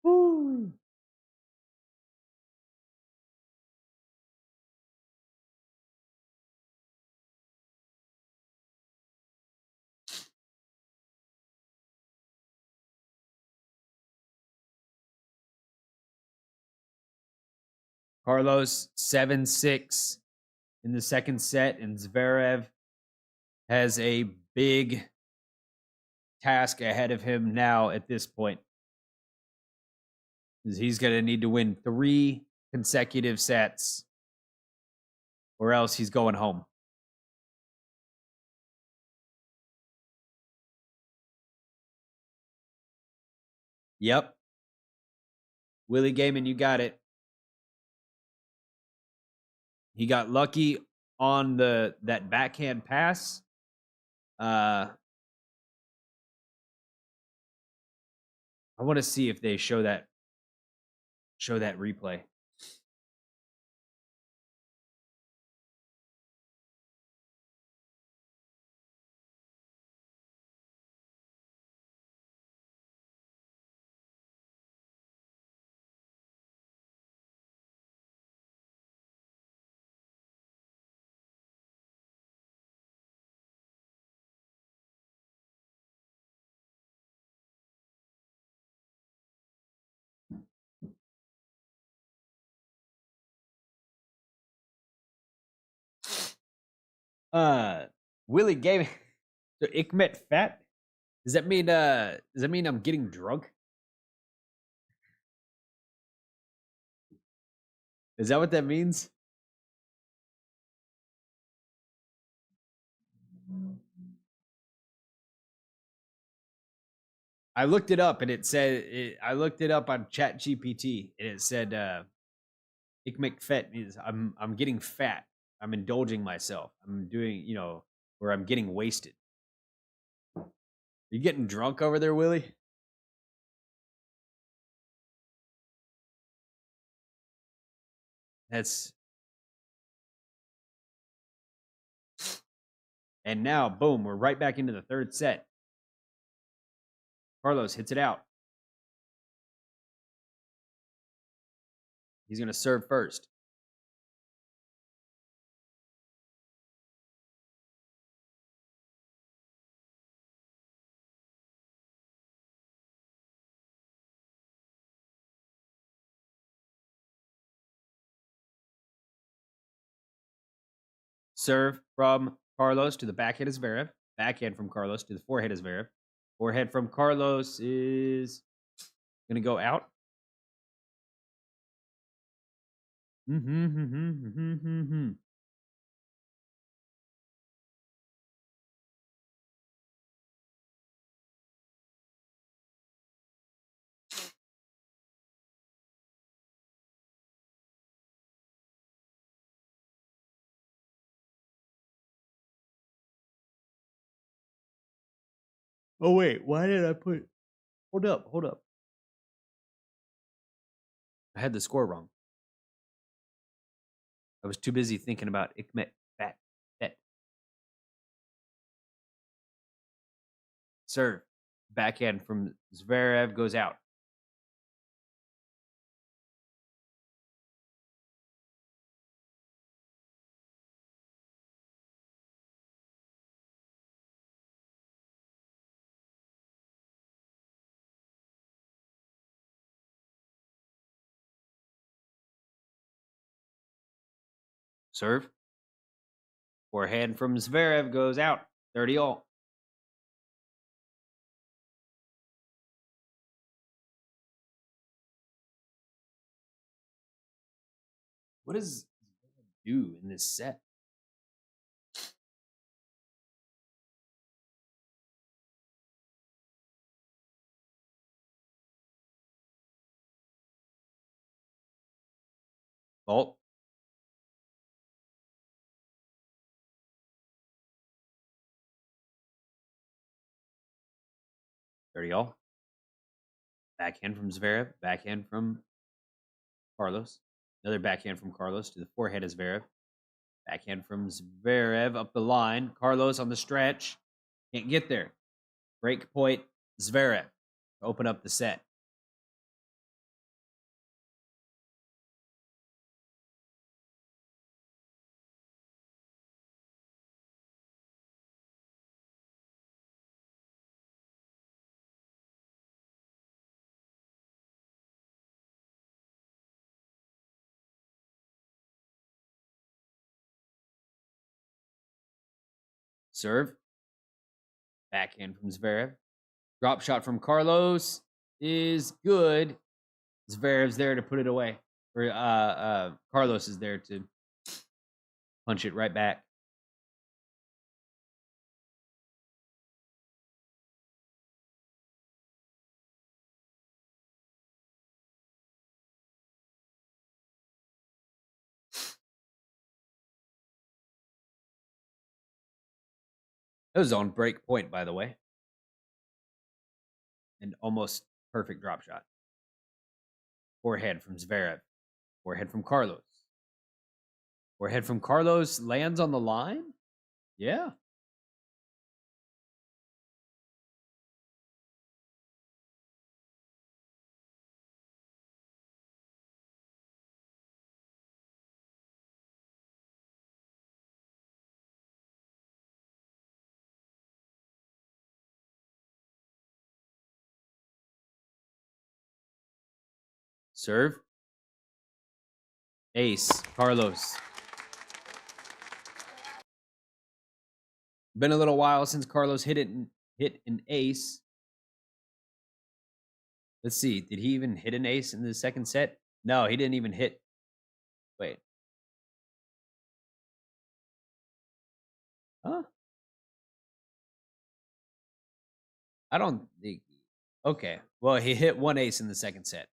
Woo. Carlos 7-6 in the second set, and Zverev has a big task ahead of him now at this point. He's going to need to win 3 consecutive sets, or else he's going home. Yep. Willie Gaiman, you got it. He got lucky on that backhand pass. I want to see if they show that replay. Willie Gaiman. So Ikmet fat? Does that mean I'm getting drunk? Is that what that means? I looked it up and it said I looked it up on Chat GPT and it said Ikmet fat means I'm getting fat. I'm indulging myself. I'm doing, or I'm getting wasted. You getting drunk over there, Willie? And now, boom, we're right back into the third set. Carlos hits it out. He's going to serve first. Serve from Carlos to the backhand is Zverev. Backhand from Carlos to the forehand is Zverev. Forehand from Carlos is going to go out. Oh, wait. Why did I put... Hold up. I had the score wrong. I was too busy thinking about Ikmet fat. Serve. Backhand from Zverev goes out. Serve. Forehand from Zverev goes out. 30 all. What does Zverev do in this set? Fault. Dirty all. Backhand from Zverev. Backhand from Carlos. Another backhand from Carlos to the forehand of Zverev. Backhand from Zverev up the line. Carlos on the stretch. Can't get there. Break point, Zverev. Open up the set. Serve. Backhand from Zverev. Drop shot from Carlos is good. Zverev's there to put it away. Or Carlos is there to punch it right back. It was on break point, by the way. And almost perfect drop shot. Forehand from Zverev. Forehand from Carlos. Forehead from Carlos lands on the line? Yeah. Serve. Ace. Carlos. Been a little while since Carlos hit an ace. Let's see. Did he even hit an ace in the second set? No, he didn't even hit. Wait. Huh? I don't think. Okay. Well, he hit one ace in the second set.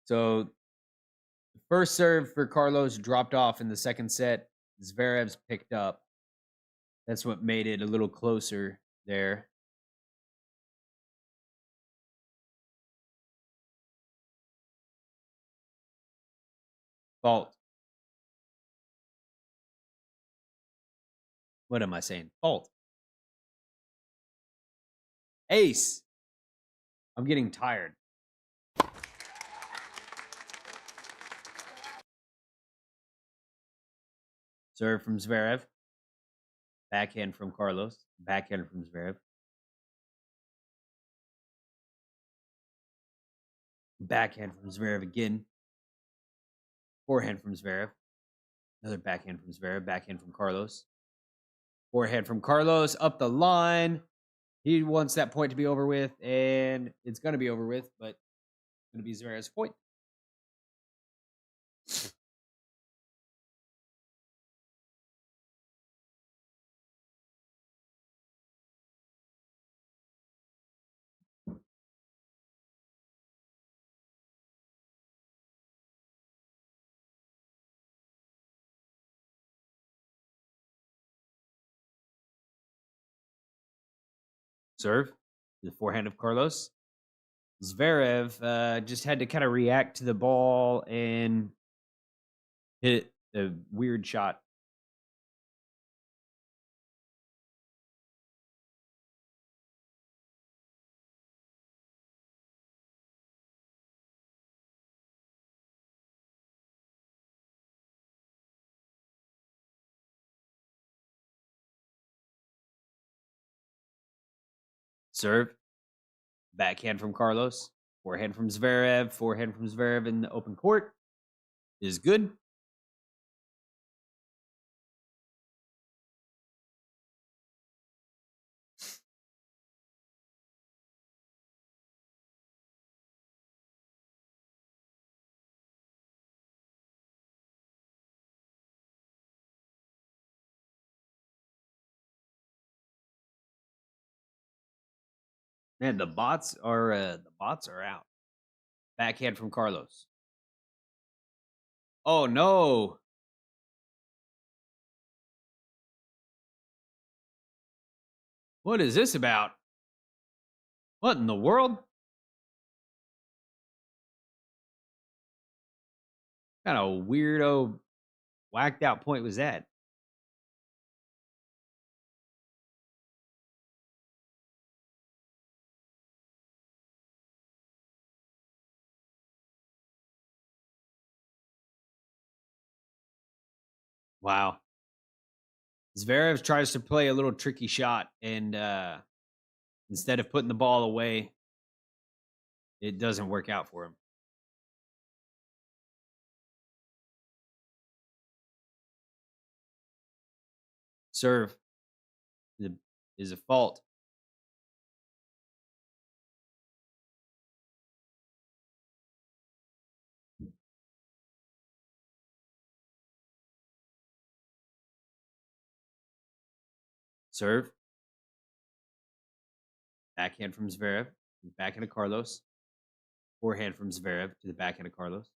So, first serve for Carlos dropped off in the second set. Zverev's picked up. That's what made it a little closer there. Fault. What am I saying? Fault. Ace. I'm getting tired. Serve from Zverev. Backhand from Carlos. Backhand from Zverev. Backhand from Zverev again. Forehand from Zverev. Another backhand from Zverev. Backhand from Carlos. Forehand from Carlos up the line. He wants that point to be over with, and it's going to be over with, but it's going to be Zverev's point. Serve. The forehand of Carlos. Zverev just had to kind of react to the ball and hit a weird shot. Serve. Backhand from Carlos. Forehand from Zverev. Forehand from Zverev in the open court is good. Man, the bots are out. Backhand from Carlos. Oh no. What is this about? What in the world? What kind of weirdo whacked out point was that? Wow. Zverev tries to play a little tricky shot, and instead of putting the ball away, it doesn't work out for him. Serve is a fault. Serve. Backhand from Zverev. Backhand of Carlos. Forehand from Zverev to the backhand of Carlos.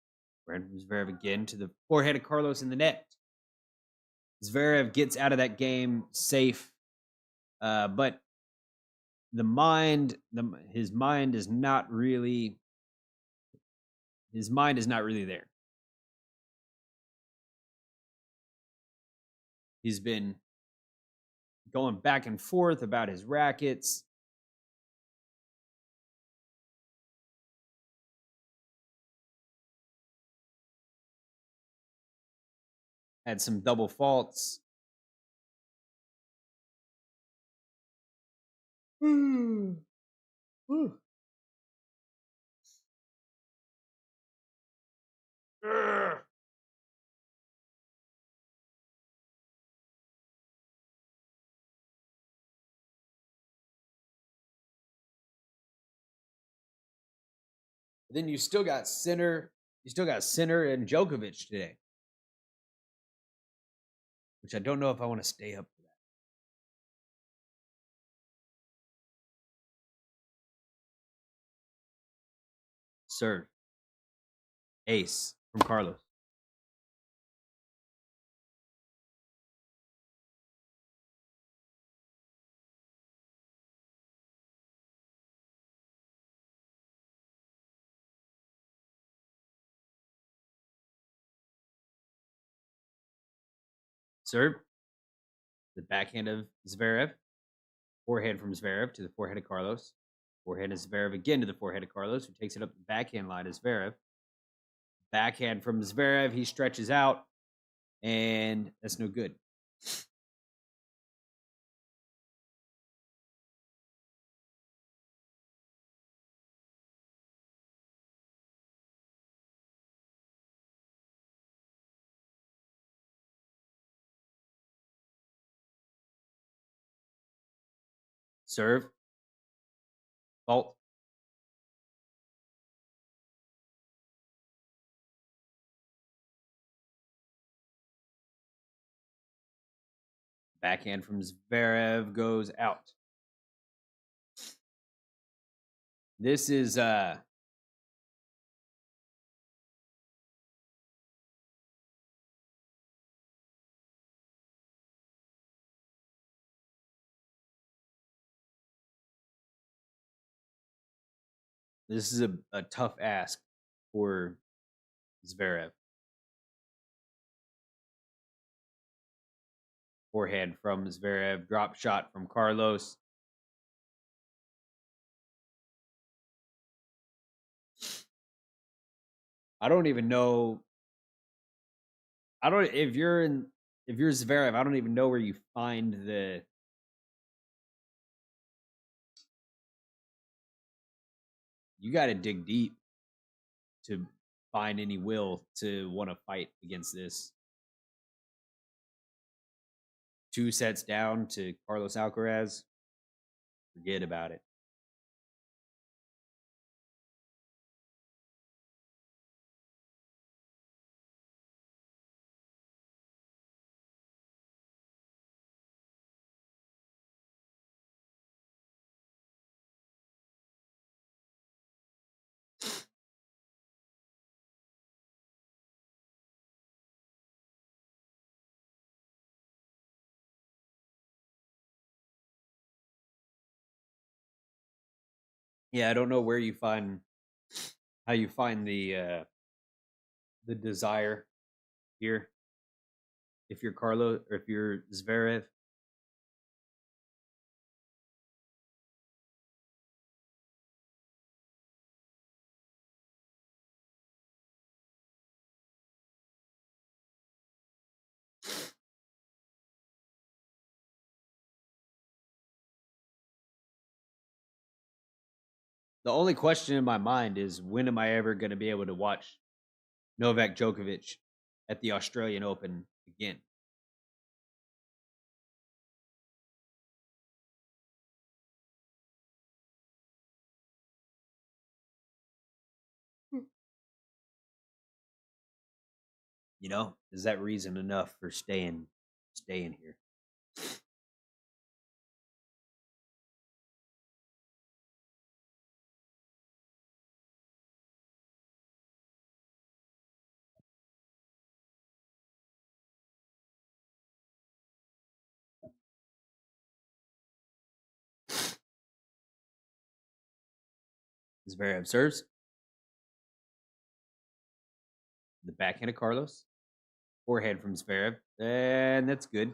Forehand from Zverev again to the forehand of Carlos in the net. Zverev gets out of that game safe, but his mind is not really there. He's been going back and forth about his rackets. Had some double faults. Then you still got Sinner. You still got Sinner and Djokovic today, which I don't know if I want to stay up for that. Serve. Ace from Carlos. Serve. The backhand of Zverev. Forehand from Zverev to the forehand of Carlos. Forehand of Zverev again to the forehand of Carlos, who takes it up the backhand line of Zverev. Backhand from Zverev. He stretches out, and that's no good. Serve. Fault. Backhand from Zverev goes out. This is a tough ask for Zverev. Forehand from Zverev, drop shot from Carlos. I don't even know. If you're Zverev, I don't even know where you find you got to dig deep to find any will to want to fight against this. 2 sets down to Carlos Alcaraz. Forget about it. Yeah, I don't know where you find how you find the desire here. If you're Carlo or if you're Zverev, the only question in my mind is when am I ever going to be able to watch Novak Djokovic at the Australian Open again? You know, is that reason enough for staying here? Zverev serves the backhand of Carlos, forehand from Zverev, and that's good.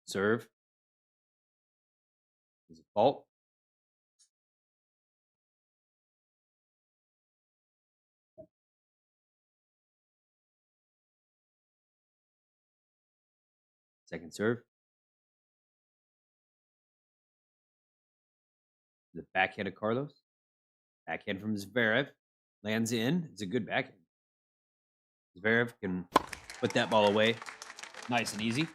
Serve is a fault. Second serve. The backhand of Carlos. Backhand from Zverev. Lands in. It's a good backhand. Zverev can put that ball away nice and easy.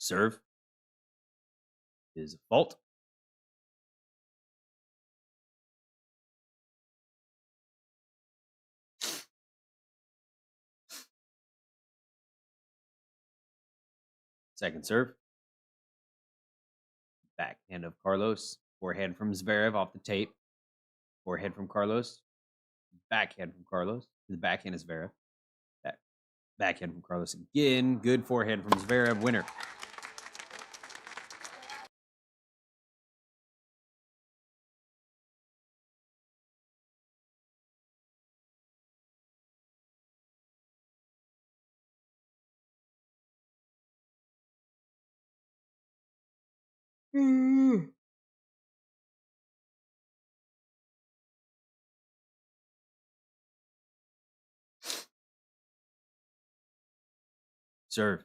Serve is a fault. Second serve. Backhand of Carlos. Forehand from Zverev off the tape. Forehand from Carlos. Backhand from Carlos. The backhand is Zverev. Backhand from Carlos again. Good forehand from Zverev. Winner. Serve.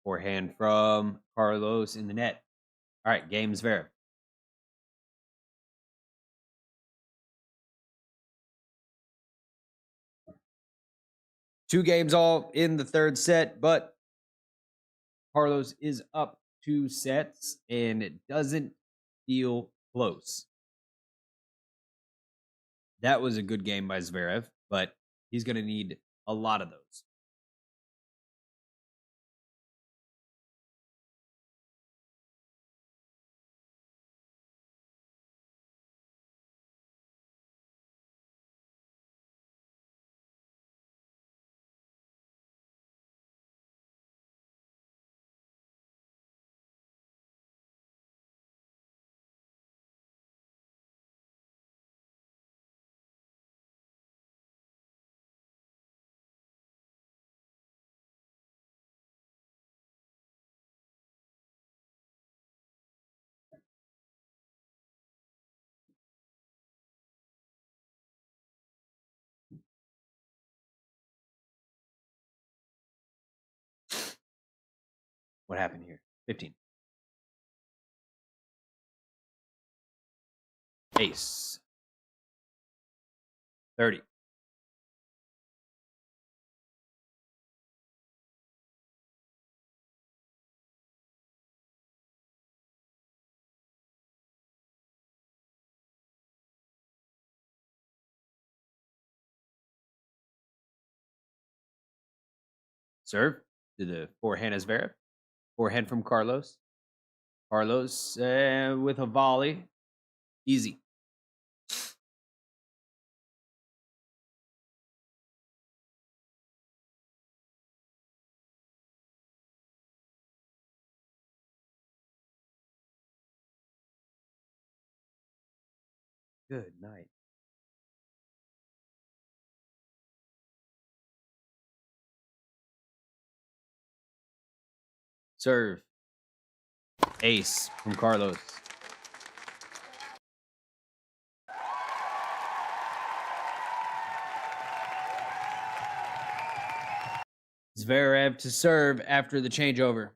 Forehand from Carlos in the net. All right, game Zverev. Two games all in the third set, but Carlos is up 2 sets, and it doesn't feel close. That was a good game by Zverev, but he's going to need a lot of those. What happened here? 15. Ace. 30. Serve to the forehand as Zverev. Forehand from Carlos. Carlos with a volley. Easy. Good night. Serve. Ace from Carlos. Zverev to serve after the changeover.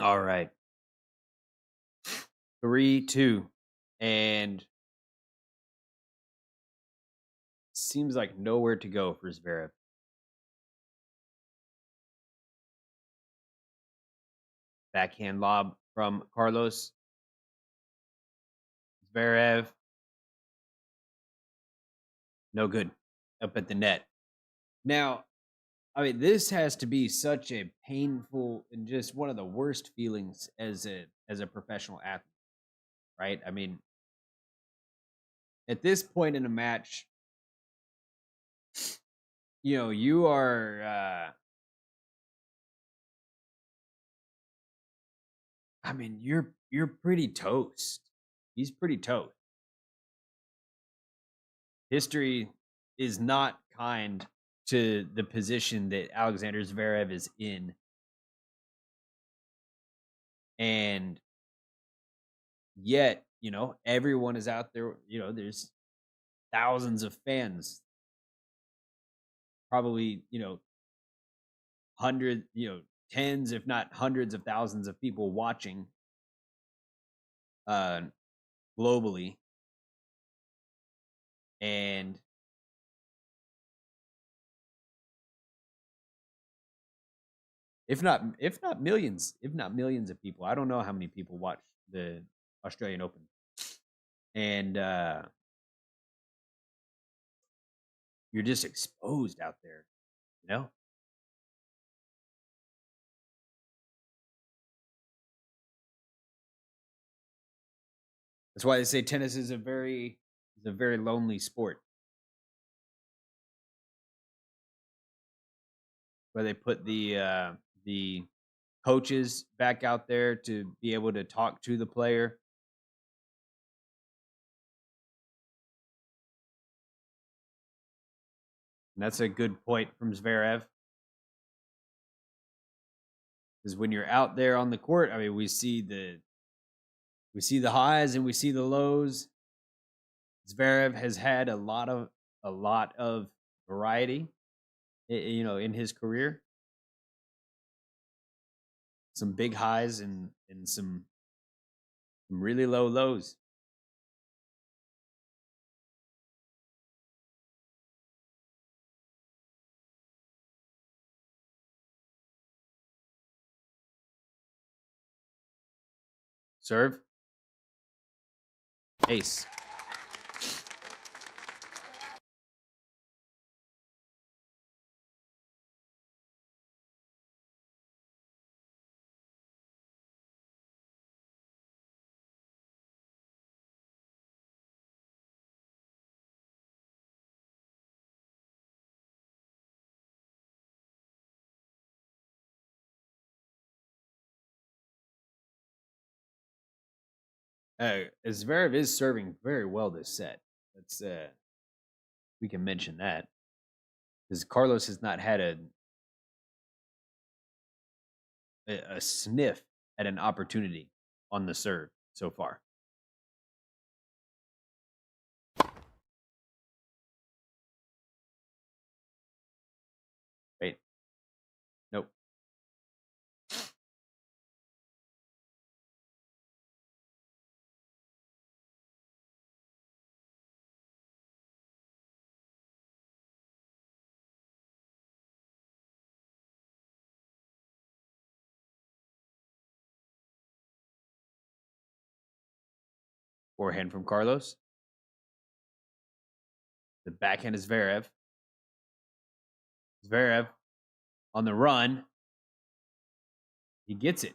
All right. 3-2. And seems like nowhere to go for Zverev. Backhand lob from Carlos. Zverev. No good. Up at the net. Now, I mean, this has to be such a painful and just one of the worst feelings as a professional athlete, right? I mean, at this point in a match, you are I mean, you're pretty toast. He's pretty toast. History is not kind to the position that Alexander Zverev is in. And yet, everyone is out there, there's thousands of fans, probably, hundreds, tens, if not hundreds of thousands of people watching globally. And if not millions of people. I don't know how many people watch the Australian Open. And you're just exposed out there, That's why they say tennis is a very lonely sport. Where they put the coaches back out there to be able to talk to the player. And that's a good point from Zverev. Because when you're out there on the court, I mean, we see the highs and we see the lows. Zverev has had a lot of variety, in his career. Some big highs and some really low lows. Serve. Ace. Zverev is serving very well this set. That's we can mention that because Carlos has not had a sniff at an opportunity on the serve so far. Wait, nope. Forehand from Carlos. The backhand is Zverev. Zverev on the run. He gets it.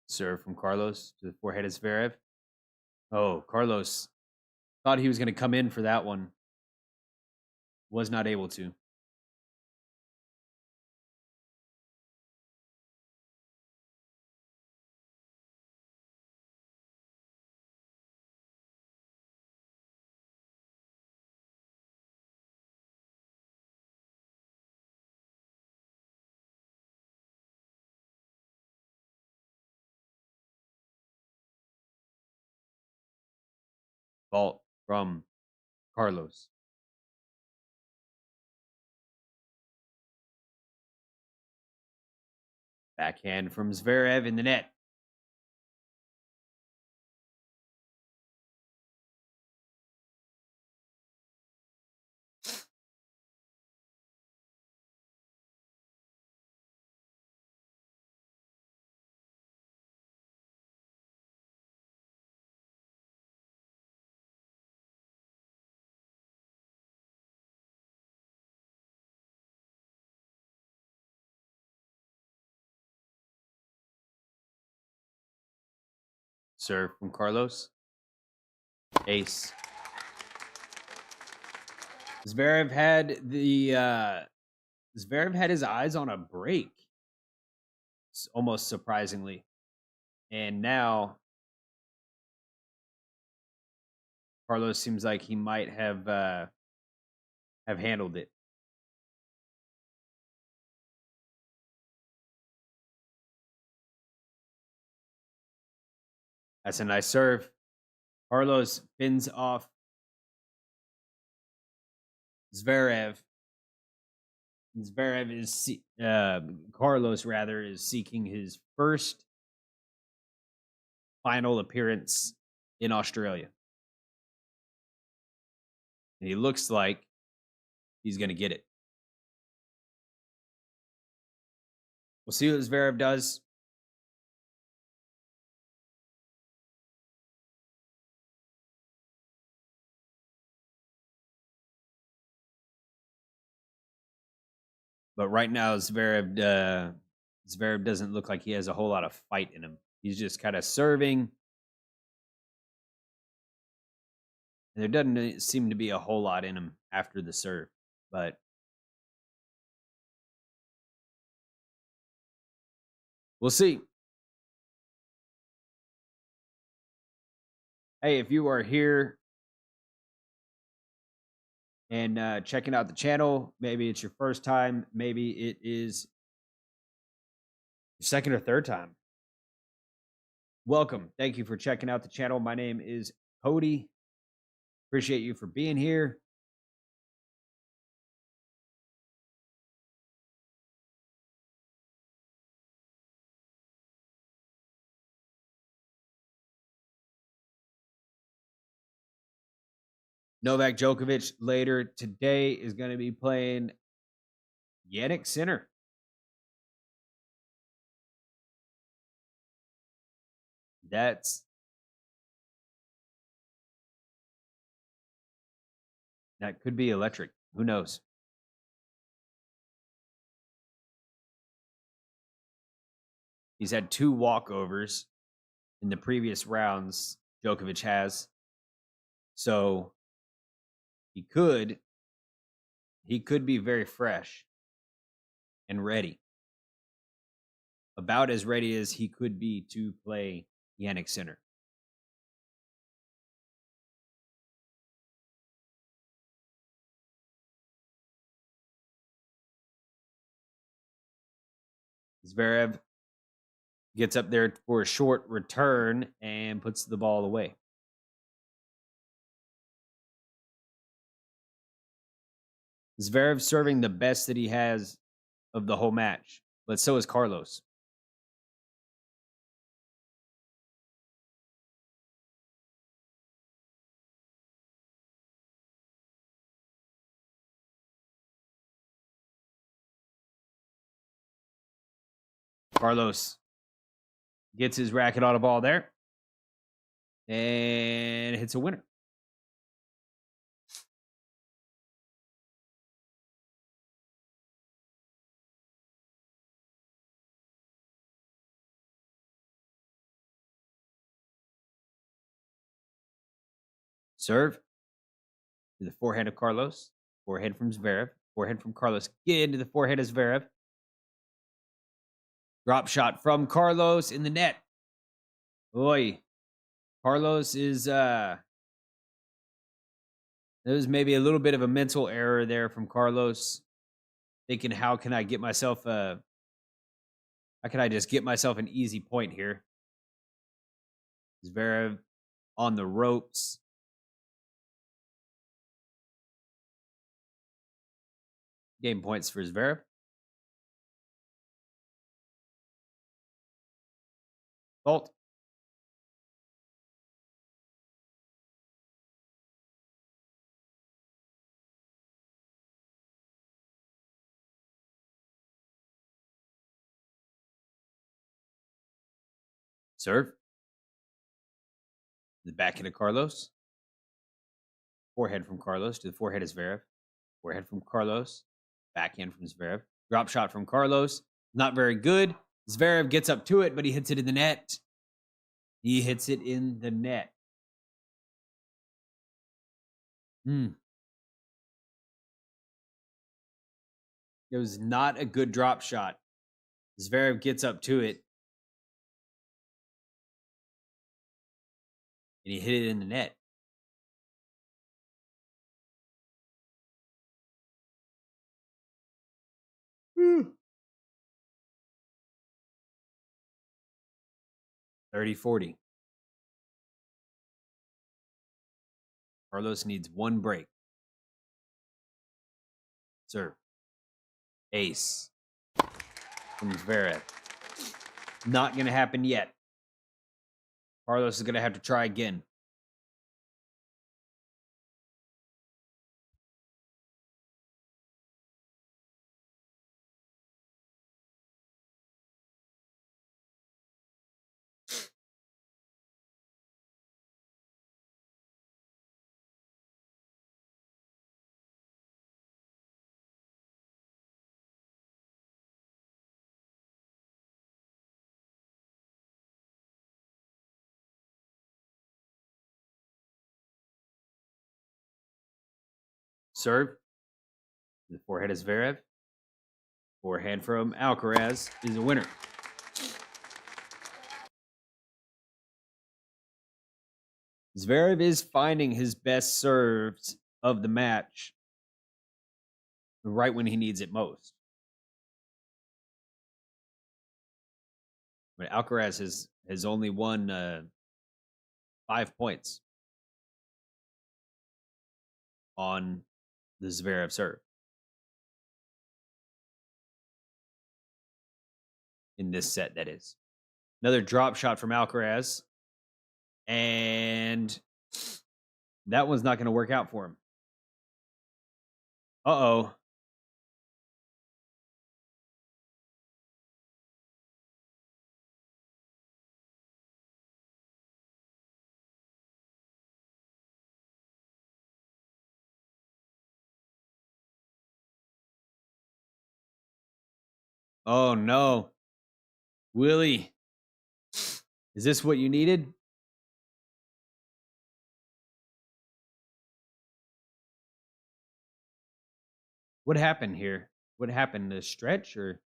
Serve from Carlos to the forehead of Zverev. Oh, Carlos thought he was going to come in for that one. Was not able to. Fault from Carlos. Backhand from Zverev in the net. Serve from Carlos. Ace. Zverev had his eyes on a break, almost surprisingly, and now Carlos seems like he might have handled it. That's a nice serve. Carlos fins off Zverev. Zverev is Carlos rather is seeking his first final appearance in Australia, and he looks like he's going to get it. We'll see what Zverev does. But right now, Zverev doesn't look like he has a whole lot of fight in him. He's just kind of serving. And there doesn't seem to be a whole lot in him after the serve. But we'll see. Hey, if you are here and checking out the channel, maybe it's your first time, maybe it is your second or third time. Welcome. Thank you for checking out the channel. My name is Cody. Appreciate you for being here. Novak Djokovic later today is going to be playing Jannik Sinner. That could be electric. Who knows? He's had 2 walkovers in the previous rounds. Djokovic has. So he could be very fresh and ready. About as ready as he could be to play Jannik Sinner. Zverev gets up there for a short return and puts the ball away. Zverev serving the best that he has of the whole match, but so is Carlos. Carlos gets his racket on a ball there and hits a winner. Serve to the forehand of Carlos. Forehand from Zverev. Forehand from Carlos. Get into the forehand of Zverev. Drop shot from Carlos in the net. Oy. Carlos is there was maybe a little bit of a mental error there from Carlos. Thinking, how can I just get myself an easy point here? Zverev on the ropes. Game points for Zverev. Fault. Serve. The backhand of Carlos. Forehand from Carlos to the forehead of Zverev. Forehand from Carlos. Backhand from Zverev. Drop shot from Carlos. Not very good. Zverev gets up to it, but he hits it in the net. He hits it in the net. It was not a good drop shot. Zverev gets up to it. And he hit it in the net. Whew. 30-40. Carlos needs 1 break. Serve. Ace from Zverev. Not going to happen yet. Carlos is going to have to try again. Serve. The forehand is Zverev. Forehand from Alcaraz is a winner. Zverev is finding his best serves of the match right when he needs it most. But Alcaraz has only won 5 points on the Zverev serve in this set, that is. Another drop shot from Alcaraz. And that one's not going to work out for him. Uh-oh. Oh, no. Willie, is this what you needed? What happened here? What happened? The stretch or?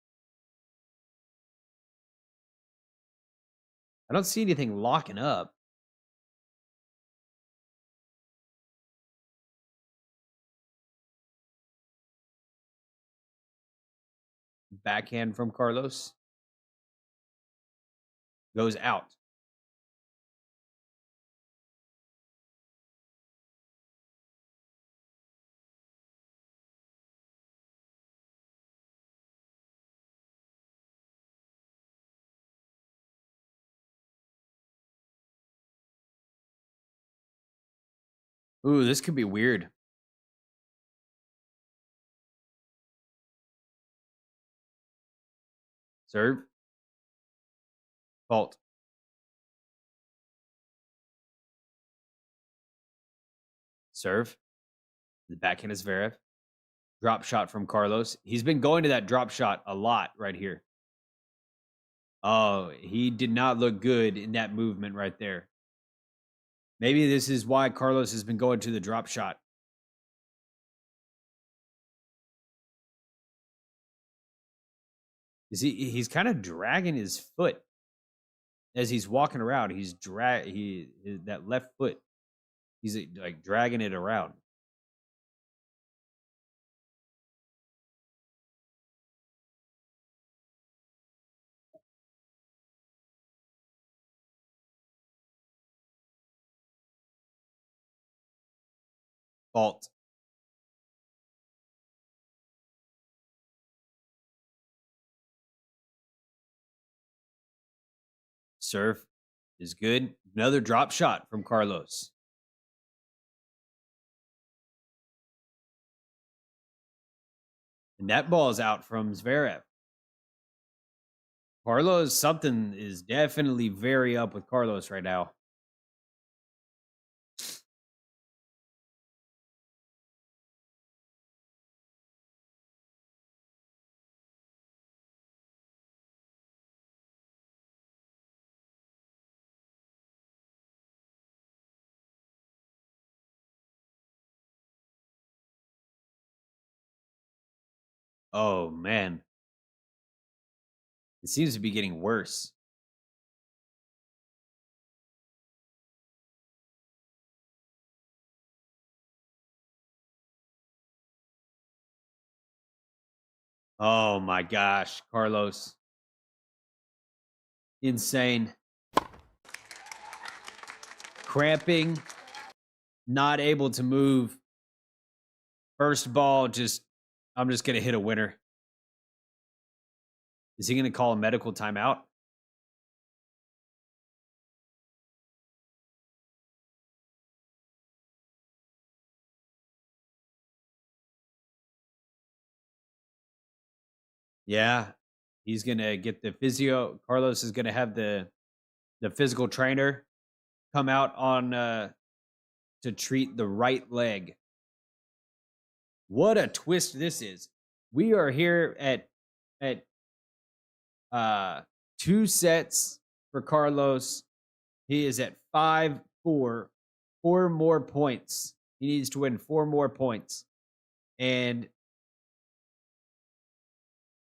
I don't see anything locking up. Backhand from Carlos. Goes out. Ooh, this could be weird. Serve. Fault. Serve. The backhand is Zverev. Drop shot from Carlos. He's been going to that drop shot a lot right here. Oh, he did not look good in that movement right there. Maybe this is why Carlos has been going to the drop shot. He's kind of dragging his foot as he's walking around. He's that left foot. He's like dragging it around. Fault. Serve is good. Another drop shot from Carlos. And that ball is out from Zverev. Carlos, something is definitely very up with Carlos right now. Oh, man. It seems to be getting worse. Oh, my gosh. Carlos. Insane. Cramping. Not able to move. First ball, I'm just going to hit a winner. Is he going to call a medical timeout? Yeah. He's going to get the physio. Carlos is going to have the physical trainer come out on to treat the right leg. What a twist this is. We are here at 2 sets for Carlos. He is at 5-4. 4 more points. He needs to win 4 more points. and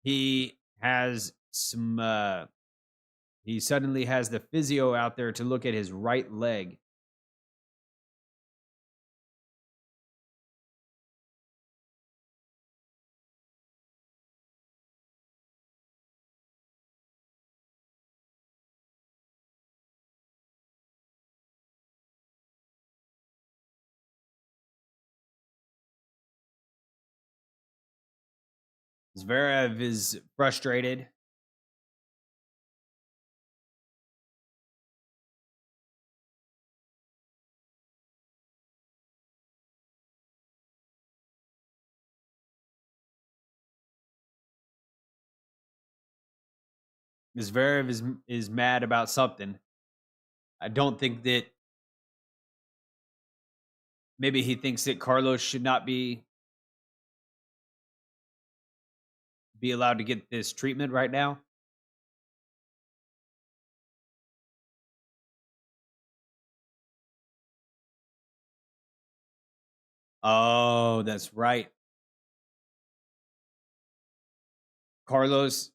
he has some. He suddenly has the physio out there to look at his right leg. Zverev is frustrated. Zverev is mad about something. I don't think that maybe he thinks that Carlos should not be allowed to get this treatment right now. Oh, that's right. Carlos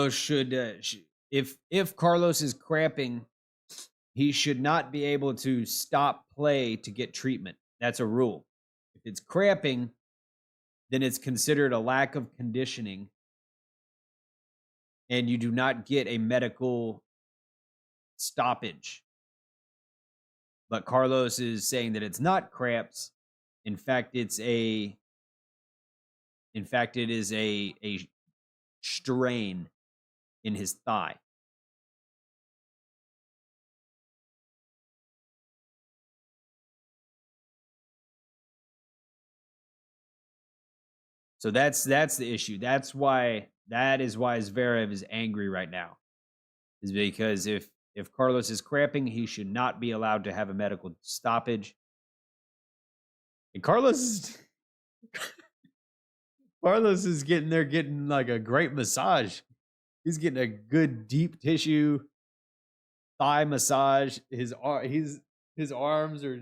should if Carlos is cramping, he should not be able to stop play to get treatment. That's a rule. If it's cramping, then it's considered a lack of conditioning, and you do not get a medical stoppage. But Carlos is saying that it's not cramps. In fact, it is a strain in his thigh. So that's the issue. That is why Zverev is angry right now. Is because if Carlos is cramping, he should not be allowed to have a medical stoppage. And Carlos is getting like a great massage. He's getting a good deep tissue thigh massage. His arms are.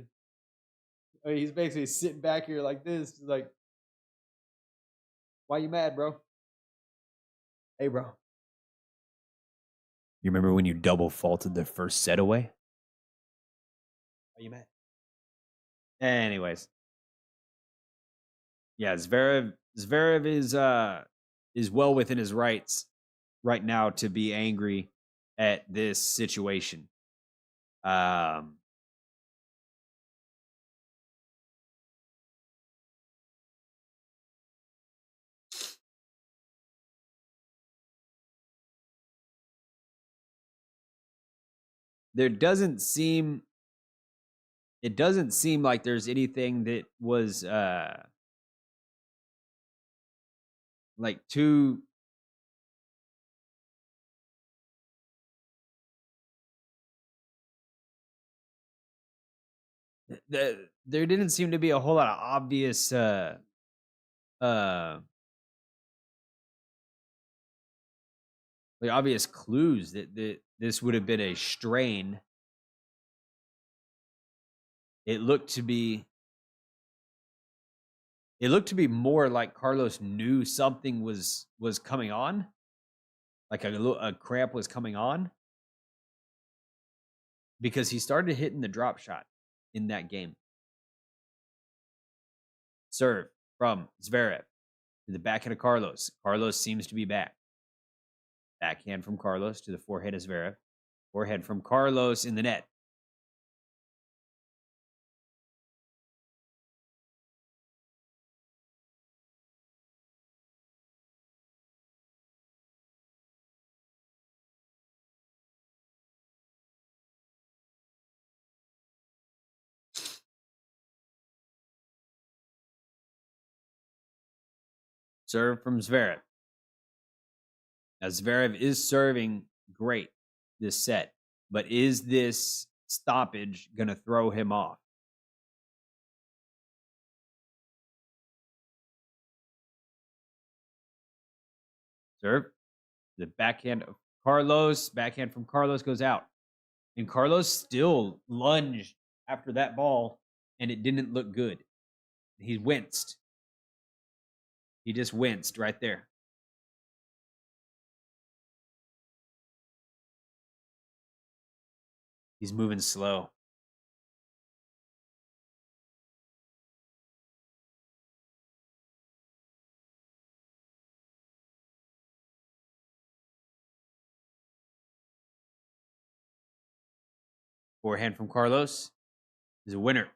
I mean, he's basically sitting back here like this, like, why you mad, bro? Hey, bro. You remember when you double faulted the first set away? Why you mad? Anyways, yeah, Zverev is well within his rights right now to be angry at this situation. It doesn't seem like there's anything that was like too there didn't seem to be a whole lot of obvious like obvious clues that this would have been a strain. It looked to be more like Carlos knew something was coming on, like a cramp was coming on, because he started hitting the drop shot in that game. Serve from Zverev to the backhand of Carlos. Carlos seems to be back. Backhand from Carlos to the forehand of Zverev. Forehand from Carlos in the net. Serve from Zverev. Now, Zverev is serving great this set, but is this stoppage going to throw him off? Serve. The backhand of Carlos. Backhand from Carlos goes out. And Carlos still lunged after that ball, and it didn't look good. He winced. He just winced right there. He's moving slow. Forehand from Carlos is a winner.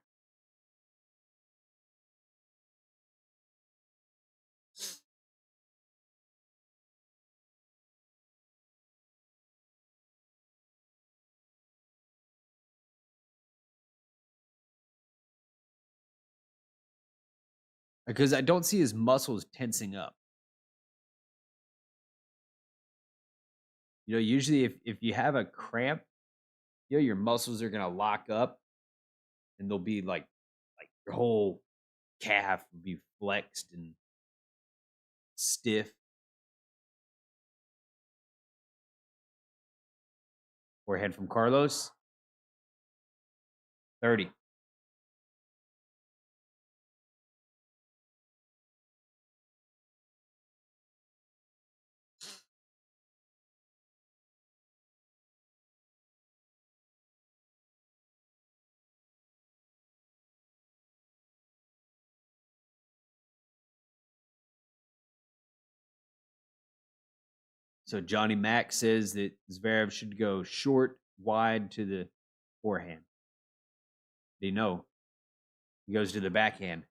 Because I don't see his muscles tensing up. Usually if you have a cramp, your muscles are gonna lock up, and they'll be like your whole calf will be flexed and stiff. Forehand from Carlos. 30. So Johnny Mack says that Zverev should go short, wide to the forehand. They know. He goes to the backhand.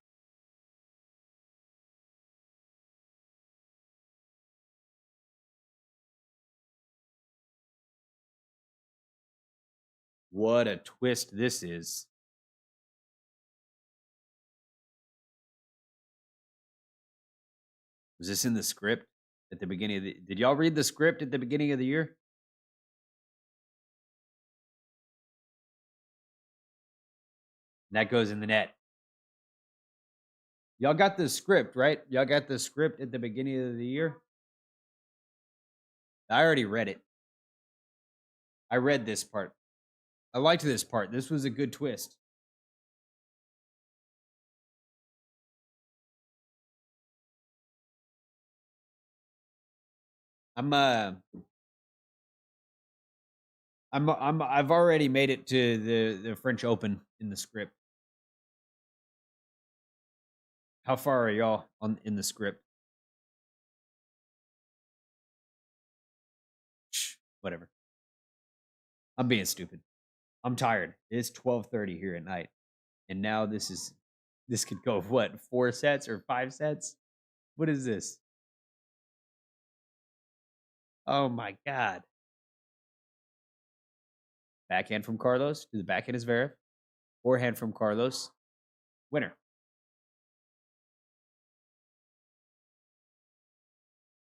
What a twist this is. Was this in the script at the beginning of the Did y'all read the script at the beginning of the year? That goes in the net. Y'all got the script, right? Y'all got the script at the beginning of the year? I already read it. I read this part. I liked this part. This was a good twist. I've already made it to the French Open in the script. How far are y'all in the script? Whatever. I'm being stupid. I'm tired. It's 12:30 here at night, and now this could go what 4 sets or 5 sets? What is this? Oh my god! Backhand from Carlos to the backhand is Zverev. Forehand from Carlos. Winner.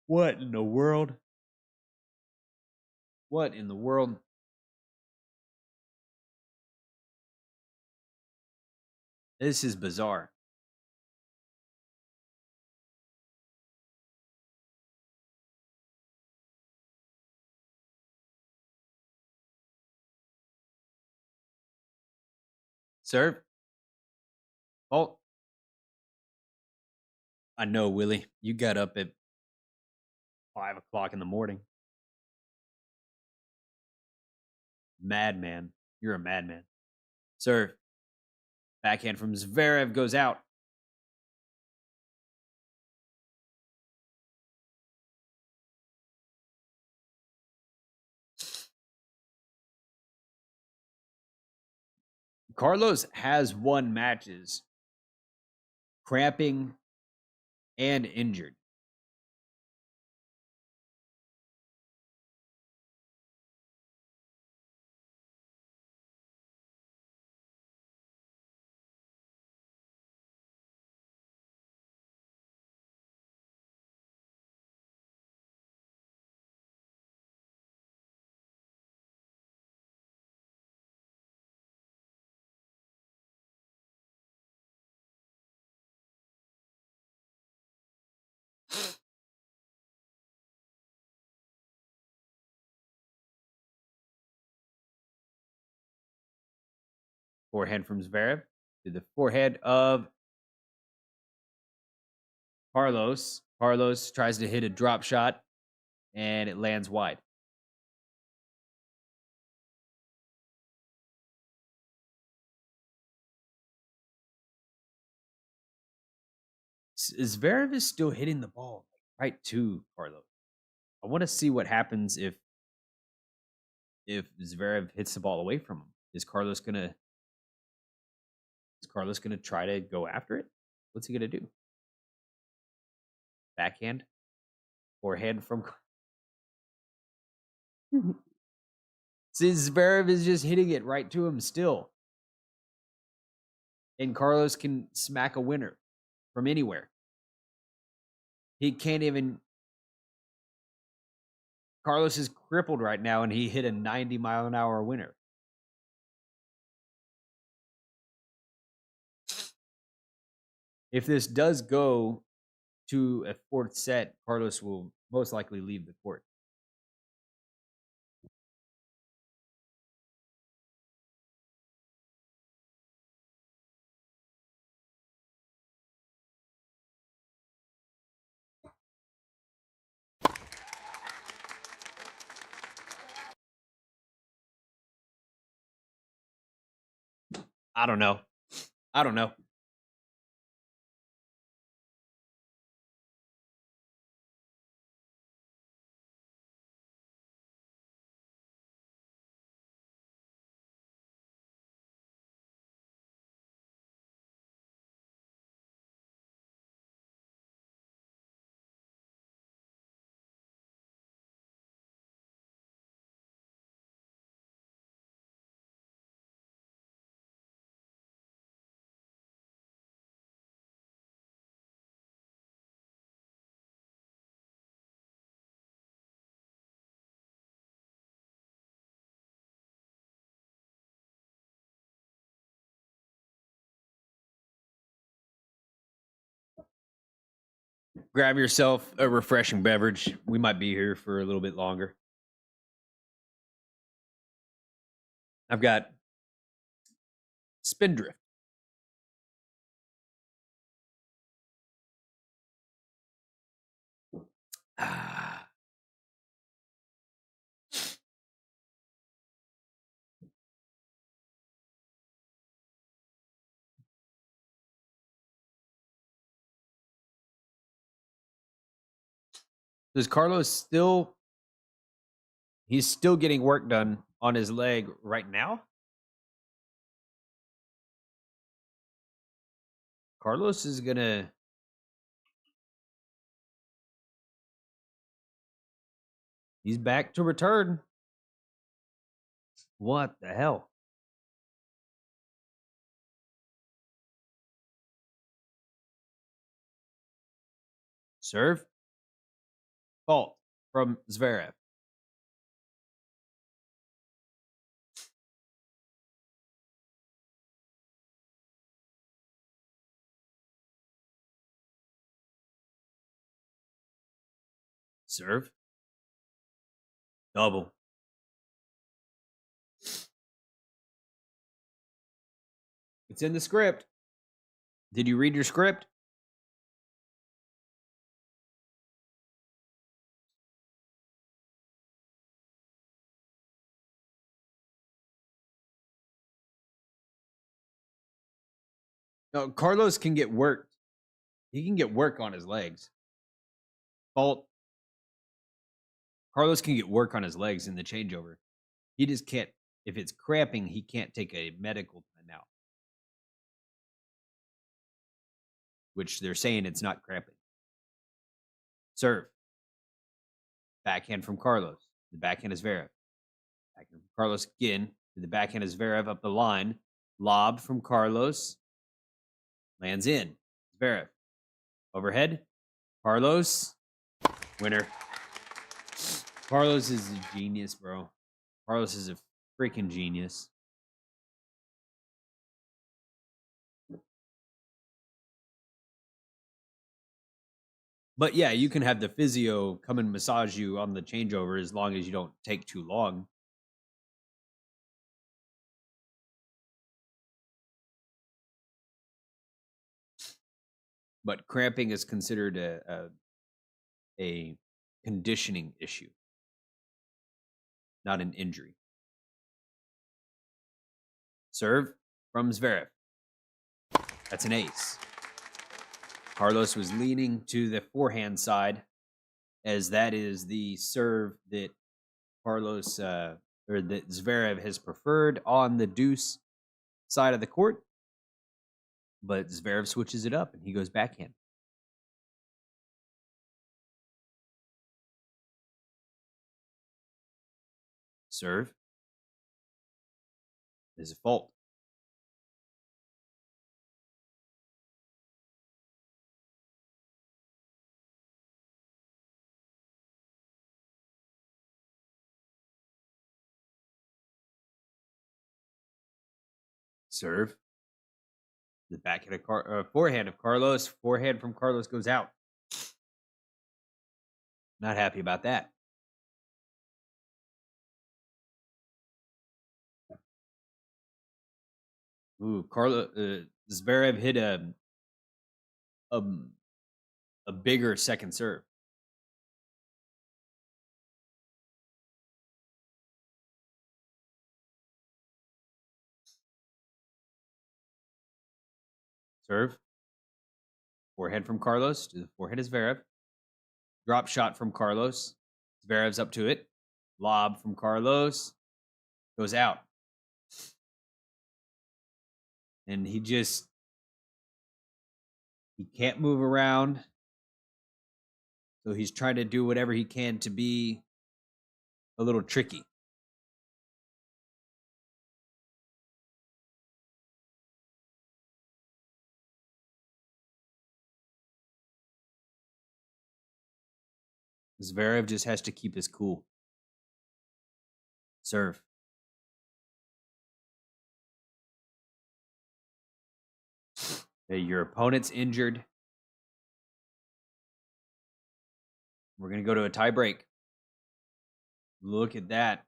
What in the world? What in the world? This is bizarre. Serve. Oh. I know, Willie. You got up at 5 o'clock in the morning. Madman. You're a madman. Serve. Backhand from Zverev goes out. Carlos has won matches cramping and injured. Forehand from Zverev to the forehead of Carlos. Carlos tries to hit a drop shot, and it lands wide. Zverev is still hitting the ball right to Carlos. I want to see what happens if Zverev hits the ball away from him. Is Carlos gonna try to go after it? What's he gonna do? Backhand? Forehand from See, Zverev is just hitting it right to him still. And Carlos can smack a winner from anywhere. He can't even. Carlos is crippled right now, and he hit a 90-mile-an-hour winner. If this does go to a fourth set, Carlos will most likely leave the court. I don't know. Grab yourself a refreshing beverage. We might be here for a little bit longer. I've got Spindrift. Does Carlos still? He's still getting work done on his leg right now. Carlos is gonna. He's back to return. What the hell? Serve. Fault from Zverev. Serve. Double. It's in the script. Did you read your script? No, Carlos can get worked. He can get work on his legs. Fault. Carlos can get work on his legs in the changeover. He just can't. If it's cramping, he can't take a medical timeout. Which they're saying it's not cramping. Serve. Backhand from Carlos. The backhand is Zverev. Backhand from Carlos again. The backhand is Zverev up the line. Lob from Carlos. Lands in. Zverev. Overhead. Carlos. Winner. Carlos is a genius, bro. Carlos is a freaking genius. But yeah, you can have the physio come and massage you on the changeover as long as you don't take too long. but cramping is considered a conditioning issue, not an injury. Serve from Zverev. That's an ace. Carlos was leaning to the forehand side, as that is the serve that Carlos or that Zverev has preferred on the deuce side of the court. But Zverev switches it up and he goes backhand. Serve is a fault. Serve. The backhand of forehand of Carlos. Forehand from Carlos goes out. Not happy about that. Ooh, Zverev hit a bigger second serve. Serve. Forehand from Carlos to the forehand of Zverev. Drop shot from Carlos. Zverev's up to it. Lob from Carlos. Goes out. And he can't move around. So he's trying to do whatever he can to be a little tricky. Zverev just has to keep his cool. Serve. Hey, your opponent's injured. We're going to go to a tie break. Look at that.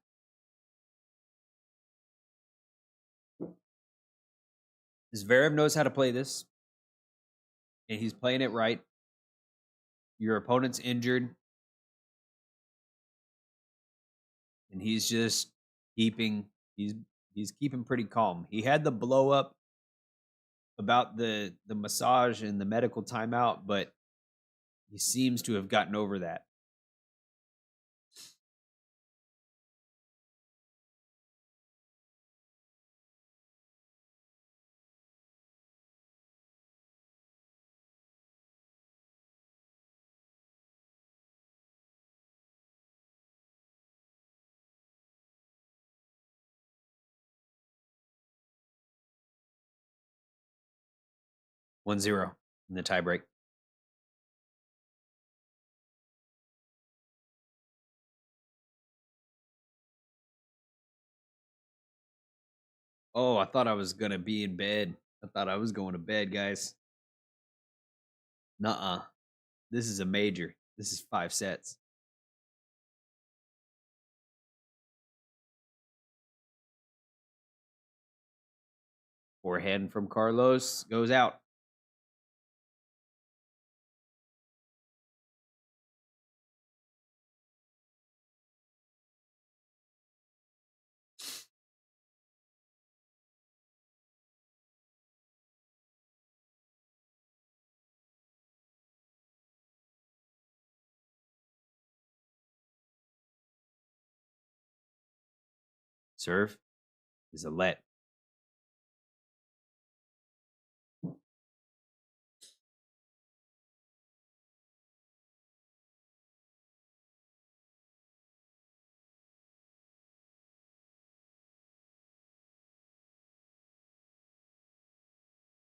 Zverev knows how to play this, and he's playing it right. Your opponent's injured, and he's just keeping he's keeping pretty calm. He had the blow up about the massage and the medical timeout, but he seems to have gotten over that. One zero in the tiebreak. Oh, I thought I was going to be in bed. I thought I was going to bed, guys. Nuh-uh. This is a major. This is 5 sets. Forehand from Carlos goes out. Serve is a let.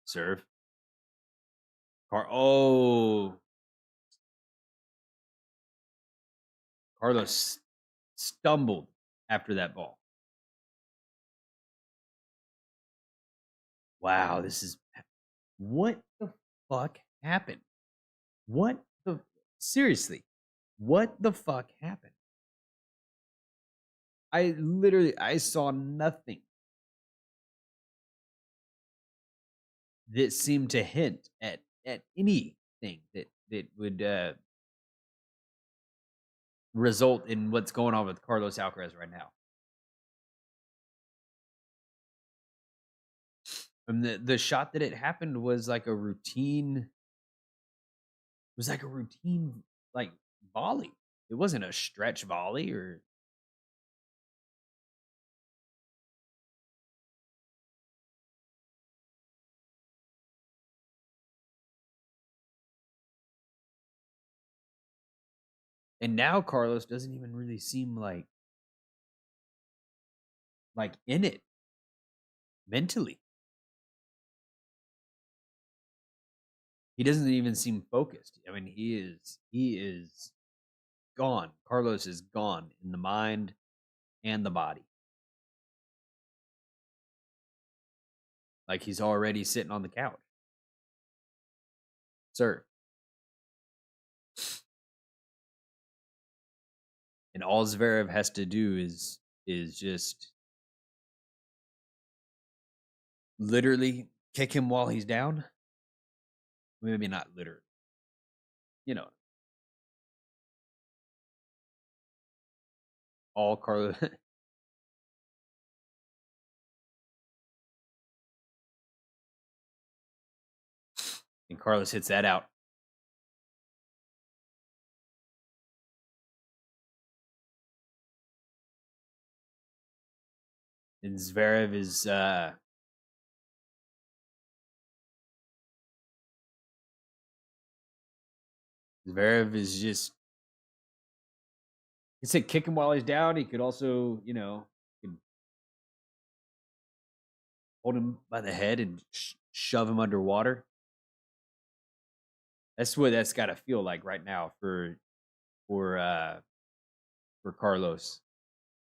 Serve. Carlos stumbled after that ball. Wow, this is what the fuck happened? Seriously, what the fuck happened? I saw nothing that seemed to hint at anything that would result in what's going on with Carlos Alcaraz right now. And the shot that it happened was like a routine. It was like a routine like volley. It wasn't a stretch volley or. And now Carlos doesn't even really seem like in it mentally. He doesn't even seem focused. I mean, he is gone. Carlos is gone in the mind and the body. Like he's already sitting on the couch. Sir. And all Zverev has to do is just literally kick him while he's down. Maybe not literally. You know. All Carlos. And Carlos hits that out. And Zverev is just. He said kick him while he's down. He could also, hold him by the head and shove him underwater. That's what that's got to feel like right now for Carlos.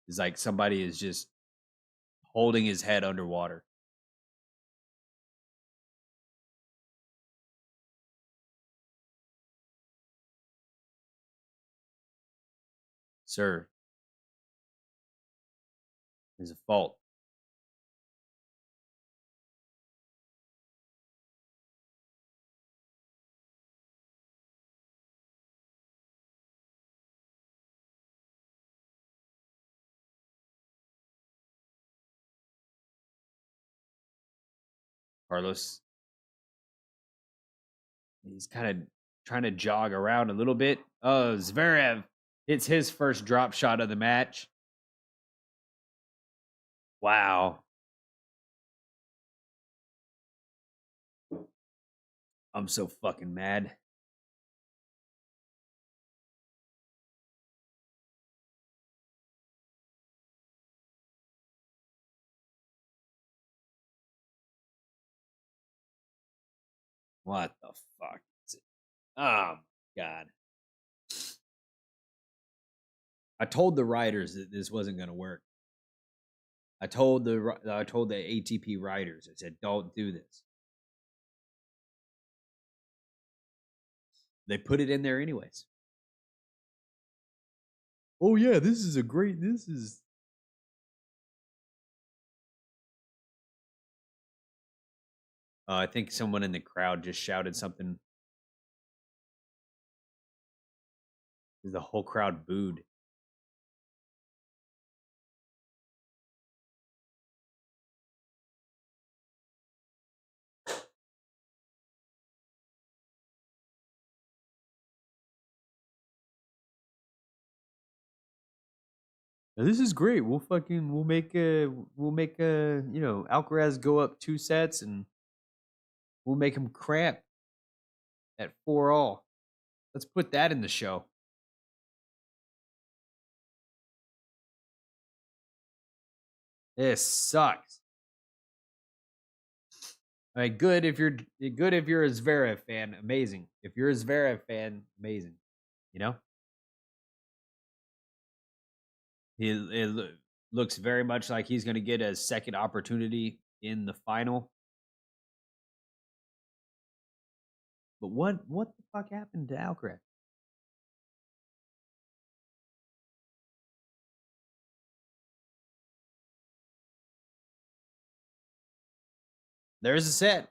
It's like somebody is just holding his head underwater. Sir, is a fault. Carlos, he's kind of trying to jog around a little bit. Oh, Zverev, it's his first drop shot of the match. Wow. I'm so fucking mad. What the fuck is it? Oh, God. I told the writers that this wasn't going to work. I told the ATP writers, I said, don't do this. They put it in there anyways. Oh yeah, this is I think someone in the crowd just shouted something. The whole crowd booed. This is great. We'll make Alcaraz go up 2 sets and we'll make him cramp at 4-all. Let's put that in the show. This sucks. I mean, good if you're a Zverev fan, amazing. If you're a Zverev fan, amazing. You know? It looks very much like he's going to get a second opportunity in the final. But what the fuck happened to Alcaraz? There's a set.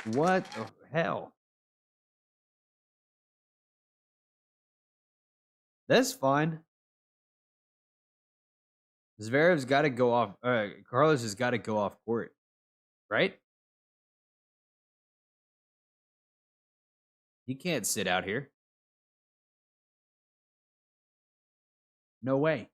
What the hell? That's fine. Zverev's got to go off. Carlos has got to go off court, right? He can't sit out here. No way.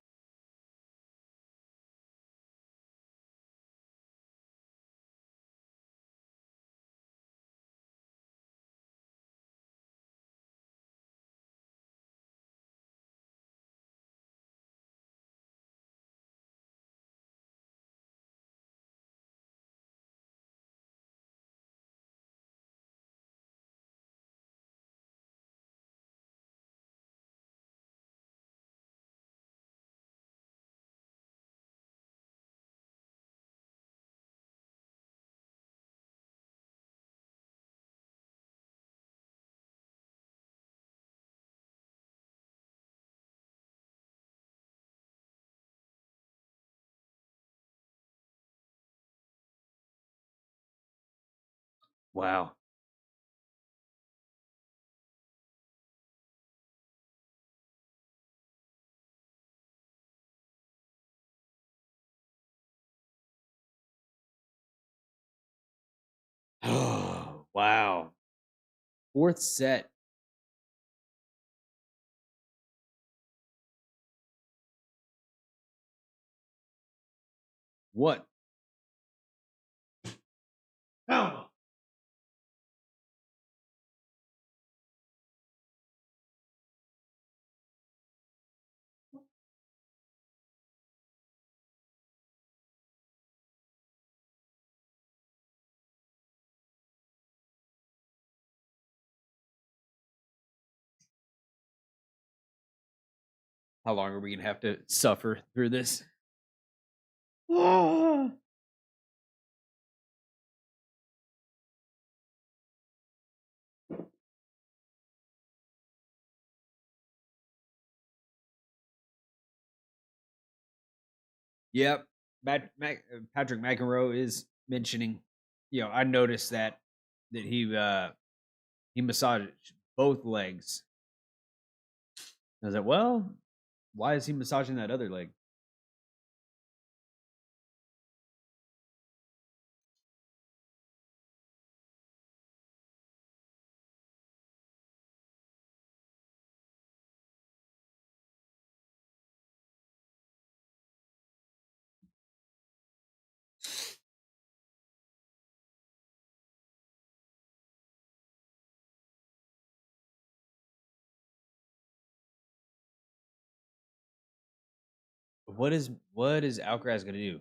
Wow. Oh, wow. Fourth set. What? How long are we going to have to suffer through this? Yep. Patrick McEnroe is mentioning, I noticed that he massaged both legs. I was like, well, why is he massaging that other leg? What is Alcaraz going to do?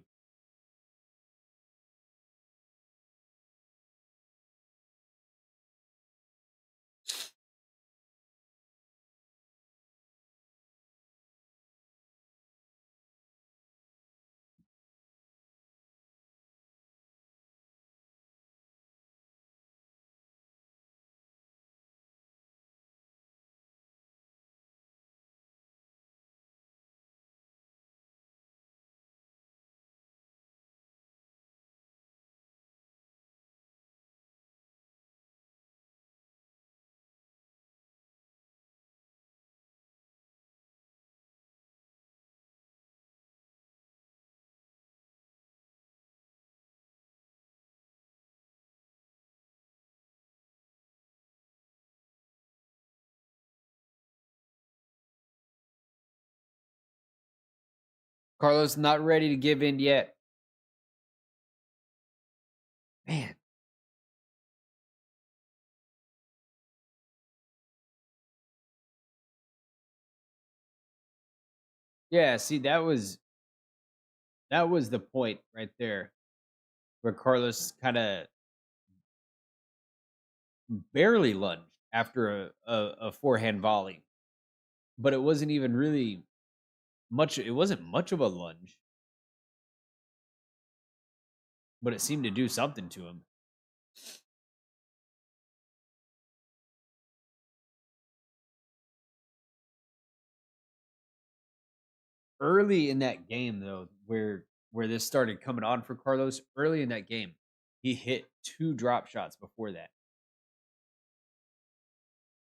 Carlos not ready to give in yet. Man. Yeah, see that was the point right there where Carlos kind of barely lunged after a forehand volley. But it wasn't even really much it wasn't much of a lunge, but it seemed to do something to him. Early in that game though, where this started coming on for Carlos, early in that game, he hit 2 drop shots before that.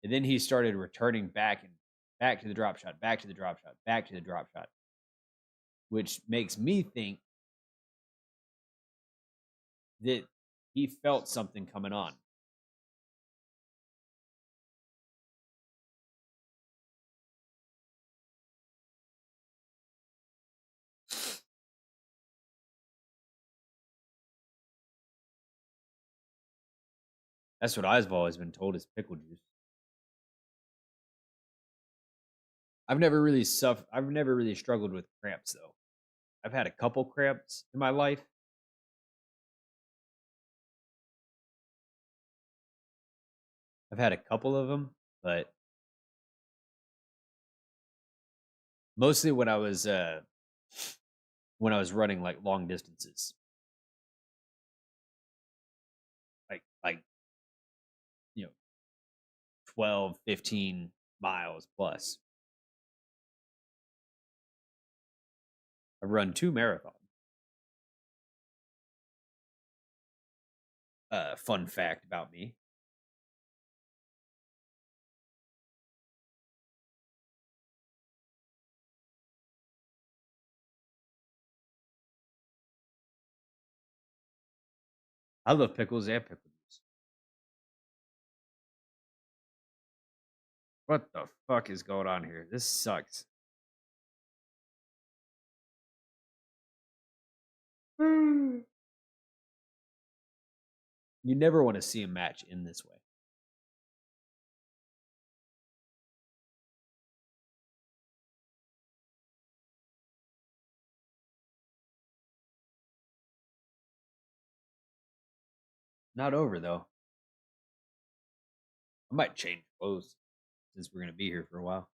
And then he started returning back to the drop shot, back to the drop shot, back to the drop shot, which makes me think that he felt something coming on. That's what I've always been told is pickle juice. I've never really struggled with cramps though. I've had a couple cramps in my life. I've had a couple of them, but mostly when I was running like long distances. Like 12, 15 miles plus. I've run 2 marathons. Fun fact about me. I love pickles and pickle juice. What the fuck is going on here? This sucks. You never want to see a match in this way. Not over though. I might change clothes since we're gonna be here for a while.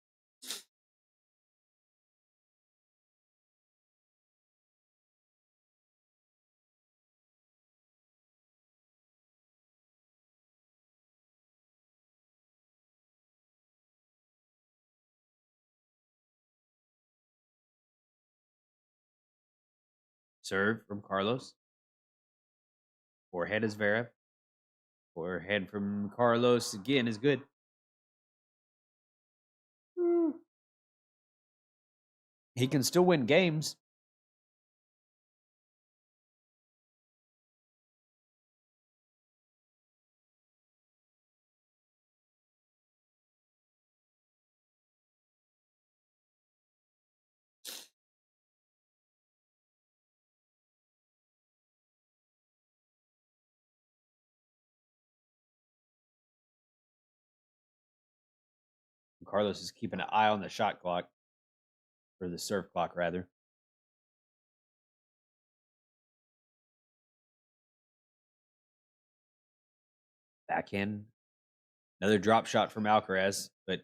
Serve from Carlos. Forehead is Zverev. Forehead from Carlos again is good. He can still win games. Carlos is keeping an eye on the shot clock, or the serve clock, rather. Backhand. Another drop shot from Alcaraz, but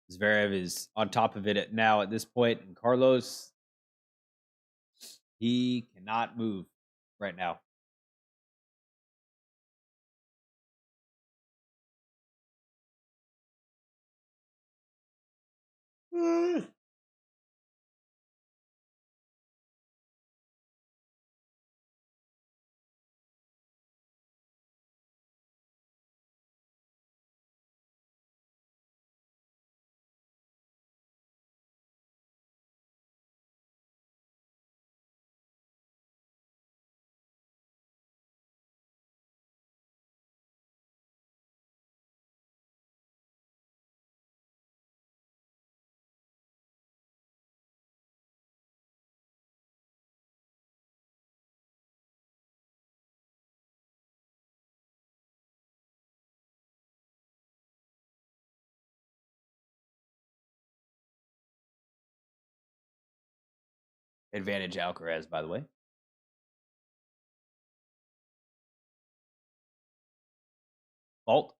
Zverev is on top of it now at this point, and Carlos, he cannot move right now. Advantage Alcaraz, by the way. Fault.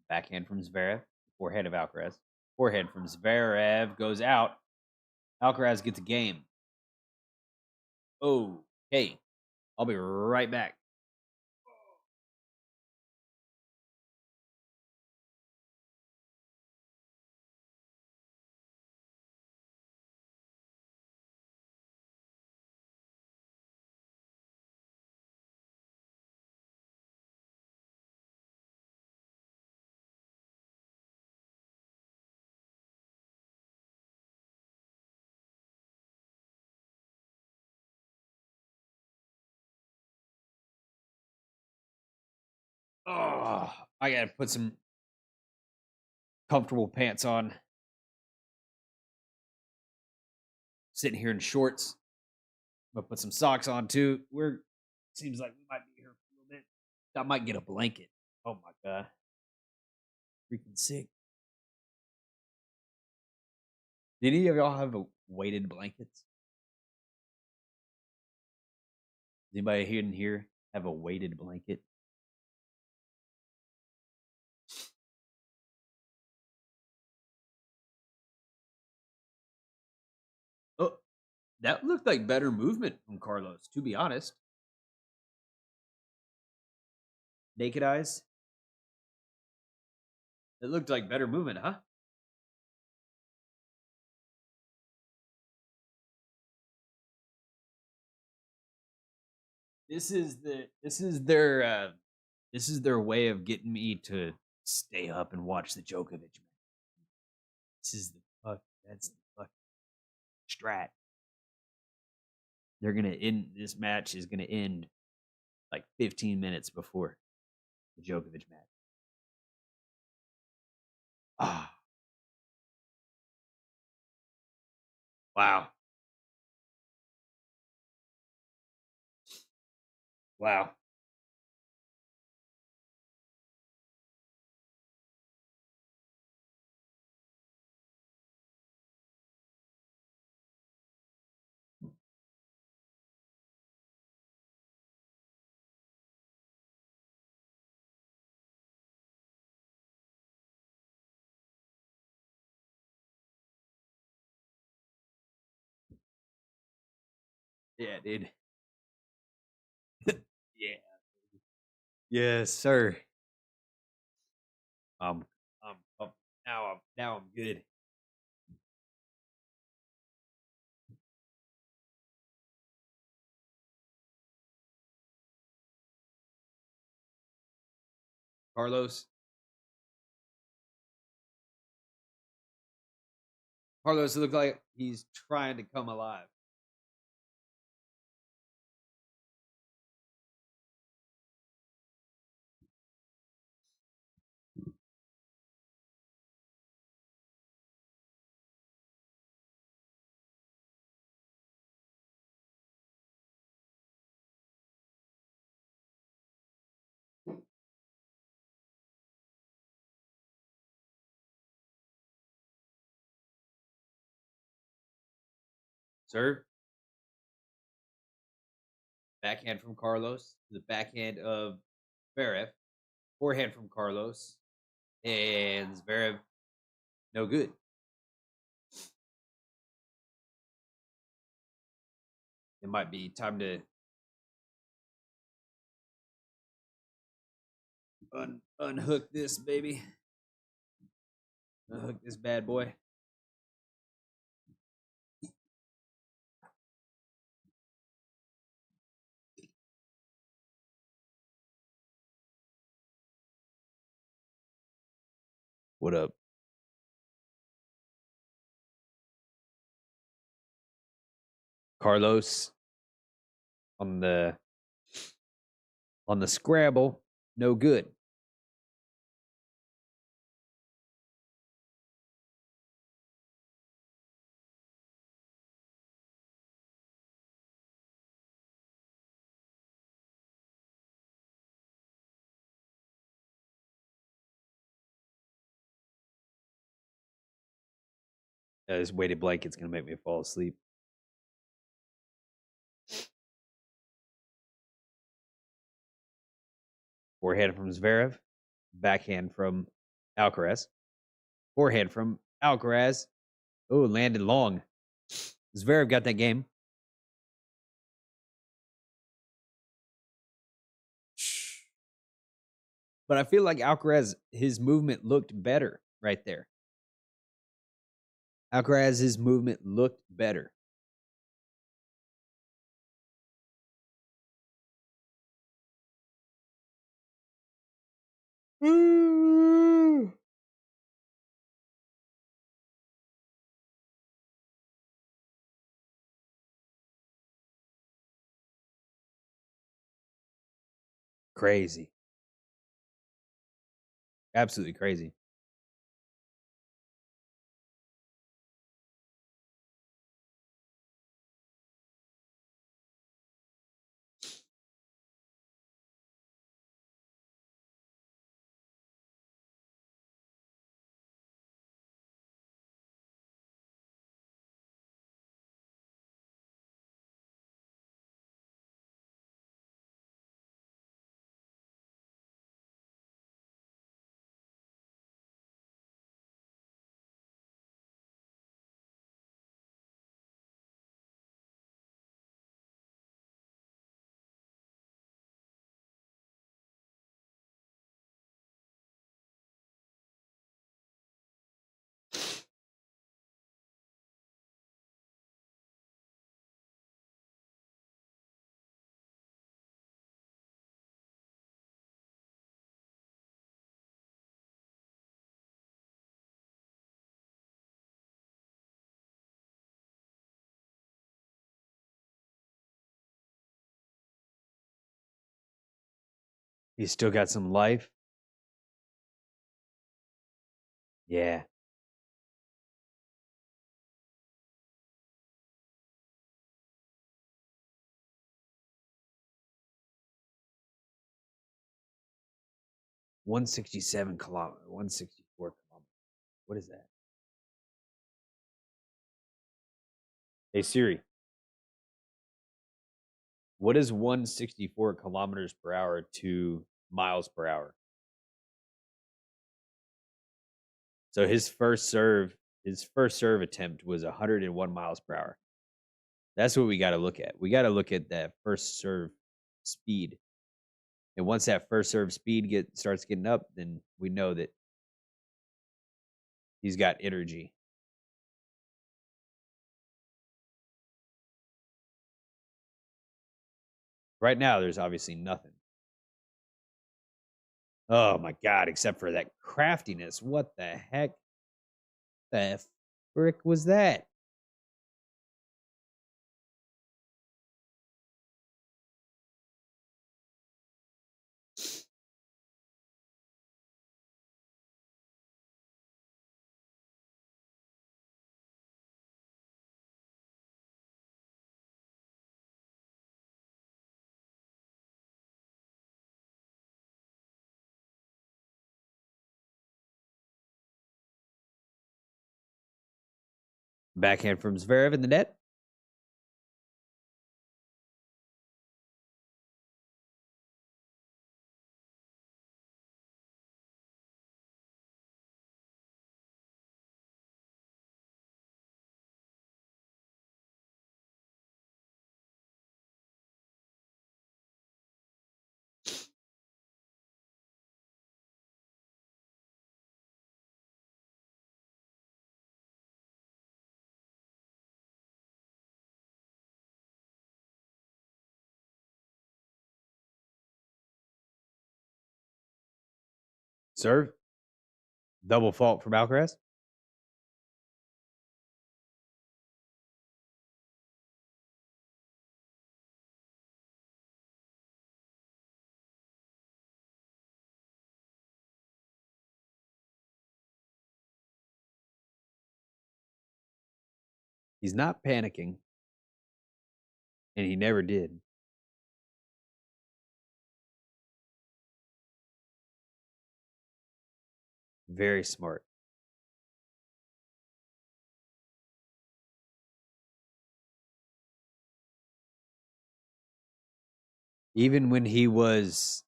Backhand from Zverev. Forehead of Alcaraz. Forehead from Zverev goes out. Alcaraz gets a game. Oh, hey. I'll be right back. Oh, I gotta put some comfortable pants on. Sitting here in shorts. I'm gonna put some socks on too. Seems like we might be here for a little bit. I might get a blanket. Oh my god. Freaking sick. Did any of y'all have a weighted blankets? Does anybody here in here have a weighted blanket? Oh, that looked like better movement from Carlos, to be honest. Naked eyes. It looked like better movement, huh? This is their way of getting me to stay up and watch the Djokovic match. This is the fuck that's the fuck strat. They're gonna end this match is gonna end like 15 minutes before the Djokovic match. Ah, wow. Wow. Yeah, dude. Yeah. Yes, sir. Um, um now I'm good. Carlos. Carlos looks like he's trying to come alive. Sir, backhand from Carlos. The backhand of Zverev. Forehand from Carlos. And Zverev, no good. It might be time to unhook this baby. Unhook this bad boy. What up? Carlos on the scrabble, no good. This weighted blanket's gonna make me fall asleep. Forehand from Zverev, backhand from Alcaraz. Forehand from Alcaraz. Oh, landed long. Zverev got that game. But I feel like Alcaraz, his movement looked better right there. Alcaraz, his movement looked better. Crazy. Absolutely crazy. He's still got some life. Yeah. (167 kilometer, 164 kilometers. What is that? Hey Siri, what is 164 kilometers per hour to miles per hour? So his first serve attempt was 101 miles per hour. That's what we got to look at. We got to look at that first serve speed. And once that first serve speed starts getting up, then we know that he's got energy. Right now, there's obviously nothing. Oh my god! Except for that craftiness. What the heck? The frick was that? Backhand from Zverev in the net. Serve. Double fault from Alcaraz. He's not panicking, and he never did. Very smart. Even when he was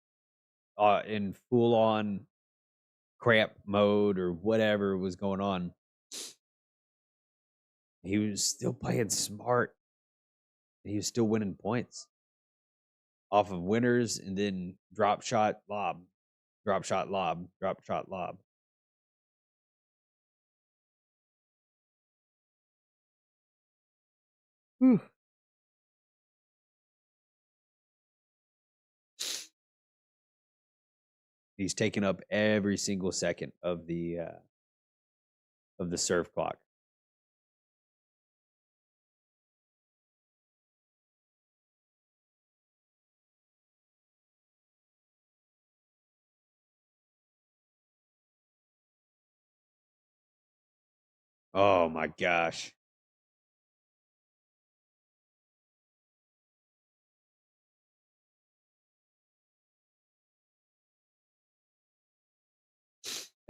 in full on cramp mode or whatever was going on, he was still playing smart. And he was still winning points off of winners and then drop shot lob, drop shot lob, drop shot lob. Whew. He's taken up every single second of the serve clock. Oh my gosh.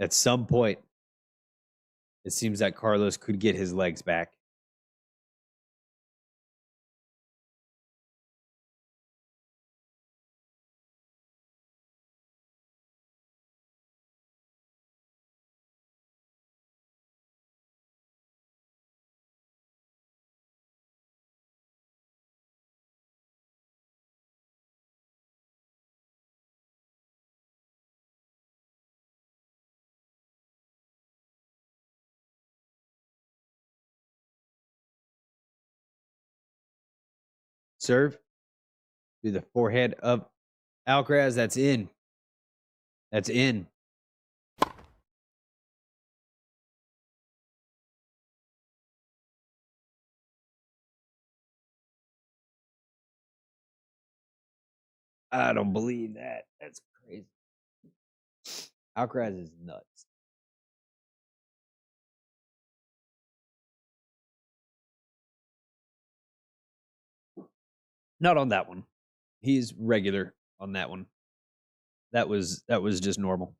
At some point, it seems that Carlos could get his legs back. Serve to the forehead of Alcaraz. That's in. That's in. I don't believe that. That's crazy. Alcaraz is nuts. Not on that one. He's regular on that one. That was just normal.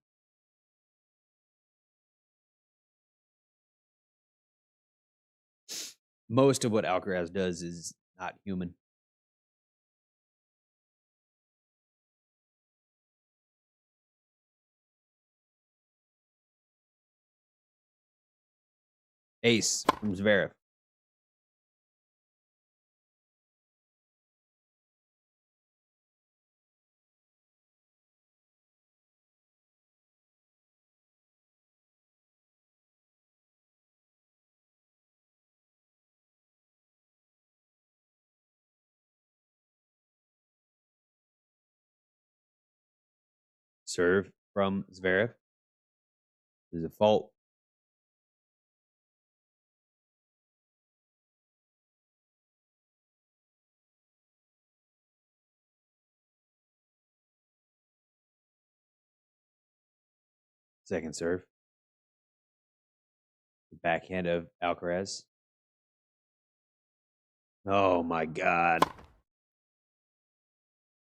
Most of what Alcaraz does is not human. Ace from Zverev. Serve from Zverev. There's a fault. Second serve. The backhand of Alcaraz. Oh my God.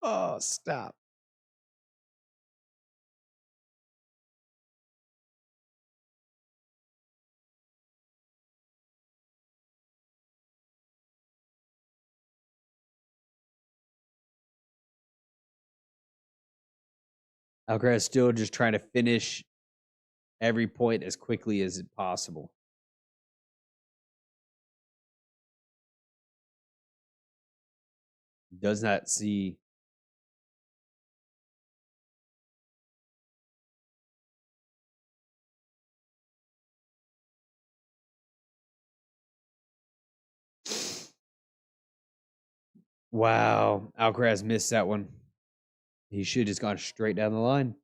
Oh, stop. Alcaraz still just trying to finish every point as quickly as possible. Does not see. Wow. Alcaraz missed that one. He should have just gone straight down the line.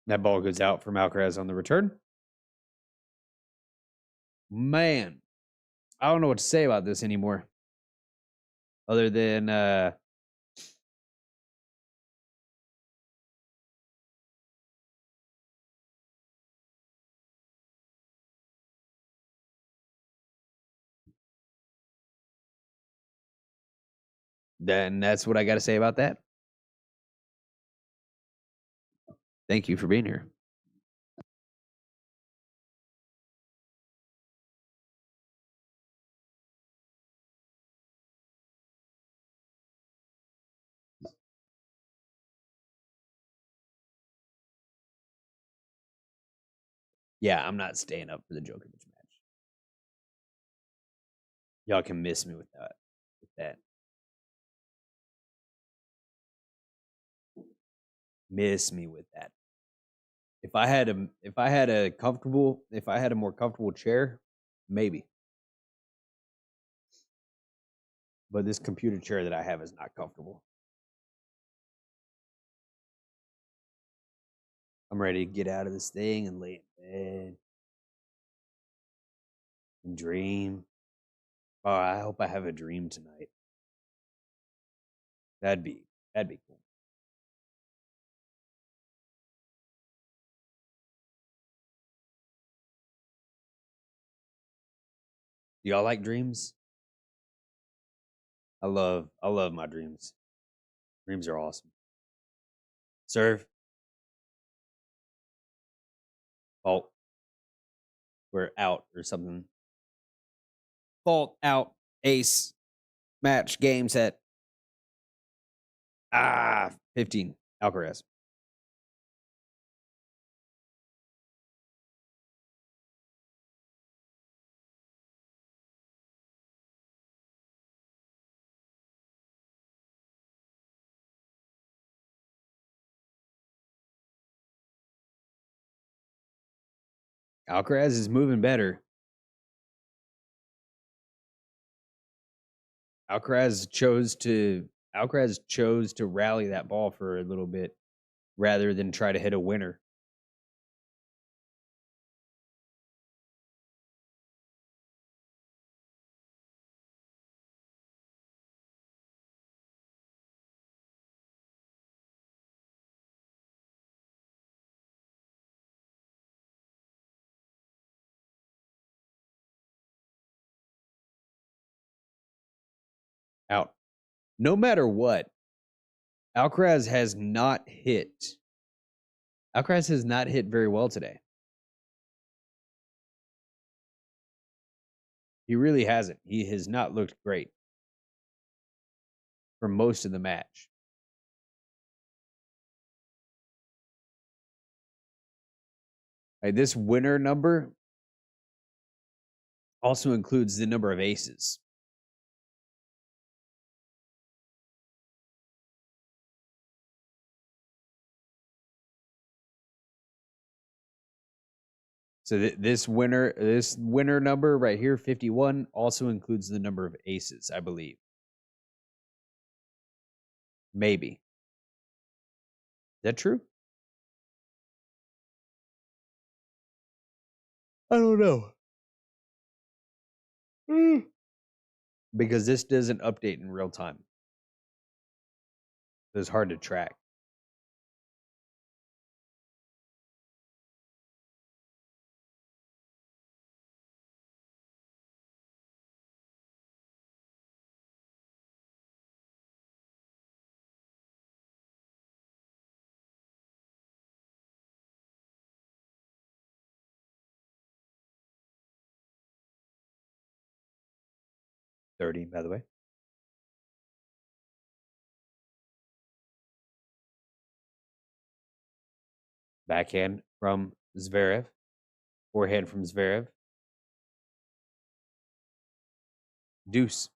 That ball goes out from Alcaraz on the return. Man, I don't know what to say about this anymore. Other than then that's what I got to say about that. Thank you for being here. Yeah, I'm not staying up for the Djokovic match. Y'all can miss me with that. Miss me with that. If I had a more comfortable chair, maybe. But this computer chair that I have is not comfortable. I'm ready to get out of this thing and lay in bed and dream. Oh, I hope I have a dream tonight. That'd be cool. Do y'all like dreams? I love my dreams. Dreams are awesome. Serve. Fault. We're out or something. Fault out. Ace. Match. Game set. 15. Alcaraz. Alcaraz is moving better. Alcaraz chose to rally that ball for a little bit rather than try to hit a winner. Out. No matter what, Alcaraz has not hit. Alcaraz has not hit very well today. He really hasn't. He has not looked great for most of the match. This winner number also includes the number of aces. So this winner number right here, 51, also includes the number of aces, I believe. Maybe. Is that true? I don't know. Because this doesn't update in real time. It's hard to track. $30, by the way. Backhand from Zverev. Forehand from Zverev. Deuce.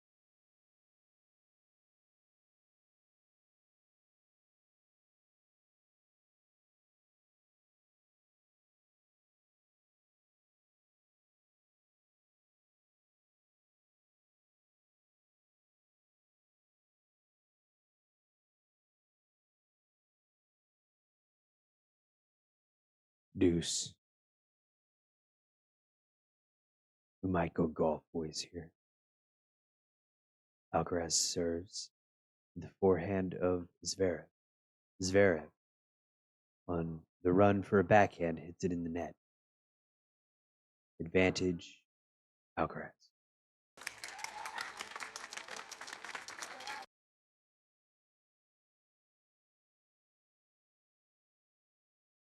Deuce. We might go golf boys here. Alcaraz serves the forehand of Zverev. Zverev, on the run for a backhand, hits it in the net. Advantage, Alcaraz.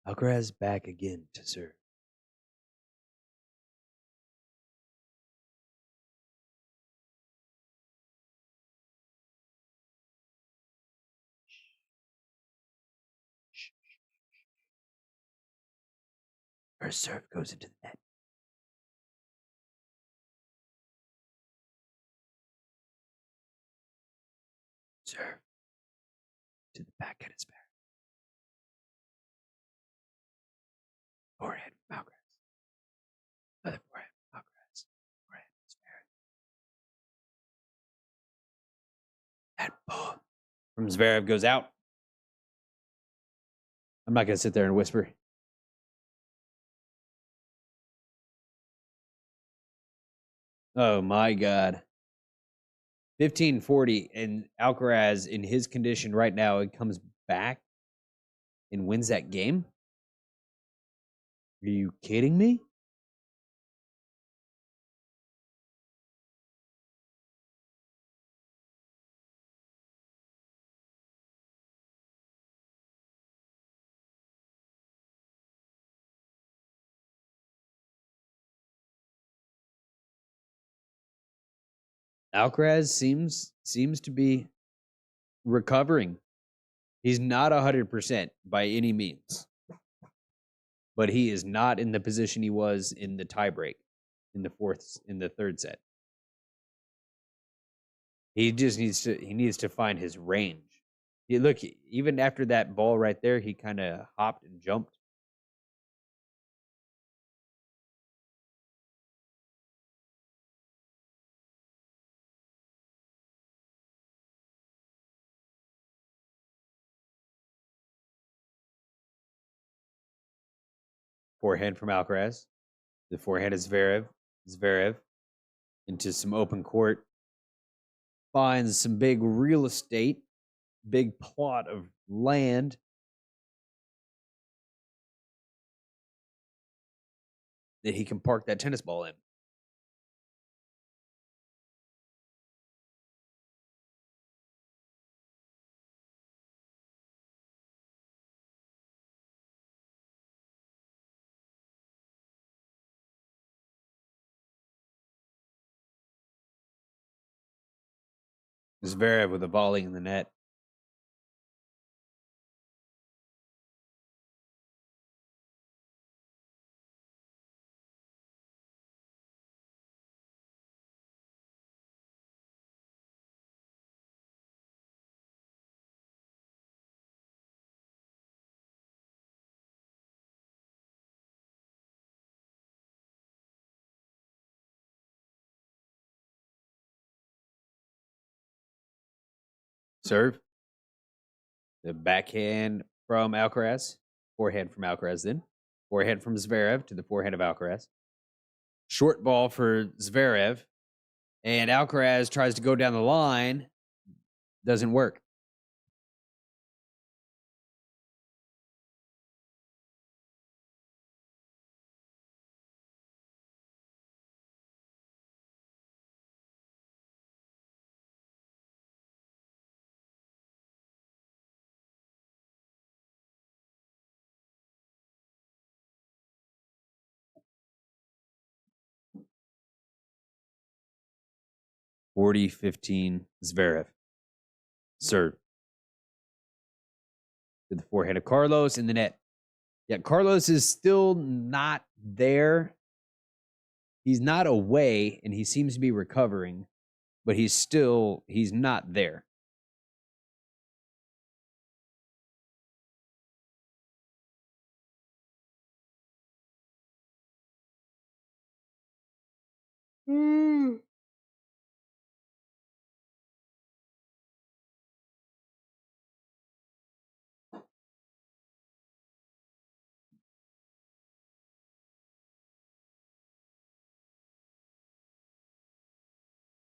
Alcaraz back again to serve. First serve goes into the net. Serve to the backhand of Zverev. Forehand from Alcaraz. Another forehand from Alcaraz. Forehand from Zverev. And boom. From Zverev goes out. I'm not going to sit there and whisper. Oh my God. 15-40, and Alcaraz in his condition right now, it comes back and wins that game? Are you kidding me? Alcaraz seems to be recovering. He's not 100% by any means, but he is not in the position he was in the tiebreak in the third set. He just needs to find his range. Look, even after that ball right there, he kind of hopped and jumped. Forehand from Alcaraz. The forehand is Zverev into some open court. Finds some big real estate, big plot of land. That he can park that tennis ball in. Zverev with a volley in the net. Serve. The backhand from Alcaraz. Forehand from Alcaraz then. Forehand from Zverev to the forehand of Alcaraz. Short ball for Zverev. And Alcaraz tries to go down the line. Doesn't work. (40-15) Zverev. Serve. To the forehand of Carlos in the net. Yeah, Carlos is still not there. He's not away, and he seems to be recovering, but he's not there.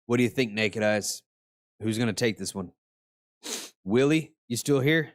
What do you think, Naked Eyes? Who's going to take this one? Willie, you still here?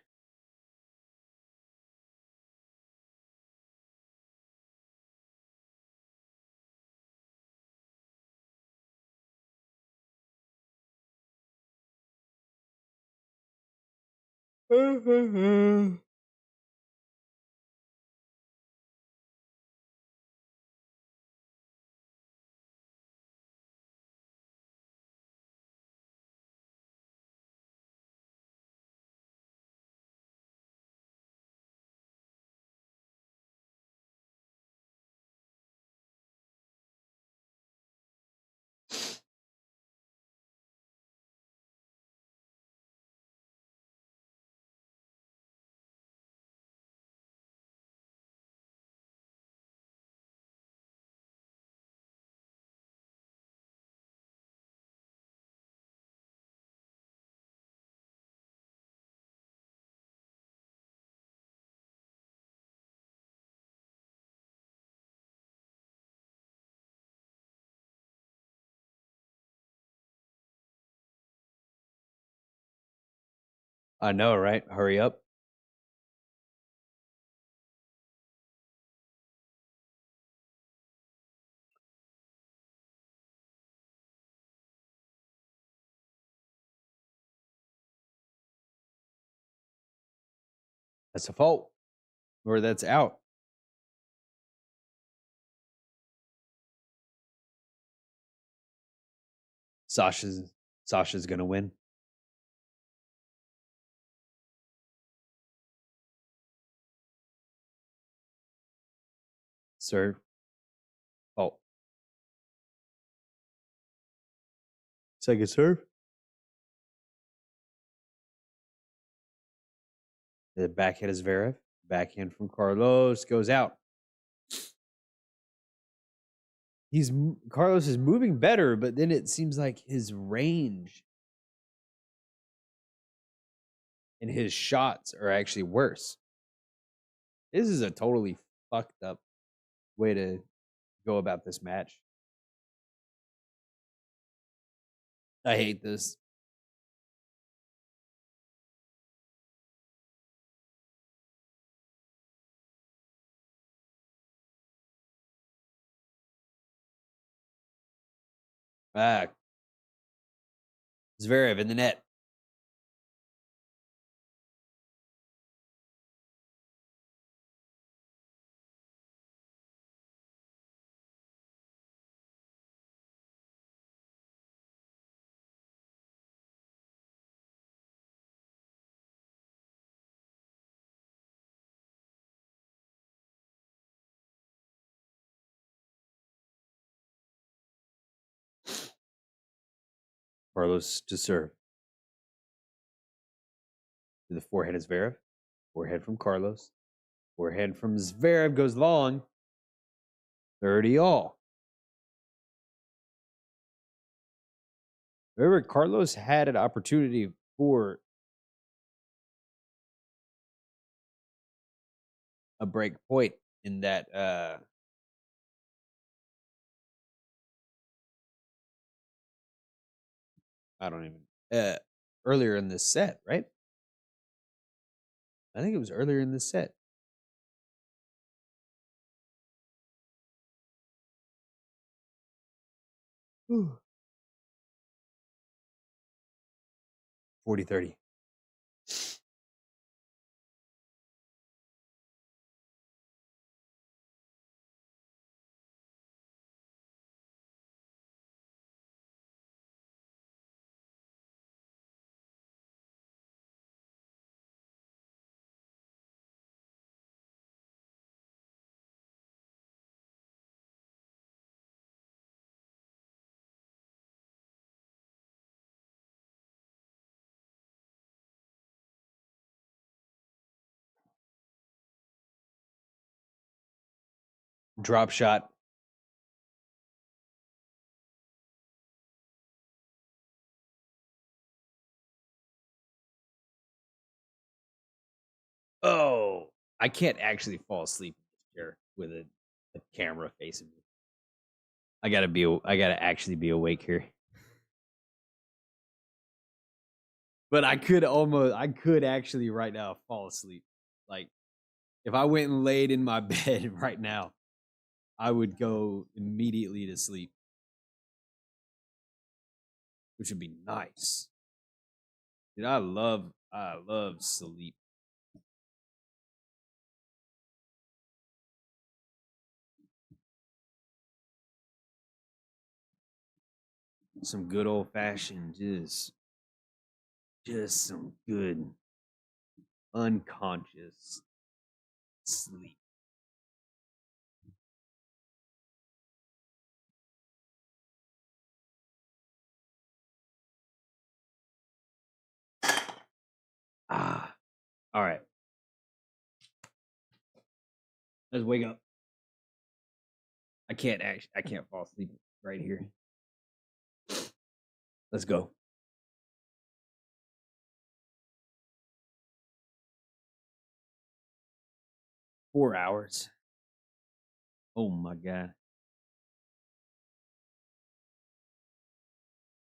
I know, right? Hurry up. That's a fault. Or that's out. Sasha's gonna win. Serve. Oh. Second serve. The backhand is Zverev. Backhand from Carlos goes out. Carlos is moving better, but then it seems like his range and his shots are actually worse. This is a totally fucked up way to go about this match. I hate this. Ah, Zverev in the net. Carlos to serve. To the forehand is Zverev. Forehand from Carlos. Forehand from Zverev goes long. 30 all. Remember, Carlos had an opportunity for a break point in that I don't even earlier in this set, right? I think it was earlier in this set. Whew. 40-30. Drop shot. Oh, I can't actually fall asleep in this chair with a camera facing me. I gotta actually be awake here. But I could actually right now fall asleep. Like if I went and laid in my bed right now, I would go immediately to sleep, which would be nice. Dude, I love sleep. Some good old fashioned, just some good unconscious sleep. Ah, all right. Let's wake up. I can't fall asleep right here. Let's go. 4 hours. Oh my god.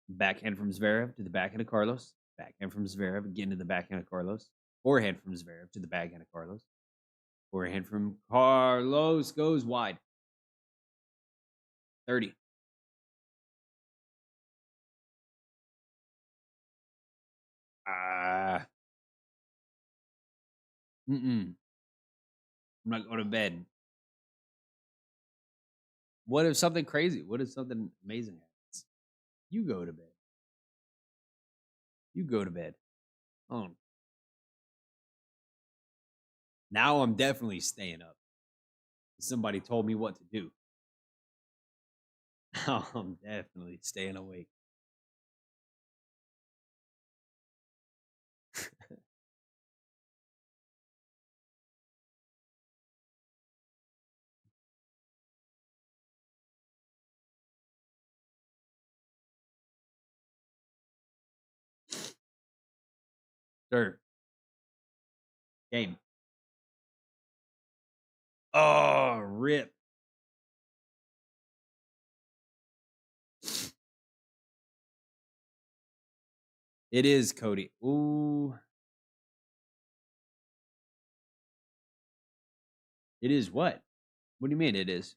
Backhand from Zverev to the backhand of Carlos. Backhand from Zverev, again to the backhand of Carlos. Forehand from Zverev to the backhand of Carlos. Forehand from Carlos goes wide. 30. I'm not going to bed. What if something crazy? What if something amazing happens? You go to bed. You go to bed. Oh, now I'm definitely staying up. Somebody told me what to do. Now I'm definitely staying awake. Sir, game. Oh, rip. It is Cody. Ooh. It is what? What do you mean it is?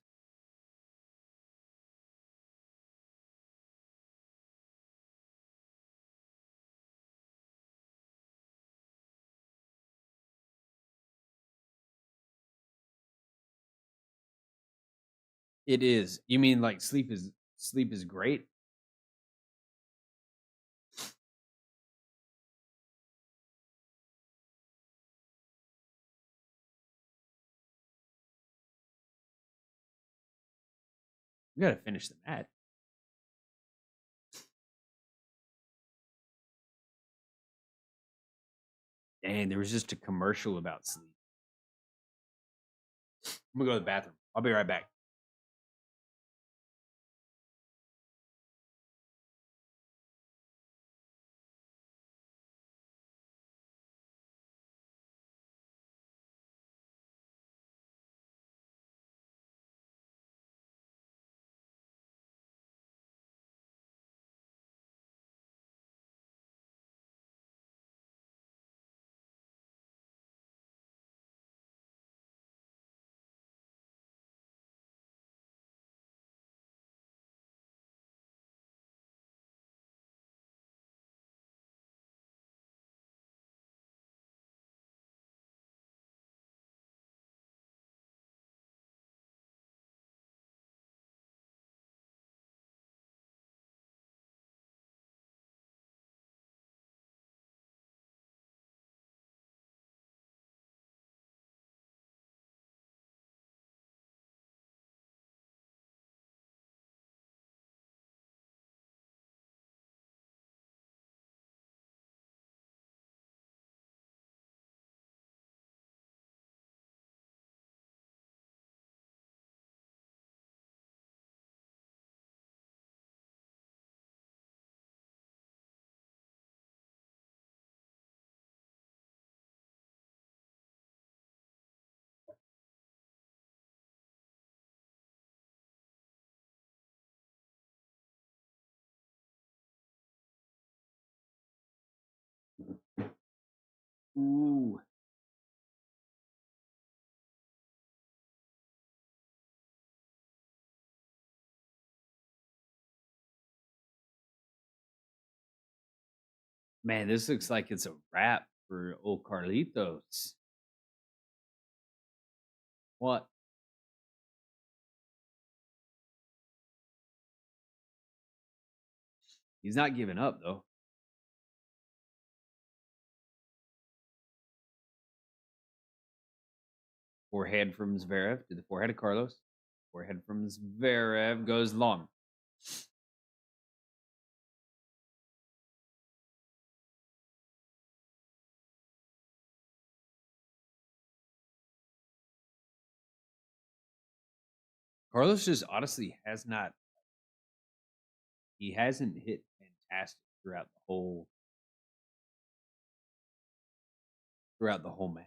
It is. You mean like sleep is great? We gotta finish the match. Dang, there was just a commercial about sleep. I'm gonna go to the bathroom. I'll be right back. Ooh. Man, this looks like it's a wrap for old Carlitos. What? He's not giving up though. Forehand from Zverev to the forehead of Carlos. Forehead from Zverev goes long. Carlos just honestly has not. He hasn't hit fantastic throughout the whole match.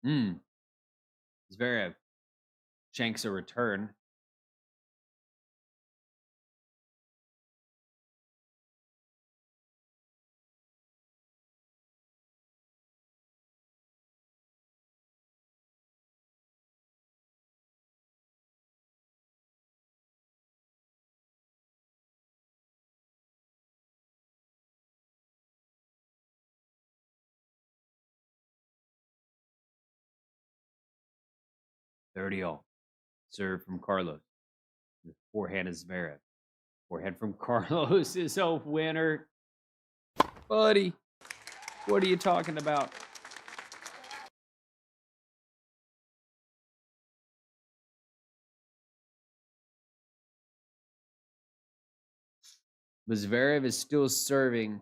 Zverev shanks a return. Thirty all. Serve from Carlos. The forehand is Zverev. Forehand from Carlos is a winner. Buddy, what are you talking about? But Zverev is still serving.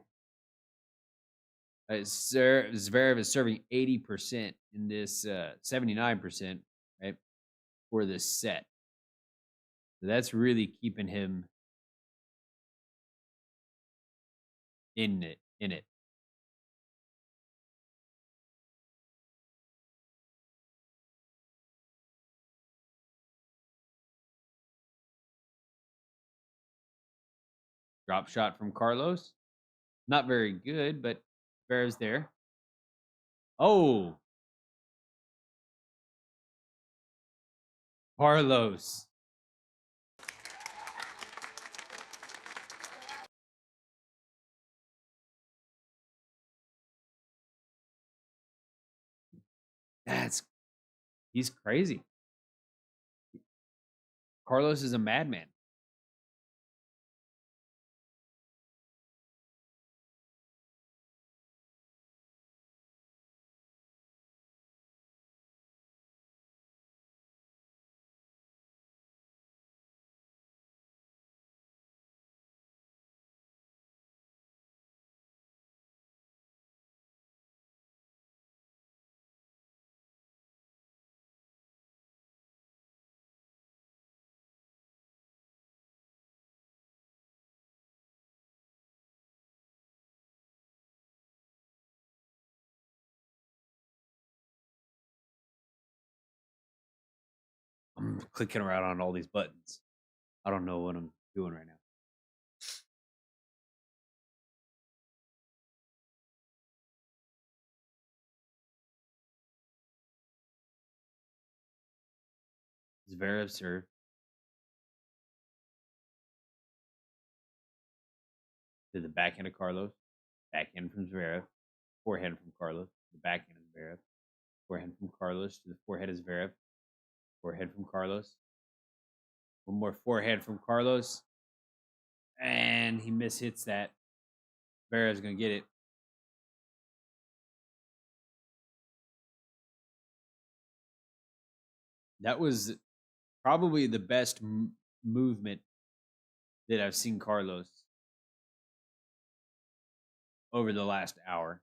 Zverev is serving 80% in this 79%, right, for this set. So that's really keeping him in it. Drop shot from Carlos. Not very good, but Zverev's there. Oh, Carlos. He's crazy. Carlos is a madman. I'm clicking around on all these buttons. I don't know what I'm doing right now. Zverev serve. To the backhand of Carlos. Backhand from Zverev. Forehand from Carlos. The backhand of Zverev. Forehand from Carlos to the forehead of Zverev. Forehand from Carlos. One more forehand from Carlos. And he mishits that. Zverev's going to get it. That was probably the best movement that I've seen Carlos over the last hour.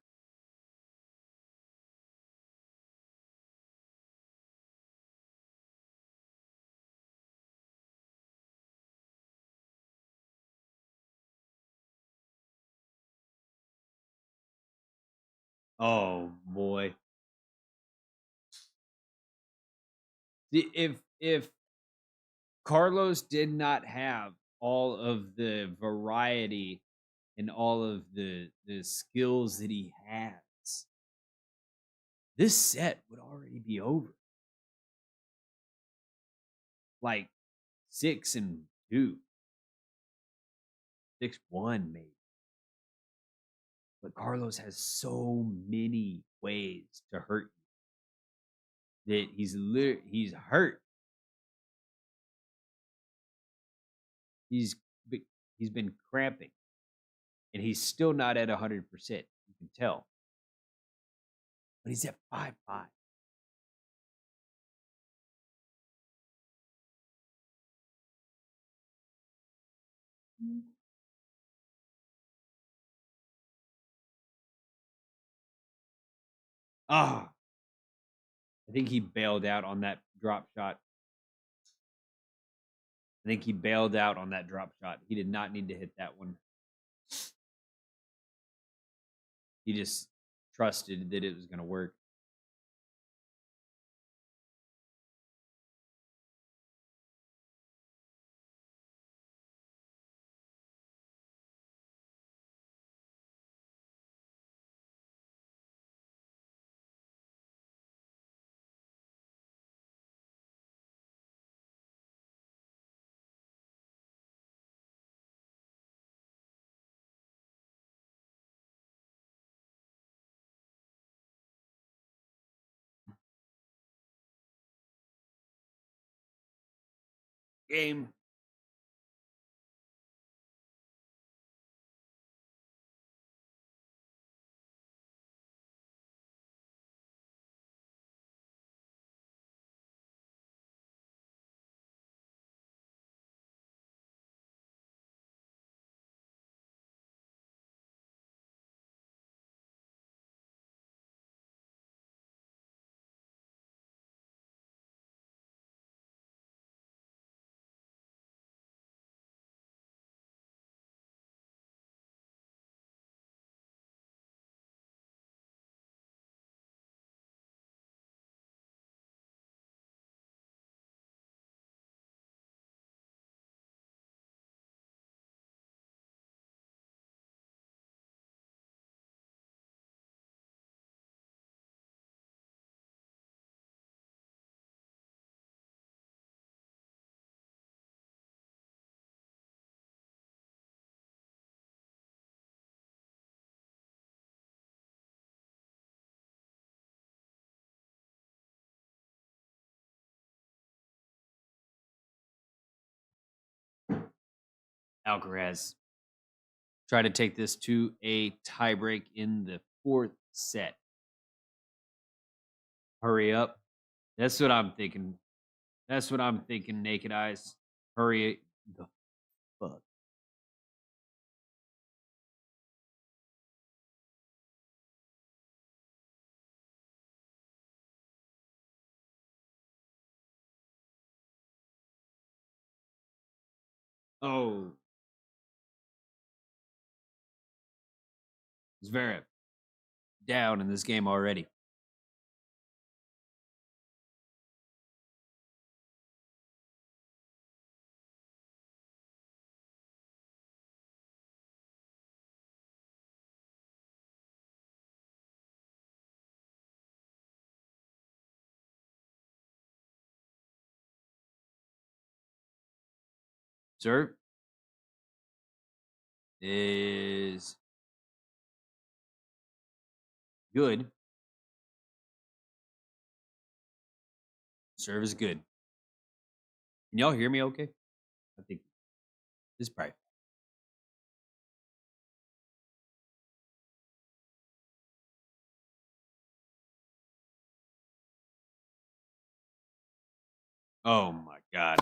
Oh boy. If Carlos did not have all of the variety and all of the skills that he has, this set would already be over. Like 6-2. 6-1 maybe. But Carlos has so many ways to hurt you that he's hurt. He's been cramping, and he's still not at 100%. You can tell, but he's at 5-5. Ah, I think he bailed out on that drop shot. He did not need to hit that one. He just trusted that it was going to work. game. Alcaraz try to take this to a tiebreak in the fourth set. Hurry up. That's what I'm thinking. That's what I'm thinking, naked eyes. Hurry the fuck. Oh, Zverev down in this game already. Serve is good. Serve is good. Can y'all hear me okay? I think this is probably. Oh my God.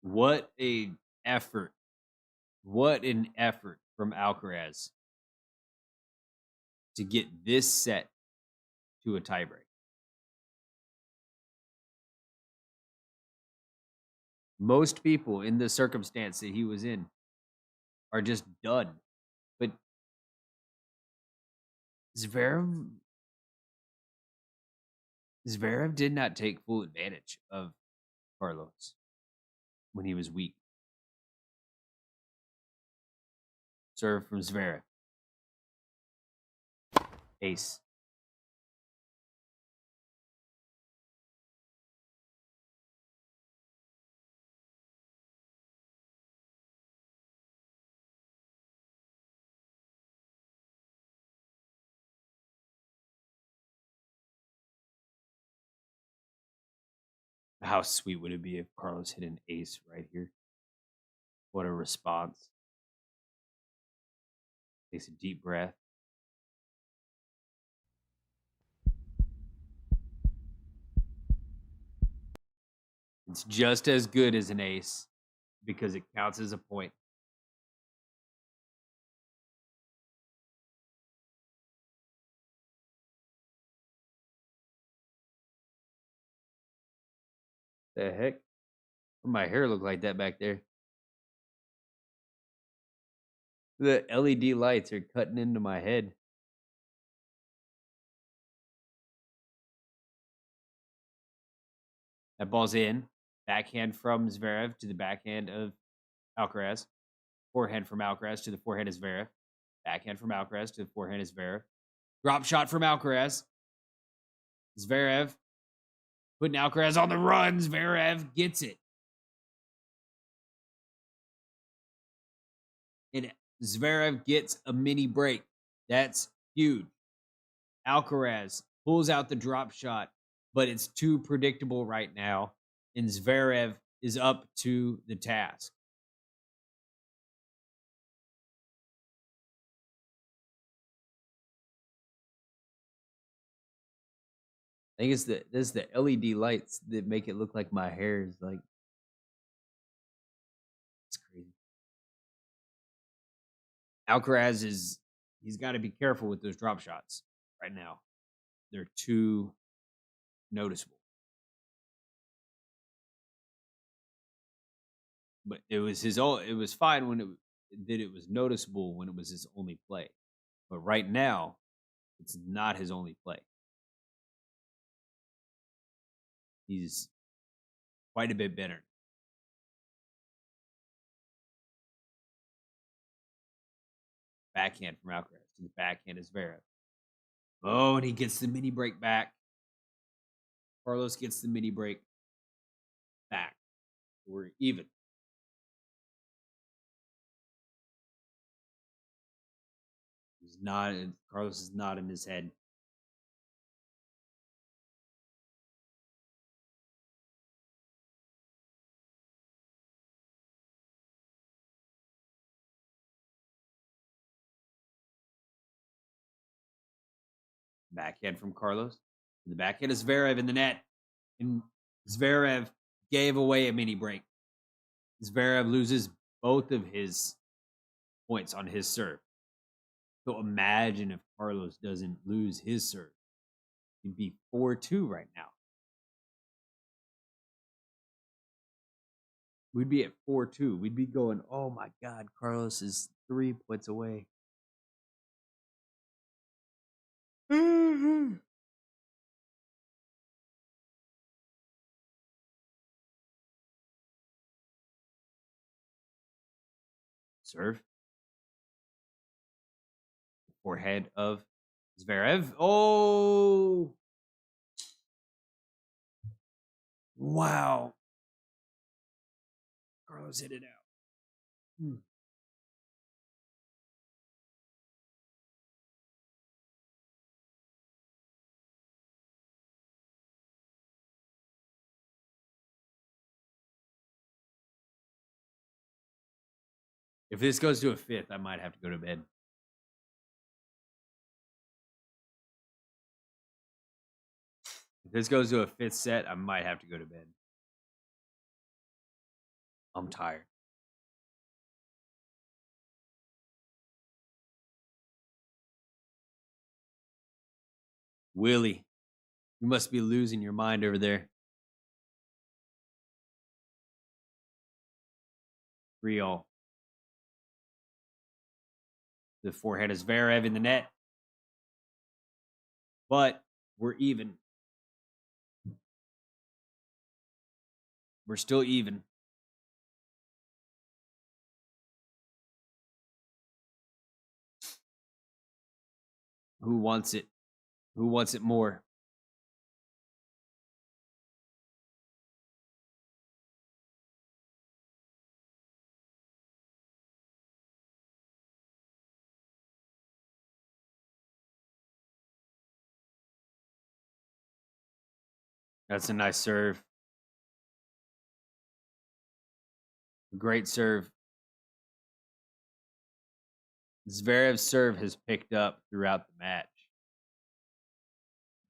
What a effort. What an effort from Alcaraz to get this set to a tiebreak. Most people in the circumstance that he was in are just done. But Zverev did not take full advantage of Carlos when he was weak. Serve from Zverev. Ace. How sweet would it be if Carlos hit an ace right here? What a response. Takes a deep breath. It's just as good as an ace because it counts as a point. The heck? What my hair look like that back there? The LED lights are cutting into my head. That ball's in. Backhand from Zverev to the backhand of Alcaraz. Forehand from Alcaraz to the forehand of Zverev. Backhand from Alcaraz to the forehand of Zverev. Drop shot from Alcaraz. Zverev putting Alcaraz on the run. Zverev gets it. And Zverev gets a mini break. That's huge. Alcaraz pulls out the drop shot, but it's too predictable right now. And Zverev is up to the task. I think it's the LED lights that make it look like my hair is like, it's crazy. Alcaraz he's got to be careful with those drop shots right now. They're too noticeable. But it was fine when it was noticeable when it was his only play. But right now, it's not his only play. He's quite a bit better. Backhand from Alcaraz to the backhand is Zverev. Oh, and he gets the mini break back. Carlos gets the mini break back. We're even. Carlos is not in his head. Backhand from Carlos. And the backhand is Zverev in the net. And Zverev gave away a mini break. Zverev loses both of his points on his serve. So imagine if Carlos doesn't lose his serve. He'd be 4-2 right now. We'd be at 4-2. We'd be going, oh my God, Carlos is 3 points away. Serve. Forehead of Zverev. Oh! Wow. Carlos hit it out. If this goes to a fifth, I might have to go to bed. If this goes to a fifth set, I might have to go to bed. I'm tired. Willie, you must be losing your mind over there. 3-all. The forehand is Zverev in the net. But we're even. We're still even. Who wants it? Who wants it more? That's a nice serve. Great serve. Zverev's serve has picked up throughout the match.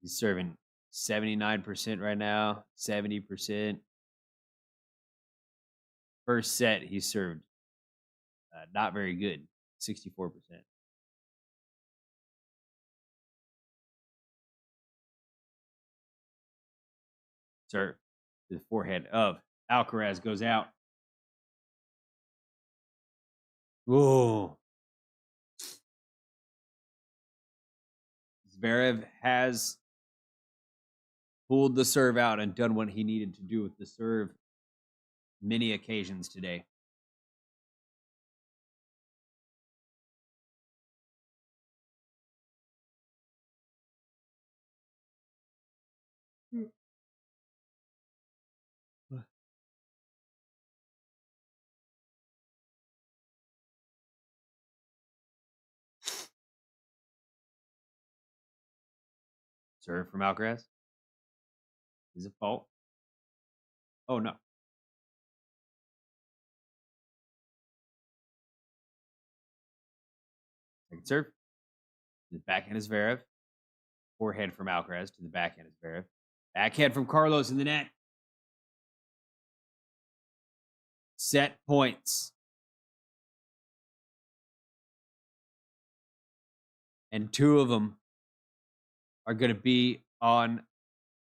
He's serving 79% right now, 70%. First set, he served not very good, 64%. Serve to the forehand of Alcaraz goes out. Whoa. Zverev has pulled the serve out and done what he needed to do with the serve many occasions today. Serve from Alcaraz. Is it fault? Oh, no. Second serve. The backhand is Zverev. Forehand from Alcaraz to the backhand is Zverev. Backhand from Carlos in the net. Set points. And two of them are going to be on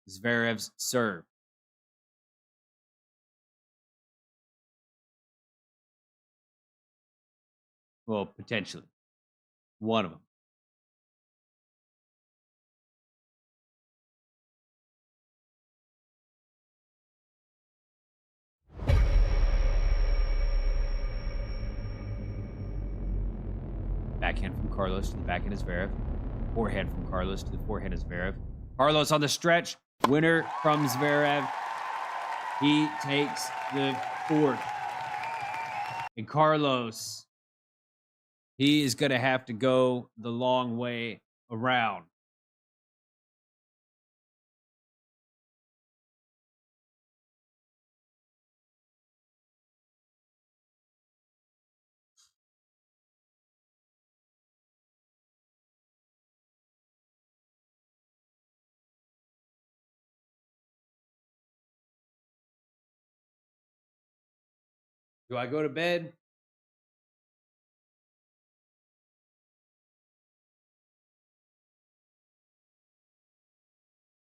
Zverev's serve. Well, potentially. One of them. Backhand from Carlos to the backhand is Zverev. Forehand from Carlos to the forehand is Zverev. Carlos on the stretch. Winner from Zverev. He takes the fourth. And Carlos, he is going to have to go the long way around. Do I go to bed?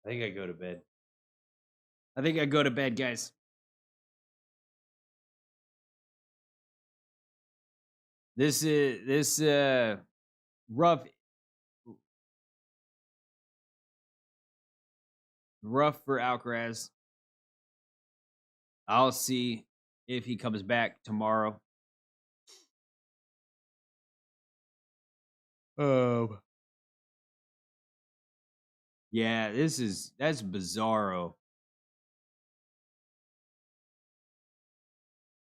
I think I go to bed. I think I go to bed, guys. This is rough for Alcaraz. I'll see if he comes back tomorrow. Yeah, that's bizarro.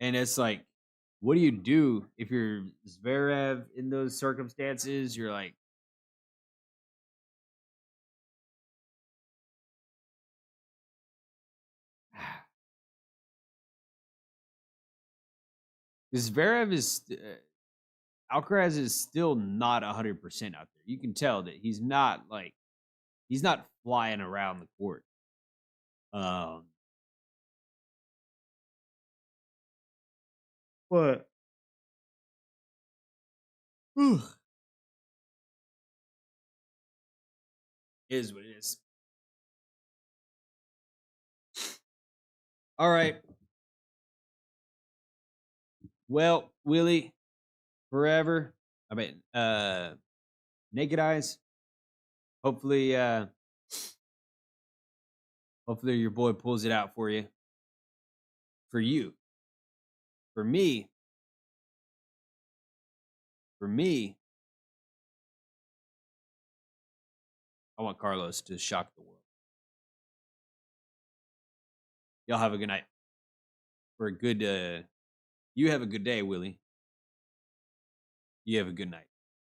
And it's like, what do you do if you're Zverev in those circumstances? You're like, Zverev is Alcaraz is still not 100% out there. You can tell that he's not flying around the court. But is what it is. All right. Well, Willie, forever. I mean, Naked Eyes. Hopefully your boy pulls it out for you. For you. For me, I want Carlos to shock the world. Y'all have a good night. For a good you have a good day, Willie. You have a good night.